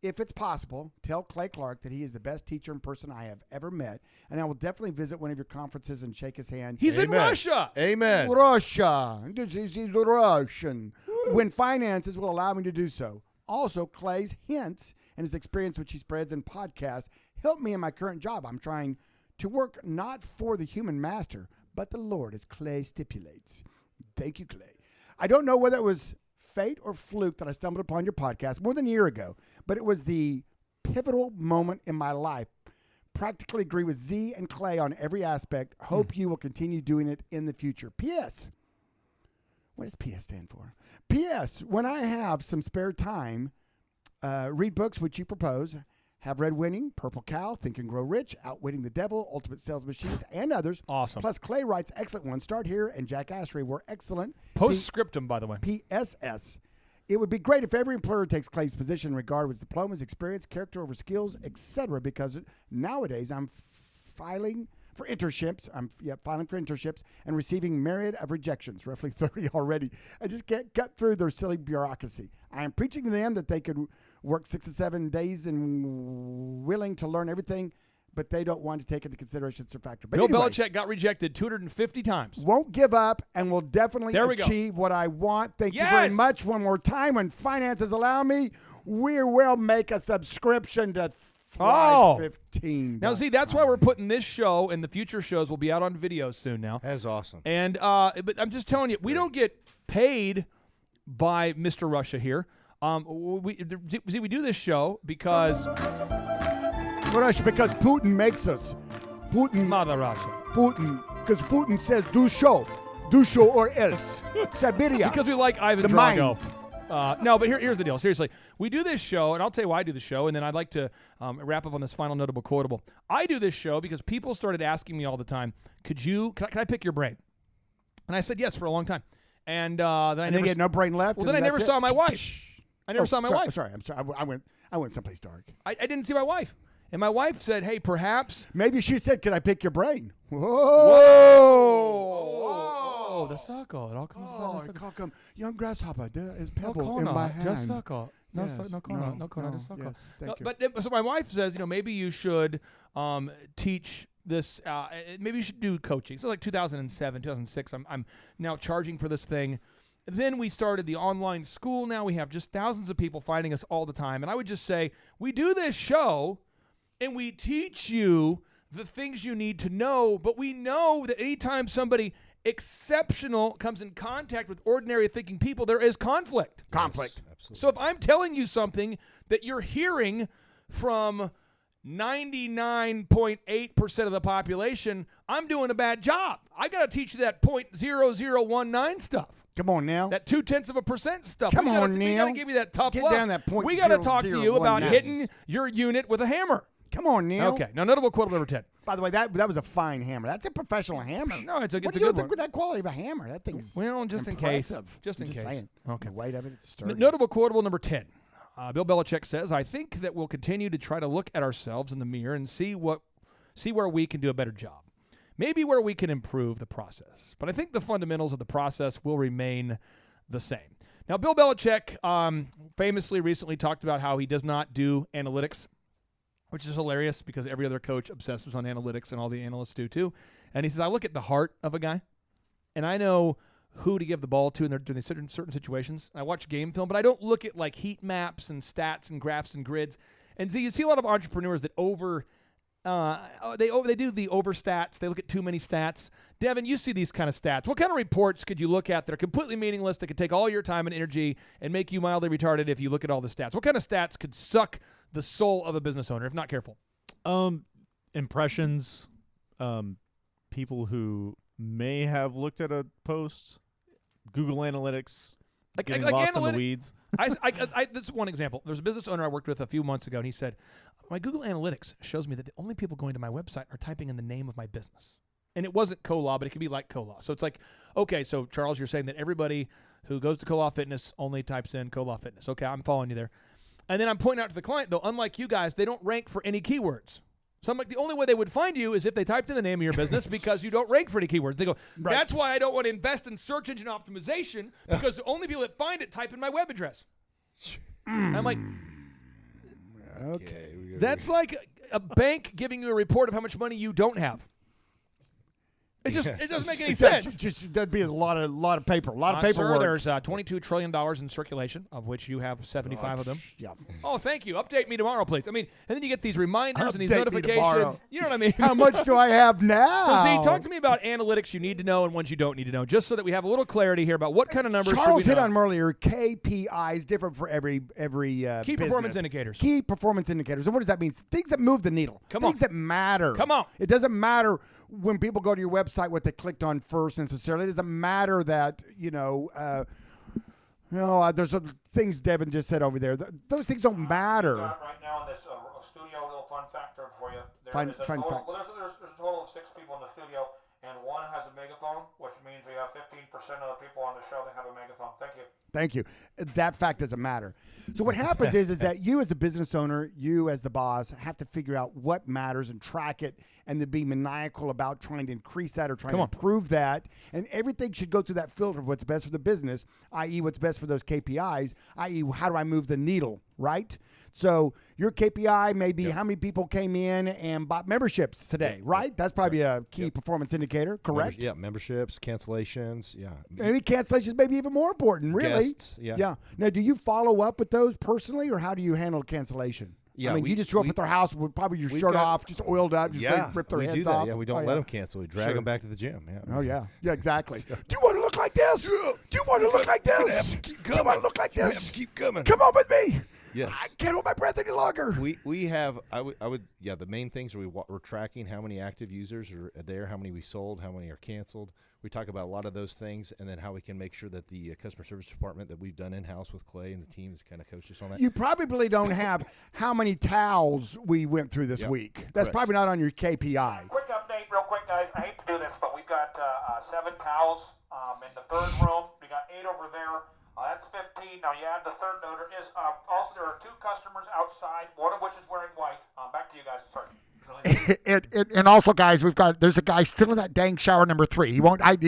If it's possible, tell Clay Clark that he is the best teacher and person I have ever met, and I will definitely visit one of your conferences and shake his hand. He's in Russia. Amen. Russia. He's Russian. When finances will allow me to do so. Also, Clay's hints and his experience, which he spreads in podcasts, help me in my current job. I'm trying to work not for the human master, but the Lord, as Clay stipulates. Thank you, Clay. I don't know whether it was fate or fluke that I stumbled upon your podcast more than a year ago, but it was the pivotal moment in my life. Practically agree with Z and Clay on every aspect. Hope you will continue doing it in the future. P.S. What does P.S. stand for? P.S. When I have some spare time, read books which you propose. Have read Winning, Purple Cow, Think and Grow Rich, Outwitting the Devil, Ultimate Sales Machines, and others. Awesome. Plus, Clay writes excellent ones. Start Here and Jack Ashery were excellent. Postscriptum, by the way. PSS. It would be great if every employer takes Clay's position in regard with diplomas, experience, character over skills, etc. Because nowadays I'm filing for internships. Filing for internships and receiving myriad of rejections, roughly 30 already. I just can't cut through their silly bureaucracy. I am preaching to them that they could work 6 to 7 days and willing to learn everything, but they don't want to take into consideration their factor. But Bill anyway, Belichick got rejected 250 times. won't give up and will definitely There we go. achieve what I want. Thank you Yes! very much. One more time, when finances allow me, we will make a subscription to Thrive 15. Now, see, that's why we're putting this show, and the future shows will be out on video soon now. That's awesome. And but I'm just telling you, we don't get paid by Mr. Russia here. We do this show because Russia, because Putin makes us. Mother Russia. Because Putin says do show or else. Siberia. Because we like Ivan the Drago. mind. No, but here's the deal. Seriously, we do this show, and I'll tell you why I do the show, and then I'd like to wrap up on this final notable quotable. I do this show because people started asking me all the time, can I pick your brain? And I said yes for a long time. And then I never get no brain left. Well, then I never saw my wife. I never saw my wife. I'm sorry. I went someplace dark. I didn't see my wife. And my wife said, hey, perhaps. Maybe she said, can I pick your brain? Oh, the suckle. It all comes Oh, from the how come young grasshopper, there is No pebble in my hand. just suckle. No, Yes, no, just suckle. yes, thank you. But so my wife says, maybe you should teach this. Maybe you should do coaching. So like 2007, 2006, I'm now charging for this thing. Then we started the online school. Now we have just thousands of people finding us all the time. And I would just say, we do this show and we teach you the things you need to know, but we know that anytime somebody exceptional comes in contact with ordinary thinking people, there is conflict. Conflict. Yes, absolutely. So if I'm telling you something that you're hearing from 99.8% of the population, I'm doing a bad job. I got to teach you that 0.0019 stuff. Come on now. That 0.2% stuff. Come on, We Neil. got to give you that tough Get love. down that We got to talk to you about 0.0019. hitting your unit with a hammer. Come on, Neil. Okay. Now, notable quote number 10. By the way, that was a fine hammer. That's a professional hammer. No, it's a what good do you think one. with that quality of a hammer? That thing's Well, just impressive. in case. Just in I'm case. Saying. Okay. The weight of it, it's sturdy. Notable quotable number 10. Bill Belichick says, I think that we'll continue to try to look at ourselves in the mirror and see where we can do a better job. Maybe where we can improve the process. But I think the fundamentals of the process will remain the same. Now, Bill Belichick famously recently talked about how he does not do analytics, which is hilarious because every other coach obsesses on analytics and all the analysts do too. And he says, I look at the heart of a guy, and I know who to give the ball to in certain situations. I watch game film, but I don't look at like heat maps and stats and graphs and grids. And see, you see a lot of entrepreneurs that they do the over stats. They look at too many stats. Devin, you see these kind of stats. What kind of reports could you look at that are completely meaningless, that could take all your time and energy and make you mildly retarded if you look at all the stats? What kind of stats could suck the soul of a business owner if not careful? Impressions, people who may have looked at a post, Google Analytics, getting lost in the weeds. This is one example. There's a business owner I worked with a few months ago, and he said, my Google Analytics shows me that the only people going to my website are typing in the name of my business. And it wasn't Cola, but it could be like Cola. So it's like, okay, so Charles, you're saying that everybody who goes to Cola Fitness only types in Cola Fitness. Okay, I'm following you there. And then I'm pointing out to the client, though, unlike you guys, they don't rank for any keywords. So I'm like, the only way they would find you is if they typed in the name of your business because you don't rank for any keywords. They go, that's why I don't want to invest in search engine optimization because the only people that find it type in my web address. I'm like, okay. That's like a bank giving you a report of how much money you don't have. It doesn't make any sense. That'd be a lot of paper, a lot of paperwork. Sir, there's $22 trillion in circulation, of which you have 75 of them. Yeah. Oh, thank you. Update me tomorrow, please. I mean, and then you get these reminders and these Update me tomorrow. notifications. You know what I mean? How much do I have now? So, see, talk to me about analytics you need to know and ones you don't need to know, just so that we have a little clarity here about what kind of numbers Charles should we hit know. on them earlier. KPI is different for every Key performance indicators. Key performance indicators. And what does that mean? Things that move the needle. Things that matter. Come on. It doesn't matter when people go to your website what they clicked on first necessarily. It doesn't matter that, there's things Devin just said over there. Those things don't matter. Right now in this studio, a little fun factor for you. Fun fact. Well, there's a total of 6 people in the studio, and one has a megaphone, which means we have 15% of the people on the show that have a megaphone. Thank you. Thank you. That fact doesn't matter. So what happens is that you as a business owner, you as the boss, have to figure out what matters and track it, and then be maniacal about trying to increase that or trying to improve that. And everything should go through that filter of what's best for the business, i.e. what's best for those KPIs, i.e. how do I move the needle, right? So your KPI may be how many people came in and bought memberships today, right? That's probably a key performance indicator, correct? Memberships, cancellations, Maybe cancellations may be even more important, really. Guests, Yeah. Now, do you follow up with those personally, or how do you handle cancellation? Yeah, I mean, you just show up at their house with probably your shirt off, just oiled up, just rip their heads do that. off. Yeah, we don't let them cancel. We drag them back to the gym. Yeah. Oh, yeah. Yeah, exactly. Do you want to look like this? Do you want to look like this? Do you want to look like this? Keep coming. Come on with me. Yes. I can't hold my breath any longer. We have I would the main things are we're tracking how many active users are there, how many we sold, how many are canceled. We talk about a lot of those things, and then how we can make sure that the customer service department that we've done in-house with Clay and the team has kind of coached us on that. You probably don't have how many towels we went through this week. That's probably not on your KPI. Quick update, real quick, guys. I hate to do this, but we've got 7 towels in the third room. We got 8 over there. That's 15. Now you add the third note. Also, there are 2 customers outside, one of which is wearing white. Back to you guys. Sorry. And also, guys, there's a guy still in that dang shower number 3. He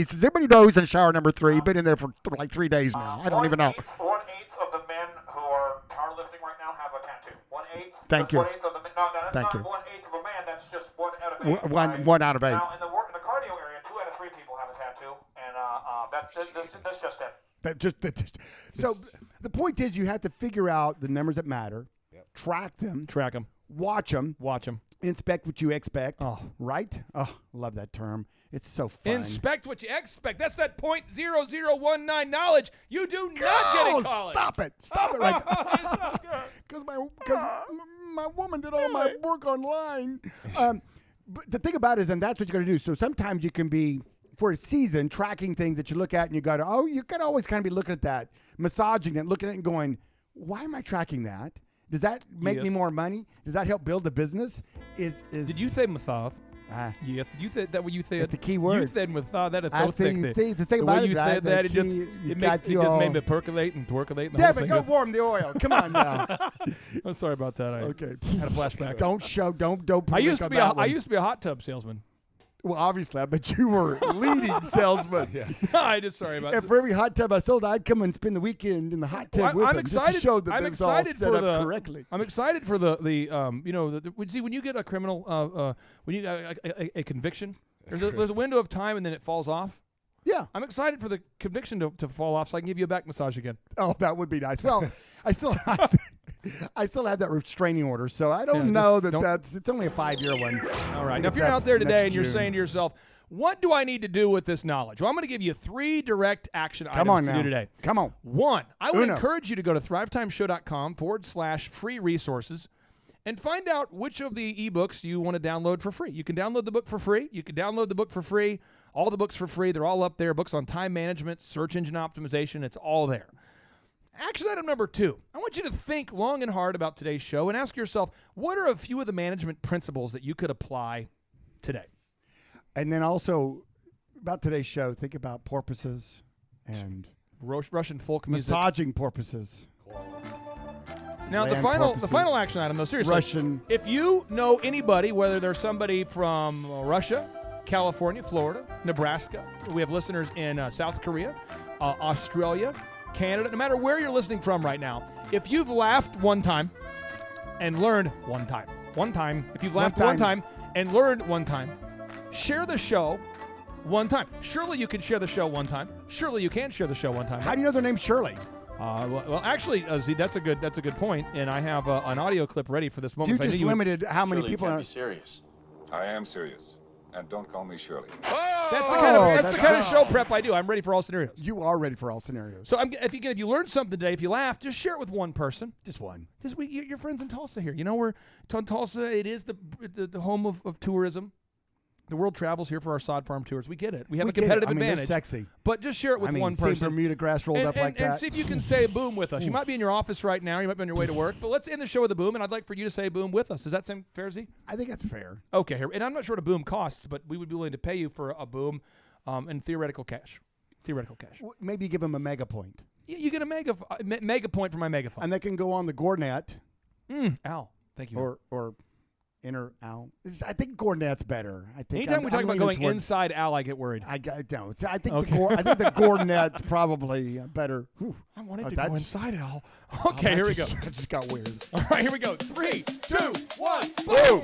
says, everybody knows he's in shower number 3. He's been in there for like 3 days now. I don't even know. 1/8 of the men who are powerlifting right now have a tattoo. 1/8. Thank you. 1/8 of the men. No, that's Thank not you. 1/8 of a man. That's just 1 out of 8. One out of 8. Now in the cardio area, 2 out of 3 people have a tattoo, and that's just it. So the point is, you have to figure out the numbers that matter, track them, watch them, inspect what you expect. Right? Oh, love that term. It's so fun. Inspect what you expect. That's that .0019 knowledge you do not get in college. Stop it right there. Because my woman did all my work online. But the thing about it is, and that's what you're going to do. So sometimes you can be, for a season, tracking things that you look at, and you got to always kind of be looking at that, massaging it, looking at it and going, why am I tracking that? Does that make me more money? Does that help build the business? Did you say massage? Yes. You said that what you said. That's the key word. You said massage. That is so thick. The thing about you said that, it just made me percolate and twerculate. Devin, go warm the oil. Come on now. I'm sorry about that. I had a flashback. Don't. I used to be a hot tub salesman. Well, obviously, I bet you were leading salesman. I just sorry about that. And for every hot tub I sold, I'd come and spend the weekend in the hot tub with them. Just to show that it was all set up correctly. I'm excited for when you get a criminal, when you a conviction, there's a window of time and then it falls off. Yeah. I'm excited for the conviction to fall off so I can give you a back massage again. Oh, that would be nice. Well, I still have that restraining order, so I don't know it's only a 5-year one. All right. Now, if you're out there today and you're saying to yourself, what do I need to do with this knowledge? Well, I'm going to give you 3 direct action items to do today. Come on. 1, I would encourage you to go to thrivetimeshow.com/free resources and find out which of the ebooks you want to download for free. You can download the book for free. You can download the book for free. All the books for free. They're all up there. Books on time management, search engine optimization. It's all there. Action item number 2. I want you to think long and hard about today's show and ask yourself, what are a few of the management principles that you could apply today? And then also, about today's show, think about porpoises and Russian folk music. Massaging porpoises. Now, the final action item, though, seriously. If you know anybody, whether they're somebody from Russia, California, Florida, Nebraska, we have listeners in South Korea, Australia, Canada, no matter where you're listening from right now, if you've laughed one time and learned one time, if you've laughed one time and learned one time, share the show one time. Surely you can share the show one time. Surely you can share the show one time. How do you know their name's Shirley? Well, actually, Z, that's a good point, and I have an audio clip ready for this moment. You just limited how many people are. Be serious. I am serious, and don't call me Shirley. That's the kind of show prep I do. I'm ready for all scenarios. You are ready for all scenarios. So if you learned something today, if you laughed, just share it with one person. Just one. Your friends in Tulsa here. You know, we're in Tulsa. It is the home of tourism. The world travels here for our sod farm tours. We get it. We have We a get it. competitive I mean, they're advantage. sexy. But just share it with one see person. Bermuda grass rolled up like that. And see if you can say boom with us. You might be in your office right now. You might be on your way to work. But let's end the show with a boom, and I'd like for you to say boom with us. Does that seem fair, Z? I think that's fair. Okay. And I'm not sure what a boom costs, but we would be willing to pay you for a boom in theoretical cash. Theoretical cash. Maybe give them a mega point. Yeah, you get a mega point for my megaphone. And they can go on the Gornet. Al, thank you. Or inner Al. I think Gornet's better. I think Anytime we talk about going towards, inside Al, I get worried. I don't. I think I think the Gornet's probably better. Whew. I wanted to go inside Al. Oh, Okay, here we go. That just got weird. All right, here we go. 3, 2, 1, boom!